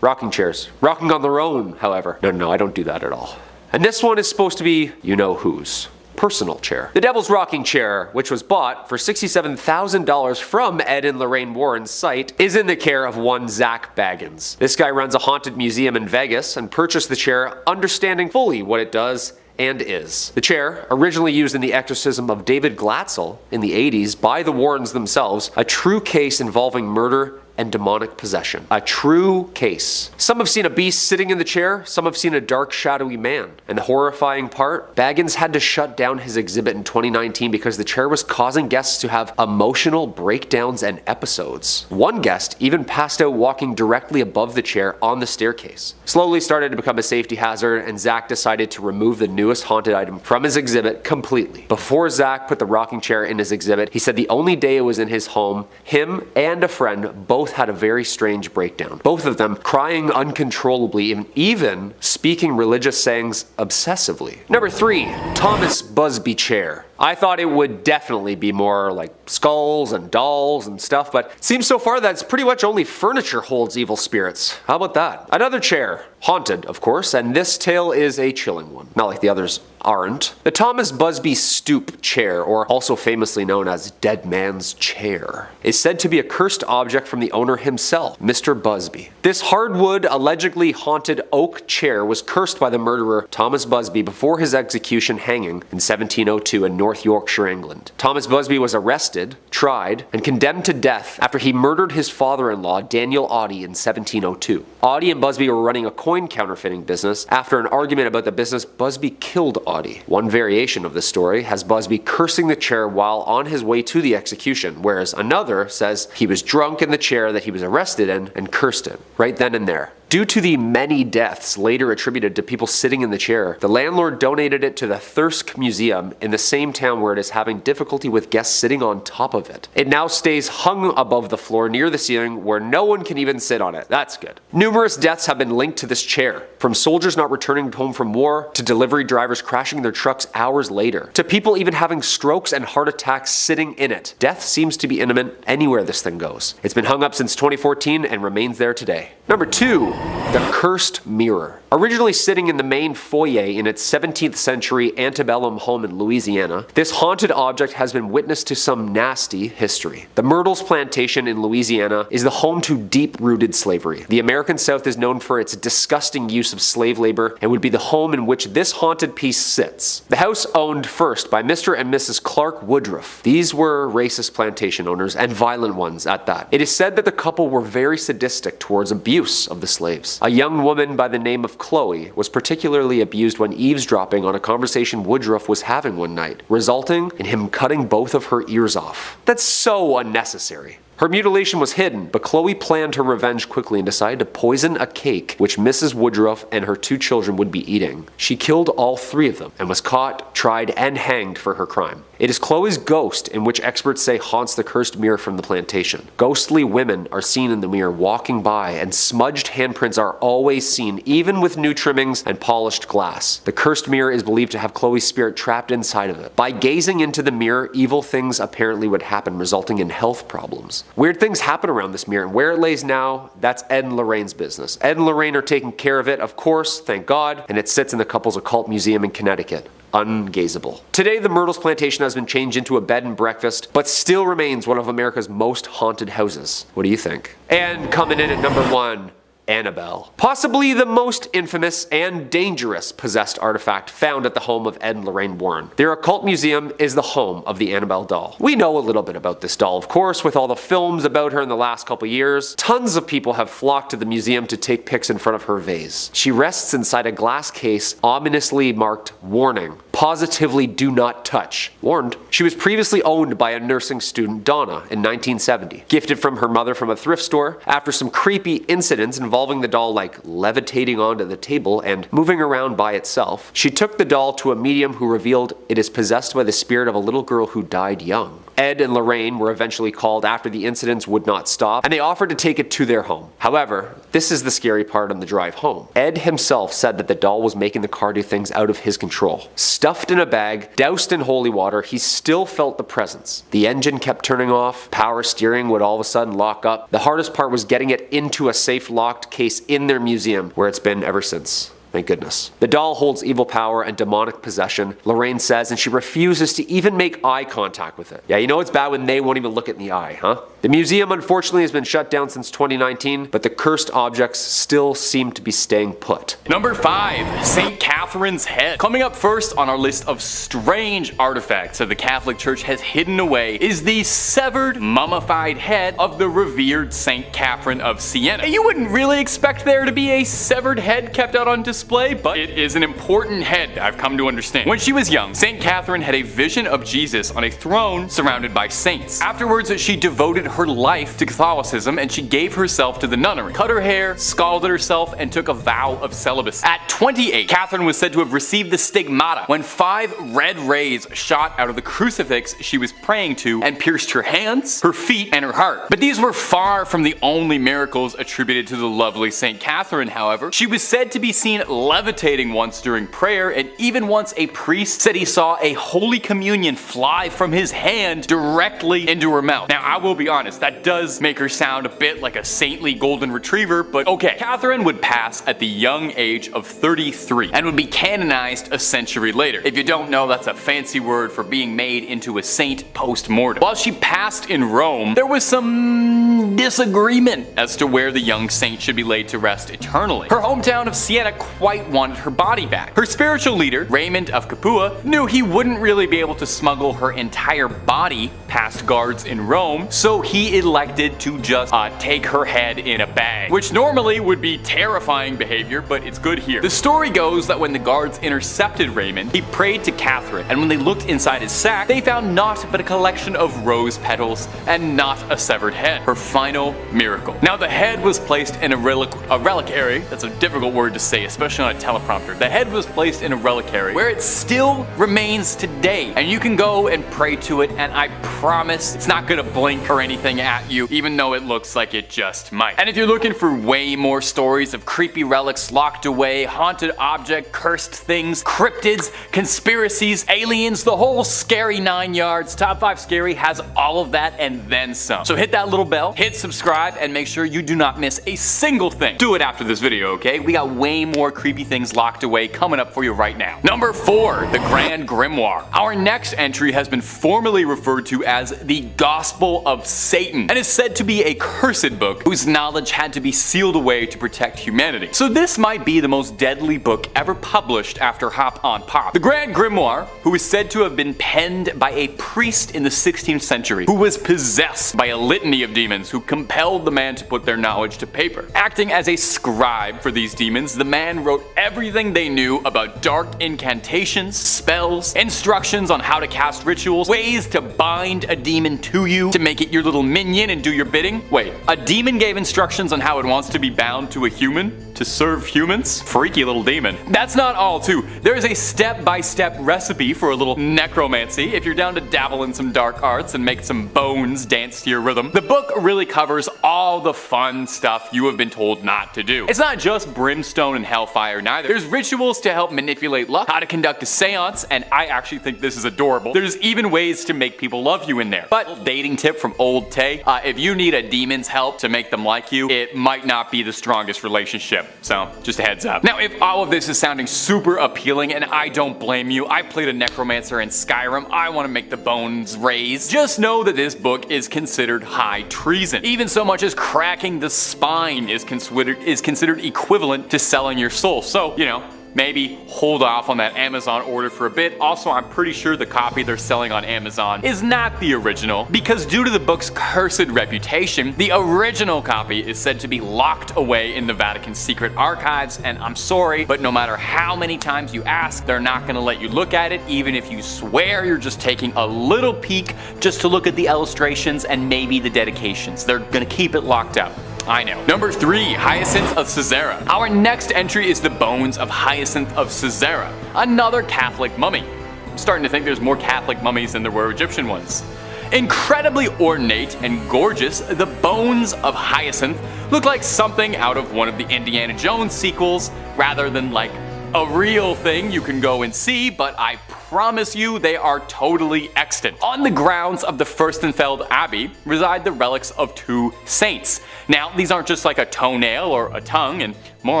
[SPEAKER 5] Rocking chairs. Rocking on their own, however. No, I don't do that at all. And this one is supposed to be you-know-whose personal chair. The Devil's Rocking Chair, which was bought for $67,000 from Ed and Lorraine Warren's site, is in the care of one Zach Baggins. This guy runs a haunted museum in Vegas and purchased the chair understanding fully what it does and is. The chair, originally used in the exorcism of David Glatzel in the 80s by the Warrens themselves, a true case involving murder and demonic possession. A true case. Some have seen a beast sitting in the chair, some have seen a dark, shadowy man. And the horrifying part, Baggins had to shut down his exhibit in 2019 because the chair was causing guests to have emotional breakdowns and episodes. One guest even passed out walking directly above the chair on the staircase. Slowly started to become a safety hazard, and Zach decided to remove the newest haunted item from his exhibit completely. Before Zach put the rocking chair in his exhibit, he said the only day it was in his home, him and a friend both had a very strange breakdown. Both of them crying uncontrollably and even speaking religious sayings obsessively. Number 3, Thomas Busby Chair. I thought it would definitely be more like skulls and dolls and stuff, but it seems so far that it's pretty much only furniture holds evil spirits. How about that? Another chair. Haunted, of course, and this tale is a chilling one. Not like the others aren't. The Thomas Busby Stoop Chair, or also famously known as Dead Man's Chair, is said to be a cursed object from the owner himself, Mr. Busby. This hardwood, allegedly haunted oak chair was cursed by the murderer Thomas Busby before his execution hanging in 1702 in North Yorkshire, England. Thomas Busby was arrested, tried, and condemned to death after he murdered his father-in-law, Daniel Audie, in 1702. Audie and Busby were running a coin counterfeiting business. After an argument about the business, Busby killed Audie. One variation of the story has Busby cursing the chair while on his way to the execution, whereas another says he was drunk in the chair that he was arrested in and cursed it right then and there. Due to the many deaths later attributed to people sitting in the chair, the landlord donated it to the Thirsk Museum in the same town where it is having difficulty with guests sitting on top of it. It now stays hung above the floor near the ceiling where no one can even sit on it. That's good. Numerous deaths have been linked to this chair, from soldiers not returning home from war, to delivery drivers crashing their trucks hours later, to people even having strokes and heart attacks sitting in it. Death seems to be imminent anywhere this thing goes. It's been hung up since 2014 and remains there today. Number 2. The Cursed Mirror. Originally sitting in the main foyer in its 17th century antebellum home in Louisiana, this haunted object has been witness to some nasty history. The Myrtles Plantation in Louisiana is the home to deep-rooted slavery. The American South is known for its disgusting use of slave labor and would be the home in which this haunted piece sits. The house owned first by Mr. and Mrs. Clark Woodruff. These were racist plantation owners, and violent ones at that. It is said that the couple were very sadistic towards abuse of the slaves. A young woman by the name of Chloe was particularly abused when eavesdropping on a conversation Woodruff was having one night, resulting in him cutting both of her ears off. That's so unnecessary. Her mutilation was hidden, but Chloe planned her revenge quickly and decided to poison a cake which Mrs. Woodruff and her 2 children would be eating. She killed all 3 of them and was caught, tried, and hanged for her crime. It is Chloe's ghost in which experts say haunts the cursed mirror from the plantation. Ghostly women are seen in the mirror walking by, and smudged handprints are always seen, even with new trimmings and polished glass. The cursed mirror is believed to have Chloe's spirit trapped inside of it. By gazing into the mirror, evil things apparently would happen, resulting in health problems. Weird things happen around this mirror, and where it lays now, that's Ed and Lorraine's business. Ed and Lorraine are taking care of it, of course, thank God, and it sits in the couple's occult museum in Connecticut. Ungazable. Today, the Myrtles Plantation has been changed into a bed and breakfast, but still remains one of America's most haunted houses. What do you think? And coming in at number 1, Annabelle. Possibly the most infamous and dangerous possessed artifact found at the home of Ed and Lorraine Warren. Their occult museum is the home of the Annabelle doll. We know a little bit about this doll, of course, with all the films about her in the last couple years. Tons of people have flocked to the museum to take pics in front of her vase. She rests inside a glass case ominously marked "Warning. Positively do not touch. Warned." She was previously owned by a nursing student, Donna, in 1970. Gifted from her mother from a thrift store, after some creepy incidents involving the doll like levitating onto the table and moving around by itself, she took the doll to a medium who revealed it is possessed by the spirit of a little girl who died young. Ed and Lorraine were eventually called after the incidents would not stop, and they offered to take it to their home. However, this is the scary part on the drive home. Ed himself said that the doll was making the car do things out of his control. Stuffed in a bag, doused in holy water, he still felt the presence. The engine kept turning off, power steering would all of a sudden lock up. The hardest part was getting it into a safe locked case in their museum, where it's been ever since. Thank goodness. The doll holds evil power and demonic possession, Lorraine says, and she refuses to even make eye contact with it. Yeah, you know it's bad when they won't even look it in the eye, huh? The museum unfortunately has been shut down since 2019, but the cursed objects still seem to be staying put.
[SPEAKER 3] Number 5. St. Catherine's Head. Coming up first on our list of strange artifacts that the Catholic Church has hidden away is the severed, mummified head of the revered St. Catherine of Siena. You wouldn't really expect there to be a severed head kept out on display, but it is an important head, I've come to understand. When she was young, St. Catherine had a vision of Jesus on a throne surrounded by saints. Afterwards, she devoted her life to Catholicism and she gave herself to the nunnery, cut her hair, scalded herself, and took a vow of celibacy. At 28, Catherine was said to have received the stigmata when 5 red rays shot out of the crucifix she was praying to and pierced her hands, her feet, and her heart. But these were far from the only miracles attributed to the lovely St. Catherine, however. She was said to be seen levitating once during prayer, and even once a priest said he saw a Holy Communion fly from his hand directly into her mouth. Now, I will be honest, that does make her sound a bit like a saintly golden retriever, but okay. Catherine would pass at the young age of 33 and would be canonized a century later. If you don't know, that's a fancy word for being made into a saint post-mortem. While she passed in Rome, there was some disagreement as to where the young saint should be laid to rest eternally. Her hometown of Siena quite wanted her body back. Her spiritual leader, Raymond of Capua, knew he wouldn't really be able to smuggle her entire body past guards in Rome, so he elected to just take her head in a bag, which normally would be terrifying behavior, but it's good here. The story goes that when the guards intercepted Raymond, he prayed to Catherine, and when they looked inside his sack, they found naught but a collection of rose petals and not a severed head. Her final miracle. Now the head was placed in a reliquary. That's a difficult word to say, especially on a teleprompter. The head was placed in a reliquary where it still remains today, and you can go and pray to it, and I promise it's not gonna blink or anything at you, even though it looks like it just might. And if you're looking for way more stories of creepy relics locked away, haunted object, cursed things, cryptids, conspiracies, aliens, the whole scary 9 yards, Top 5 Scary has all of that and then some. So hit that little bell, hit subscribe, and make sure you do not miss a single thing. Do it after this video, okay? We got way more creepy things locked away coming up for you right now. Number 4, the Grand Grimoire. Our next entry has been formally referred to as the Gospel of Satan, and is said to be a cursed book whose knowledge had to be sealed away to protect humanity. So this might be the most deadly book ever published after Hop on Pop. The Grand Grimoire, who is said to have been penned by a priest in the 16th century, who was possessed by a litany of demons who compelled the man to put their knowledge to paper. Acting as a scribe for these demons, the man wrote everything they knew about dark incantations, spells, instructions on how to cast rituals, ways to bind a demon to you, to make it your little minion and do your bidding. Wait, a demon gave instructions on how it wants to be bound to a human? To serve humans? Freaky little demon. That's not all too. There is a step-by-step recipe for a little necromancy if you're down to dabble in some dark arts and make some bones dance to your rhythm. The book really covers all the fun stuff you have been told not to do. It's not just brimstone and hellfire neither. There's rituals to help manipulate luck, how to conduct a seance, and I actually think this is adorable. There's even ways to make people love you in there. But dating tip from old Tay, if you need a demon's help to make them like you, it might not be the strongest relationship. So just a heads up. Now if all of this is sounding super appealing, and I don't blame you, I played a necromancer in Skyrim, I want to make the bones raise, just know that this book is considered high treason. Even so much as cracking the spine is considered equivalent to selling your soul. So, you know, maybe hold off on that Amazon order for a bit. Also, I'm pretty sure the copy they're selling on Amazon is not the original, because due to the book's cursed reputation, the original copy is said to be locked away in the Vatican's secret archives, and I'm sorry, but no matter how many times you ask, they're not gonna let you look at it, even if you swear you're just taking a little peek just to look at the illustrations and maybe the dedications. They're gonna keep it locked up. I know. Number 3, Hyasin of Cesera. Our next entry is the bones of Hyasin of Cesera, another Catholic mummy. I'm starting to think there's more Catholic mummies than there were Egyptian ones. Incredibly ornate and gorgeous, the bones of Hyacinth look like something out of one of the Indiana Jones sequels, rather than like a real thing you can go and see, but I promise you they are totally extant. On the grounds of the Furstenfeld Abbey reside the relics of 2 saints. Now, these aren't just like a toenail or a tongue, and more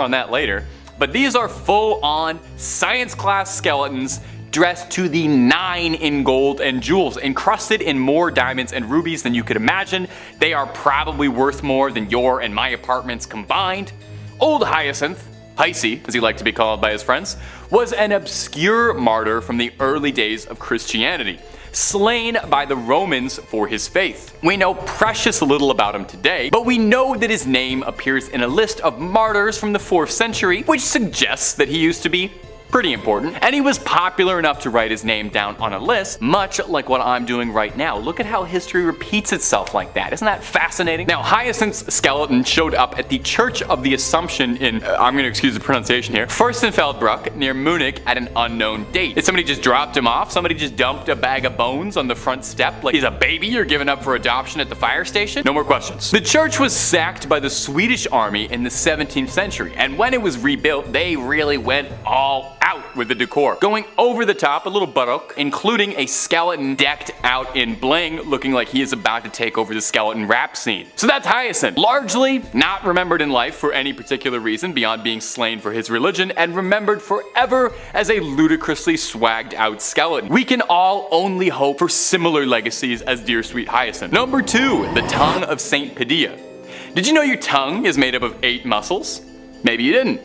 [SPEAKER 3] on that later, but these are full-on science class skeletons dressed to the 9 in gold and jewels, encrusted in more diamonds and rubies than you could imagine. They are probably worth more than your and my apartments combined. Old Hyacinth, Heisey, as he liked to be called by his friends, was an obscure martyr from the early days of Christianity, slain by the Romans for his faith. We know precious little about him today, but we know that his name appears in a list of martyrs from the 4th century, which suggests that he used to be pretty important, and he was popular enough to write his name down on a list, much like what I'm doing right now. Look at how history repeats itself like that. Isn't that fascinating? Now, Hyacinth's skeleton showed up at the Church of the Assumption in, I'm gonna excuse the pronunciation here, Furstenfeldbruck near Munich at an unknown date. Did somebody just dropped him off? Somebody just dumped a bag of bones on the front step like he's a baby you're giving up for adoption at the fire station? No more questions. The church was sacked by the Swedish army in the 17th century, and when it was rebuilt, they really went all out with the decor, going over the top, a little baroque, including a skeleton decked out in bling, looking like he is about to take over the skeleton rap scene. So that's Hyacinth, largely not remembered in life for any particular reason beyond being slain for his religion, and remembered forever as a ludicrously swagged out skeleton. We can all only hope for similar legacies as dear sweet Hyacinth. Number 2, the tongue of Saint Padilla. Did you know your tongue is made up of 8 muscles? Maybe you didn't.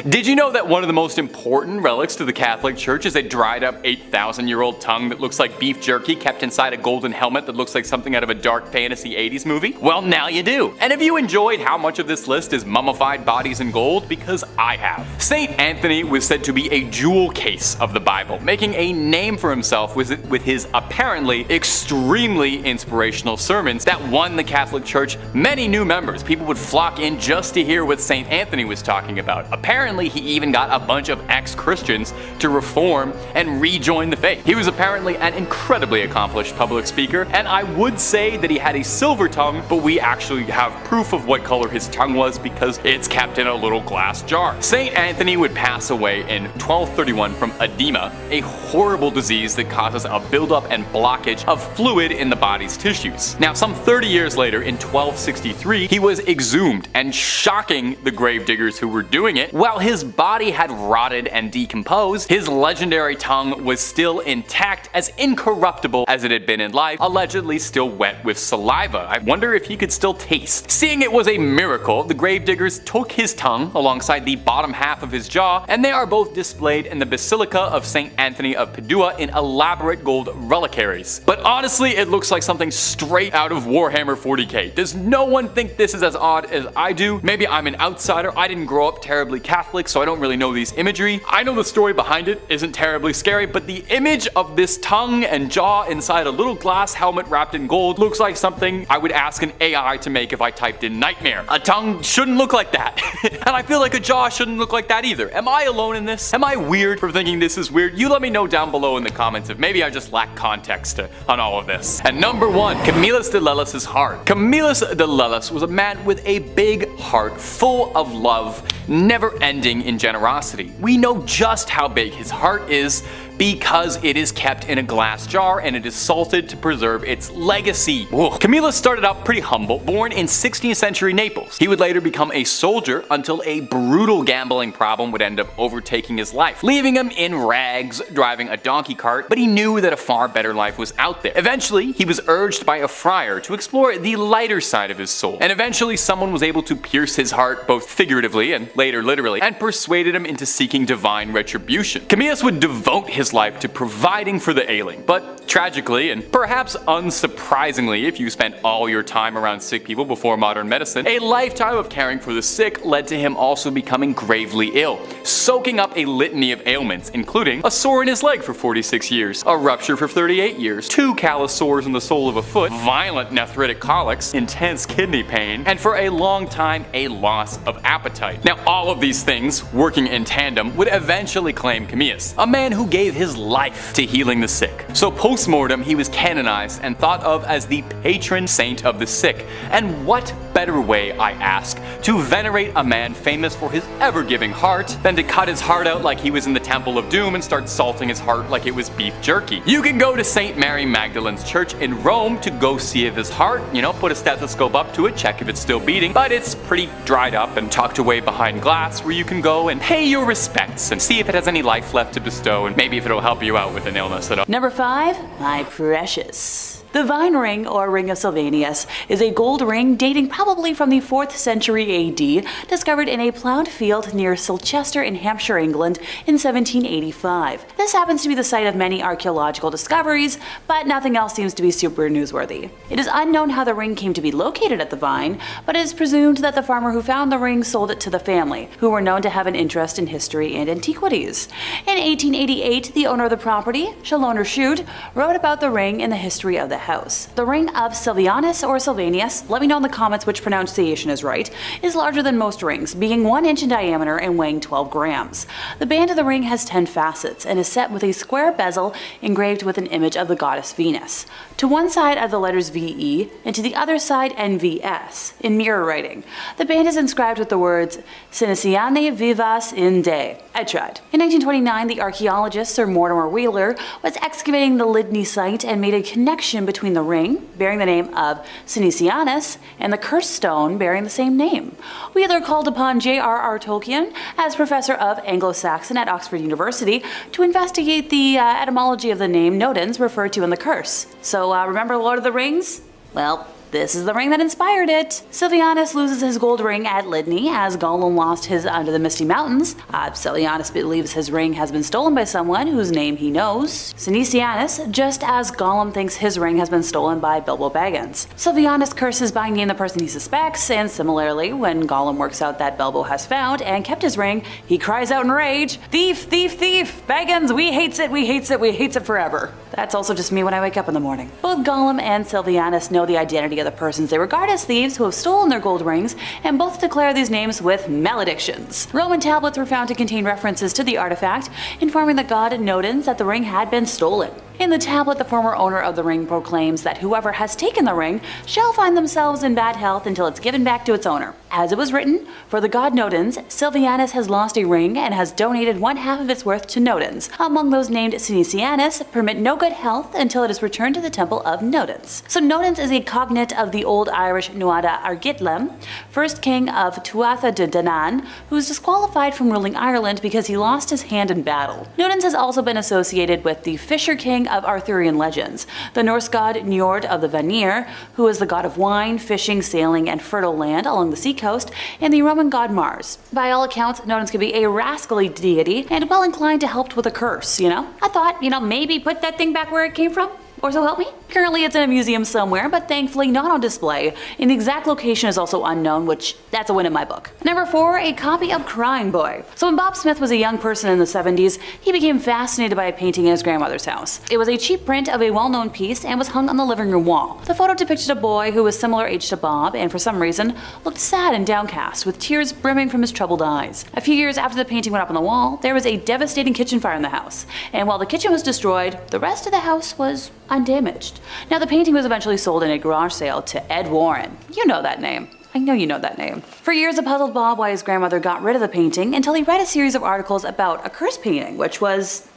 [SPEAKER 3] Did you know that one of the most important relics to the Catholic Church is a dried up 8,000-year-old tongue that looks like beef jerky kept inside a golden helmet that looks like something out of a dark fantasy 80s movie? Well, now you do. And have you enjoyed how much of this list is mummified bodies in gold? Because I have. St. Anthony was said to be a jewel case of the Bible, making a name for himself with his apparently extremely inspirational sermons that won the Catholic Church many new members. People would flock in just to hear what St. Anthony was talking about. Apparently, he even got a bunch of ex-Christians to reform and rejoin the faith. He was apparently an incredibly accomplished public speaker, and I would say that he had a silver tongue, but we actually have proof of what color his tongue was because it's kept in a little glass jar. St. Anthony would pass away in 1231 from edema, a horrible disease that causes a buildup and blockage of fluid in the body's tissues. Now, some 30 years later, in 1263, he was exhumed, and shocking the gravediggers who were doing it, while his body had rotted and decomposed, his legendary tongue was still intact, as incorruptible as it had been in life, allegedly still wet with saliva. I wonder if he could still taste. Seeing it was a miracle, the gravediggers took his tongue alongside the bottom half of his jaw, and they are both displayed in the Basilica of St. Anthony of Padua in elaborate gold reliquaries. But honestly, it looks like something straight out of Warhammer 40k. Does no one think this is as odd as I do? Maybe I'm an outsider. I didn't grow up terribly Catholic, so I don't really know these imagery. I know the story behind it isn't terribly scary, but the image of this tongue and jaw inside a little glass helmet wrapped in gold looks like something I would ask an AI to make if I typed in nightmare. A tongue shouldn't look like that. And I feel like a jaw shouldn't look like that either. Am I alone in this? Am I weird for thinking this is weird? You let me know down below in the comments if maybe I just lack context on all of this. And number 1, Camillus Dellis' heart. Camillus Dellis was a man with a big heart full of love, never ending in generosity. We know just how big his heart is because it is kept in a glass jar and it is salted to preserve its legacy. Camillus started out pretty humble, born in 16th century Naples. He would later become a soldier until a brutal gambling problem would end up overtaking his life, leaving him in rags, driving a donkey cart, but he knew that a far better life was out there. Eventually, he was urged by a friar to explore the lighter side of his soul, and eventually someone was able to pierce his heart, both figuratively and later literally, and persuaded him into seeking divine retribution. Camillus would devote his life to providing for the ailing, but tragically, and perhaps unsurprisingly if you spent all your time around sick people before modern medicine, a lifetime of caring for the sick led to him also becoming gravely ill, soaking up a litany of ailments, including a sore in his leg for 46 years, a rupture for 38 years, 2 callous sores in the sole of a foot, violent nephritic colics, intense kidney pain, and for a long time, a loss of appetite. Now, all of these things, working in tandem, would eventually claim Camillus, a man who gave his life to healing the sick. So post-mortem, he was canonized and thought of as the patron saint of the sick. And what better way, I ask, to venerate a man famous for his ever-giving heart than to cut his heart out like he was in the Temple of Doom and start salting his heart like it was beef jerky. You can go to St. Mary Magdalene's Church in Rome to go see if his heart, put a stethoscope up to it, check if it's still beating, but it's pretty dried up and tucked away behind glass where you can go and pay your respects and see if it has any life left to bestow and maybe if it'll help you out with an illness at all.
[SPEAKER 2] Number 5, my precious. The Vine Ring, or Ring of Sylvanus, is a gold ring dating probably from the 4th century AD, discovered in a plowed field near Silchester in Hampshire, England in 1785. This happens to be the site of many archaeological discoveries, but nothing else seems to be super newsworthy. It is unknown how the ring came to be located at the Vine, but it is presumed that the farmer who found the ring sold it to the family, who were known to have an interest in history and antiquities. In 1888, the owner of the property, Shalloner Shute, wrote about the ring in the history of the house. The Ring of Sylvanus or Sylvanus, let me know in the comments which pronunciation is right, is larger than most rings, being 1 inch in diameter and weighing 12 grams. The band of the ring has 10 facets and is set with a square bezel engraved with an image of the goddess Venus. To one side are the letters VE and to the other side NVS in mirror writing. The band is inscribed with the words Siniciane vivas in de. I tried. In 1929, the archaeologist Sir Mortimer Wheeler was excavating the Lydney site and made a connection between the ring, bearing the name of Sinicianus, and the cursed stone bearing the same name. Wheeler called upon J.R.R. Tolkien, as professor of Anglo-Saxon at Oxford University, to investigate the etymology of the name Nodens referred to in the curse. So remember Lord of the Rings? Well, this is the ring that inspired it. Silvianus loses his gold ring at Lydney as Gollum lost his under the Misty Mountains. Silvianus believes his ring has been stolen by someone whose name he knows, Sinesianus, just as Gollum thinks his ring has been stolen by Bilbo Baggins. Silvianus curses by name the person he suspects, and similarly, when Gollum works out that Bilbo has found and kept his ring, he cries out in rage, "Thief, thief, thief! Baggins, we hates it, we hates it, we hates it forever." That's also just me when I wake up in the morning. Both Gollum and Silvianus know the identity of the persons they regard as thieves who have stolen their gold rings, and both declare these names with maledictions. Roman tablets were found to contain references to the artifact, informing the god Nodens that the ring had been stolen. In the tablet, the former owner of the ring proclaims that whoever has taken the ring shall find themselves in bad health until it's given back to its owner. As it was written, for the god Nodens, Silvianus has lost a ring and has donated one half of its worth to Nodens. Among those named Sinesianus, permit no good health until it is returned to the temple of Nodens. So Nodens is a cognate of the Old Irish Nuada Argitlem, first king of Tuatha de Danann, who was disqualified from ruling Ireland because he lost his hand in battle. Nodens has also been associated with the Fisher King of Arthurian legends, the Norse god Njord of the Vanir, who is the god of wine, fishing, sailing, and fertile land along the seacoast, and the Roman god Mars. By all accounts, Nodens could be a rascally deity and well inclined to help with a curse, I thought, maybe put that thing back where it came from. Or so help me? Currently it's in a museum somewhere, but thankfully not on display, and the exact location is also unknown, which that's a win in my book. Number 4, a copy of Crying Boy. So when Bob Smith was a young person in the 70s, he became fascinated by a painting in his grandmother's house. It was a cheap print of a well-known piece and was hung on the living room wall. The photo depicted a boy who was similar age to Bob and for some reason looked sad and downcast, with tears brimming from his troubled eyes. A few years after the painting went up on the wall, there was a devastating kitchen fire in the house, and while the kitchen was destroyed, the rest of the house was undamaged. Now the painting was eventually sold in a garage sale to Ed Warren. You know that name. I know you know that name. For years it puzzled Bob why his grandmother got rid of the painting until he read a series of articles about a curse painting, which was,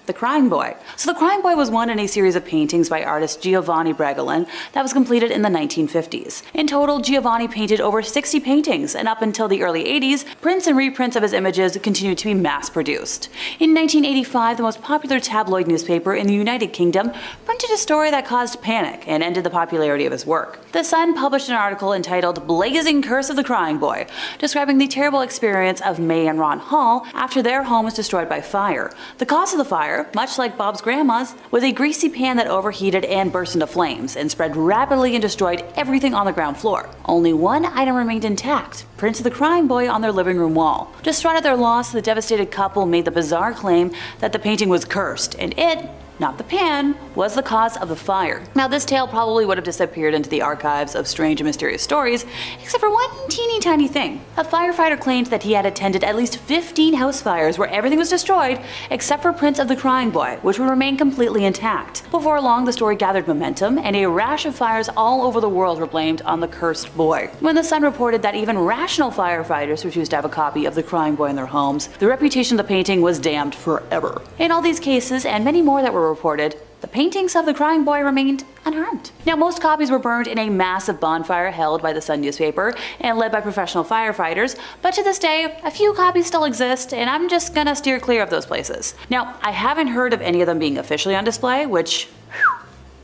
[SPEAKER 2] the Crying Boy. So the Crying Boy was one in a series of paintings by artist Giovanni Bregolin that was completed in the 1950s. In total, Giovanni painted over 60 paintings, and up until the early 80s, prints and reprints of his images continued to be mass-produced. In 1985, the most popular tabloid newspaper in the United Kingdom printed a story that caused panic and ended the popularity of his work. The Sun published an article entitled Blazing Curse of the Crying Boy, describing the terrible experience of May and Ron Hall after their home was destroyed by fire. The cause of the fire, much like Bob's grandma's, was a greasy pan that overheated and burst into flames and spread rapidly and destroyed everything on the ground floor. Only one item remained intact, prints of the Crying Boy on their living room wall. Distraught at their loss, the devastated couple made the bizarre claim that the painting was cursed, and it, not the pan, was the cause of the fire. Now this tale probably would have disappeared into the archives of strange and mysterious stories, except for one teeny tiny thing. A firefighter claimed that he had attended at least 15 house fires where everything was destroyed except for prints of the Crying Boy, which would remain completely intact. Before long, the story gathered momentum, and a rash of fires all over the world were blamed on the cursed boy. When the Sun reported that even rational firefighters refused to have a copy of the Crying Boy in their homes, the reputation of the painting was damned forever. In all these cases, and many more that were reported, the paintings of the Crying Boy remained unharmed. Now, most copies were burned in a massive bonfire held by the Sun newspaper and led by professional firefighters, but to this day, a few copies still exist, and I'm just gonna steer clear of those places. Now, I haven't heard of any of them being officially on display, which,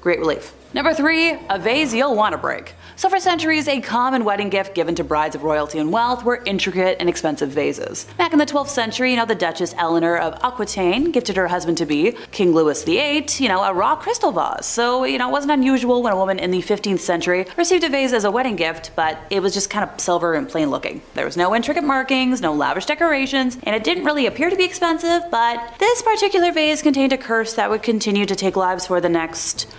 [SPEAKER 2] great relief. Number 3, a vase you'll want to break. So for centuries, a common wedding gift given to brides of royalty and wealth were intricate and expensive vases. Back in the 12th century, the Duchess Eleanor of Aquitaine gifted her husband-to-be, King Louis VIII, a raw crystal vase. So, it wasn't unusual when a woman in the 15th century received a vase as a wedding gift, but it was just kind of silver and plain looking. There was no intricate markings, no lavish decorations, and it didn't really appear to be expensive, but this particular vase contained a curse that would continue to take lives for the next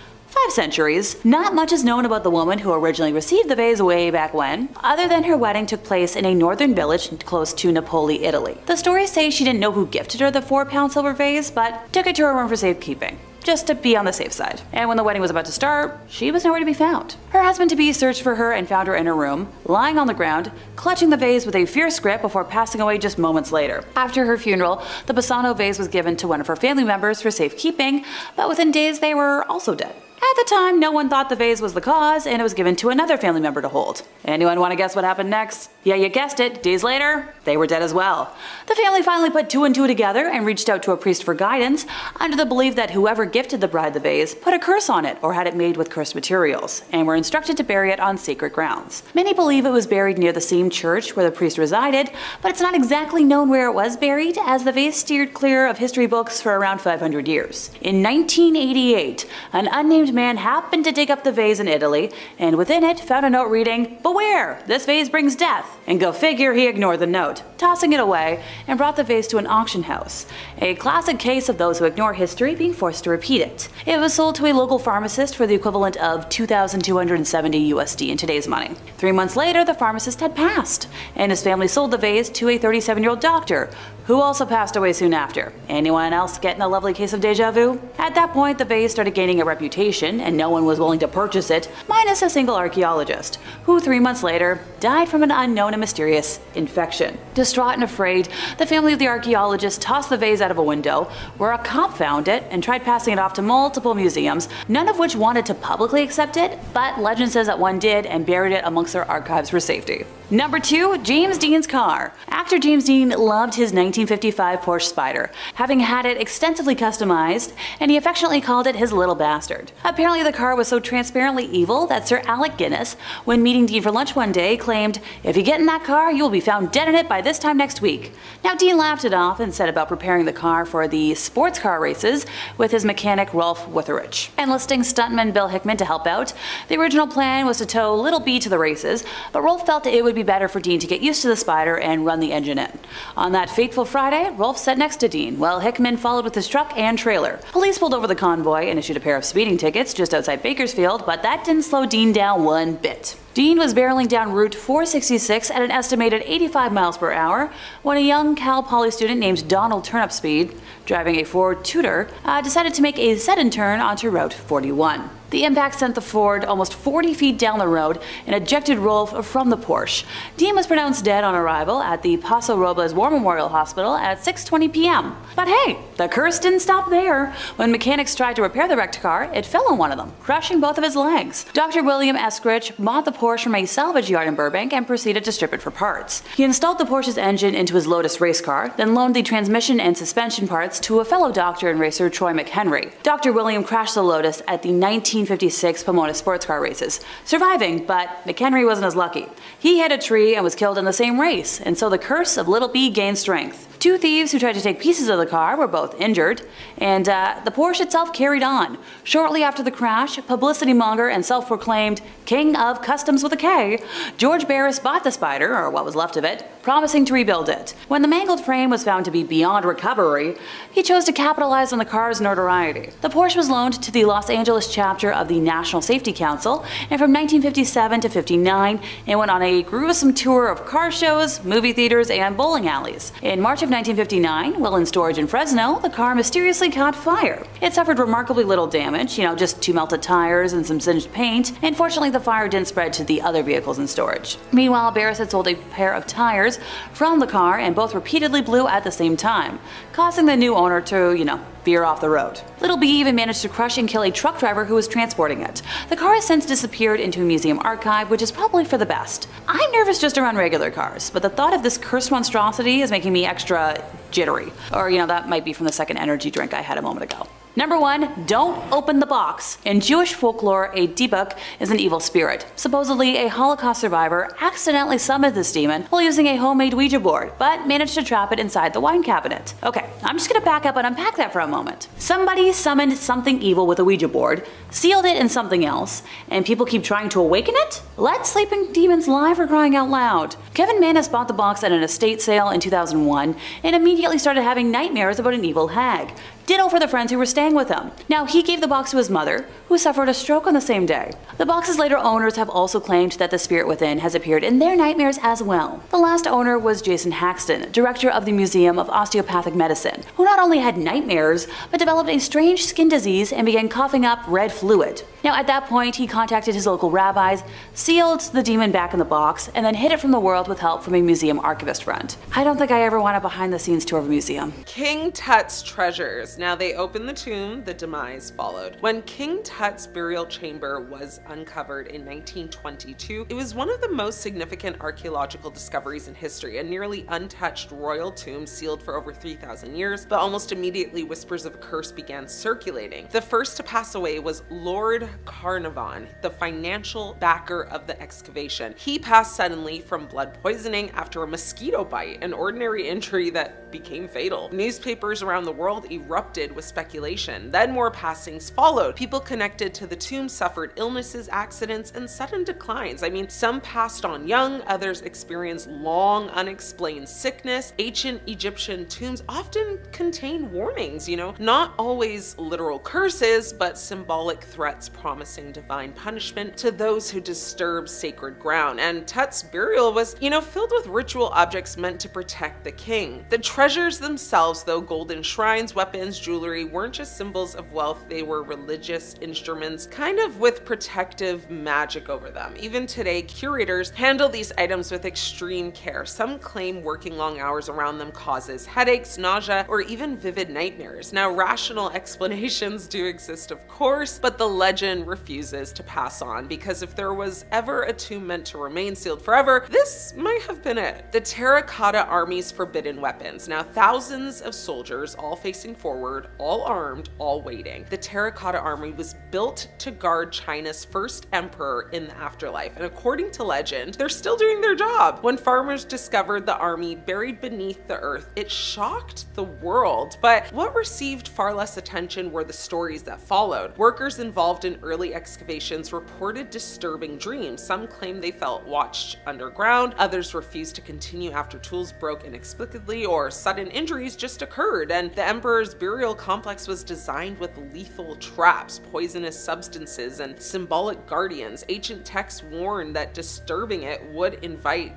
[SPEAKER 2] 5 centuries. Not much is known about the woman who originally received the vase way back when, other than her wedding took place in a northern village close to Napoli, Italy. The stories say she didn't know who gifted her the 4-pound silver vase, but took it to her room for safekeeping, just to be on the safe side. And when the wedding was about to start, she was nowhere to be found. Her husband-to-be searched for her and found her in her room, lying on the ground, clutching the vase with a fierce grip before passing away just moments later. After her funeral, the Bassano vase was given to one of her family members for safekeeping, but within days they were also dead. At the time, no one thought the vase was the cause, and it was given to another family member to hold. Anyone want to guess what happened next? Yeah, you guessed it. Days later, they were dead as well. The family finally put two and two together and reached out to a priest for guidance, under the belief that whoever gifted the bride the vase put a curse on it or had it made with cursed materials, and were instructed to bury it on sacred grounds. Many believe it was buried near the same church where the priest resided, but it's not exactly known where it was buried, as the vase steered clear of history books for around 500 years. In 1988, an unnamed man happened to dig up the vase in Italy, and within it found a note reading, "Beware, this vase brings death." And go figure, he ignored the note, tossing it away, and brought the vase to an auction house. A classic case of those who ignore history being forced to repeat it. It was sold to a local pharmacist for the equivalent of $2,270 USD in today's money. 3 months later, the pharmacist had passed, and his family sold the vase to a 37-year-old doctor, who also passed away soon after. Anyone else getting a lovely case of deja vu? At that point, the vase started gaining a reputation, and no one was willing to purchase it, minus a single archaeologist, who 3 months later died from an unknown and mysterious infection. Distraught and afraid, the family of the archaeologist tossed the vase out of a window, where a cop found it and tried passing it off to multiple museums, none of which wanted to publicly accept it, but legend says that one did and buried it amongst their archives for safety. Number 2, James Dean's car. Actor James Dean loved his 1955 Porsche Spider, having had it extensively customized, and he affectionately called it his little bastard. Apparently the car was so transparently evil that Sir Alec Guinness, when meeting Dean for lunch one day, claimed, "If you get in that car, you will be found dead in it by this time next week." Now Dean laughed it off and said about preparing the car for the sports car races with his mechanic Rolf Witherich. Enlisting stuntman Bill Hickman to help out, the original plan was to tow Little B to the races, but Rolf felt it would be better for Dean to get used to the Spider and run the engine in. On that fateful Friday, Rolf sat next to Dean, while Hickman followed with his truck and trailer. Police pulled over the convoy and issued a pair of speeding tickets just outside Bakersfield, but that didn't slow Dean down one bit. Dean was barreling down Route 466 at an estimated 85 miles per hour when a young Cal Poly student named Donald Turnipspeed, driving a Ford Tudor, decided to make a sudden turn onto Route 41. The impact sent the Ford almost 40 feet down the road and ejected Rolf from the Porsche. Dean was pronounced dead on arrival at the Paso Robles War Memorial Hospital at 6:20 p.m. But hey, the curse didn't stop there. When mechanics tried to repair the wrecked car, it fell on one of them, crushing both of his legs. Dr. William Eskridge bought the Porsche from a salvage yard in Burbank and proceeded to strip it for parts. He installed the Porsche's engine into his Lotus race car, then loaned the transmission and suspension parts to a fellow doctor and racer, Troy McHenry. Dr. William crashed the Lotus at the 1956 Pomona sports car races, surviving, but McHenry wasn't as lucky. He hit a tree and was killed in the same race, and so the curse of Little B gained strength. Two thieves who tried to take pieces of the car were both injured, and the Porsche itself carried on. Shortly after the crash, publicity monger and self-proclaimed King of Customs with a K, George Barris bought the Spider, or what was left of it, promising to rebuild it. When the mangled frame was found to be beyond recovery, he chose to capitalize on the car's notoriety. The Porsche was loaned to the Los Angeles chapter of the National Safety Council, and from 1957 to 59, it went on a gruesome tour of car shows, movie theaters, and bowling alleys. In March of 1959, while in storage in Fresno, the car mysteriously caught fire. It suffered remarkably little damage, just 2 melted tires and some singed paint, and fortunately the fire didn't spread to the other vehicles in storage. Meanwhile, Barris had sold a pair of tires from the car, and both repeatedly blew at the same time, causing the new owner to, veer off the road. Little B even managed to crush and kill a truck driver who was transporting it. The car has since disappeared into a museum archive, which is probably for the best. I'm nervous just around regular cars, but the thought of this cursed monstrosity is making me extra jittery. Or, that might be from the second energy drink I had a moment ago. Number 1, don't open the box. In Jewish folklore, a Dybbuk is an evil spirit. Supposedly, a Holocaust survivor accidentally summoned this demon while using a homemade Ouija board, but managed to trap it inside the wine cabinet. Okay, I'm just gonna back up and unpack that for a moment. Somebody summoned something evil with a Ouija board, sealed it in something else, and people keep trying to awaken it? Let sleeping demons lie, for crying out loud. Kevin Manis bought the box at an estate sale in 2001 and immediately started having nightmares about an evil hag. Ditto for the friends who were staying with him. Now, he gave the box to his mother, who suffered a stroke on the same day. The box's later owners have also claimed that the spirit within has appeared in their nightmares as well. The last owner was Jason Haxton, director of the Museum of Osteopathic Medicine, who not only had nightmares, but developed a strange skin disease and began coughing up red fluid. Now, at that point, he contacted his local rabbis, sealed the demon back in the box, and then hid it from the world with help from a museum archivist friend. I don't think I ever want a behind-the-scenes tour of a museum.
[SPEAKER 1] King Tut's treasures. Now they opened the tomb, the demise followed. When King Tut's burial chamber was uncovered in 1922, it was one of the most significant archaeological discoveries in history, a nearly untouched royal tomb sealed for over 3,000 years, but almost immediately whispers of a curse began circulating. The first to pass away was Lord Carnarvon, the financial backer of the excavation. He passed suddenly from blood poisoning after a mosquito bite, an ordinary injury that became fatal. Newspapers around the world erupted with speculation. Then more passings followed. People connected to the tomb suffered illnesses, accidents, and sudden declines. I mean, some passed on young, others experienced long, unexplained sickness. Ancient Egyptian tombs often contain warnings, not always literal curses, but symbolic threats promising divine punishment to those who disturb sacred ground. And Tut's burial was, filled with ritual objects meant to protect the king. The treasures themselves, though golden shrines, weapons, jewelry, weren't just symbols of wealth, they were religious instruments, kind of with protective magic over them. Even today, curators handle these items with extreme care. Some claim working long hours around them causes headaches, nausea, or even vivid nightmares. Now, rational explanations do exist, of course, but the legend refuses to pass on, because if there was ever a tomb meant to remain sealed forever, this might have been it. The Terracotta Army's forbidden weapons. Now, thousands of soldiers, all facing forward, all armed, all waiting. The Terracotta Army was built to guard China's first emperor in the afterlife, and according to legend, they're still doing their job. When farmers discovered the army buried beneath the earth, it shocked the world. But what received far less attention were the stories that followed. Workers involved in early excavations reported disturbing dreams. Some claimed they felt watched underground, others refused to continue after tools broke inexplicably or sudden injuries just occurred. And the emperor's burial complex was designed with lethal traps, poisonous substances, and symbolic guardians. Ancient texts warned that disturbing it would invite,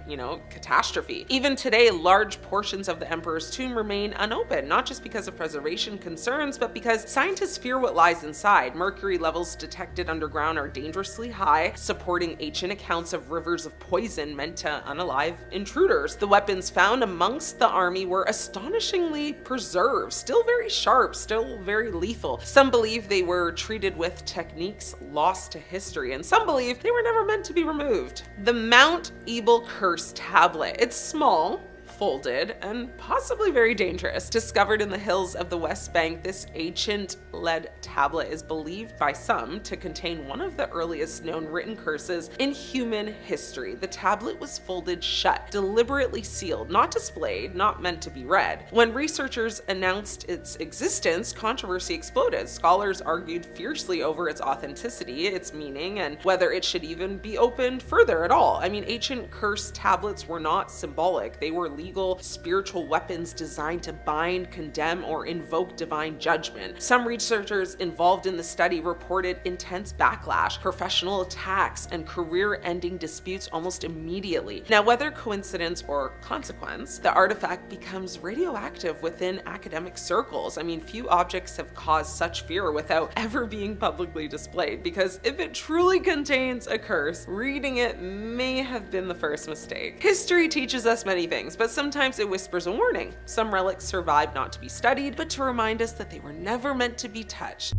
[SPEAKER 1] catastrophe. Even today, large portions of the emperor's tomb remain unopened, not just because of preservation concerns, but because scientists fear what lies inside. Mercury levels detected underground are dangerously high, supporting ancient accounts of rivers of poison meant to unalive intruders. The weapons found amongst the army were astonishingly preserved, still very sharp, still very lethal. Some believe they were treated with techniques lost to history, and some believe they were never meant to be removed. The Mount Ebal Curse tablet. It's small, folded, and possibly very dangerous. Discovered in the hills of the West Bank, this ancient lead tablet is believed by some to contain one of the earliest known written curses in human history. The tablet was folded shut, deliberately sealed, not displayed, not meant to be read. When researchers announced its existence, controversy exploded. Scholars argued fiercely over its authenticity, its meaning, and whether it should even be opened further at all. I mean, ancient curse tablets were not symbolic. They were legal, spiritual weapons designed to bind, condemn, or invoke divine judgment. Some researchers involved in the study reported intense backlash, professional attacks, and career-ending disputes almost immediately. Now, whether coincidence or consequence, the artifact becomes radioactive within academic circles. I mean, few objects have caused such fear without ever being publicly displayed, because if it truly contains a curse, reading it may have been the first mistake. History teaches us many things, but sometimes it whispers a warning. Some relics survive not to be studied, but to remind us that they were never meant to be touched.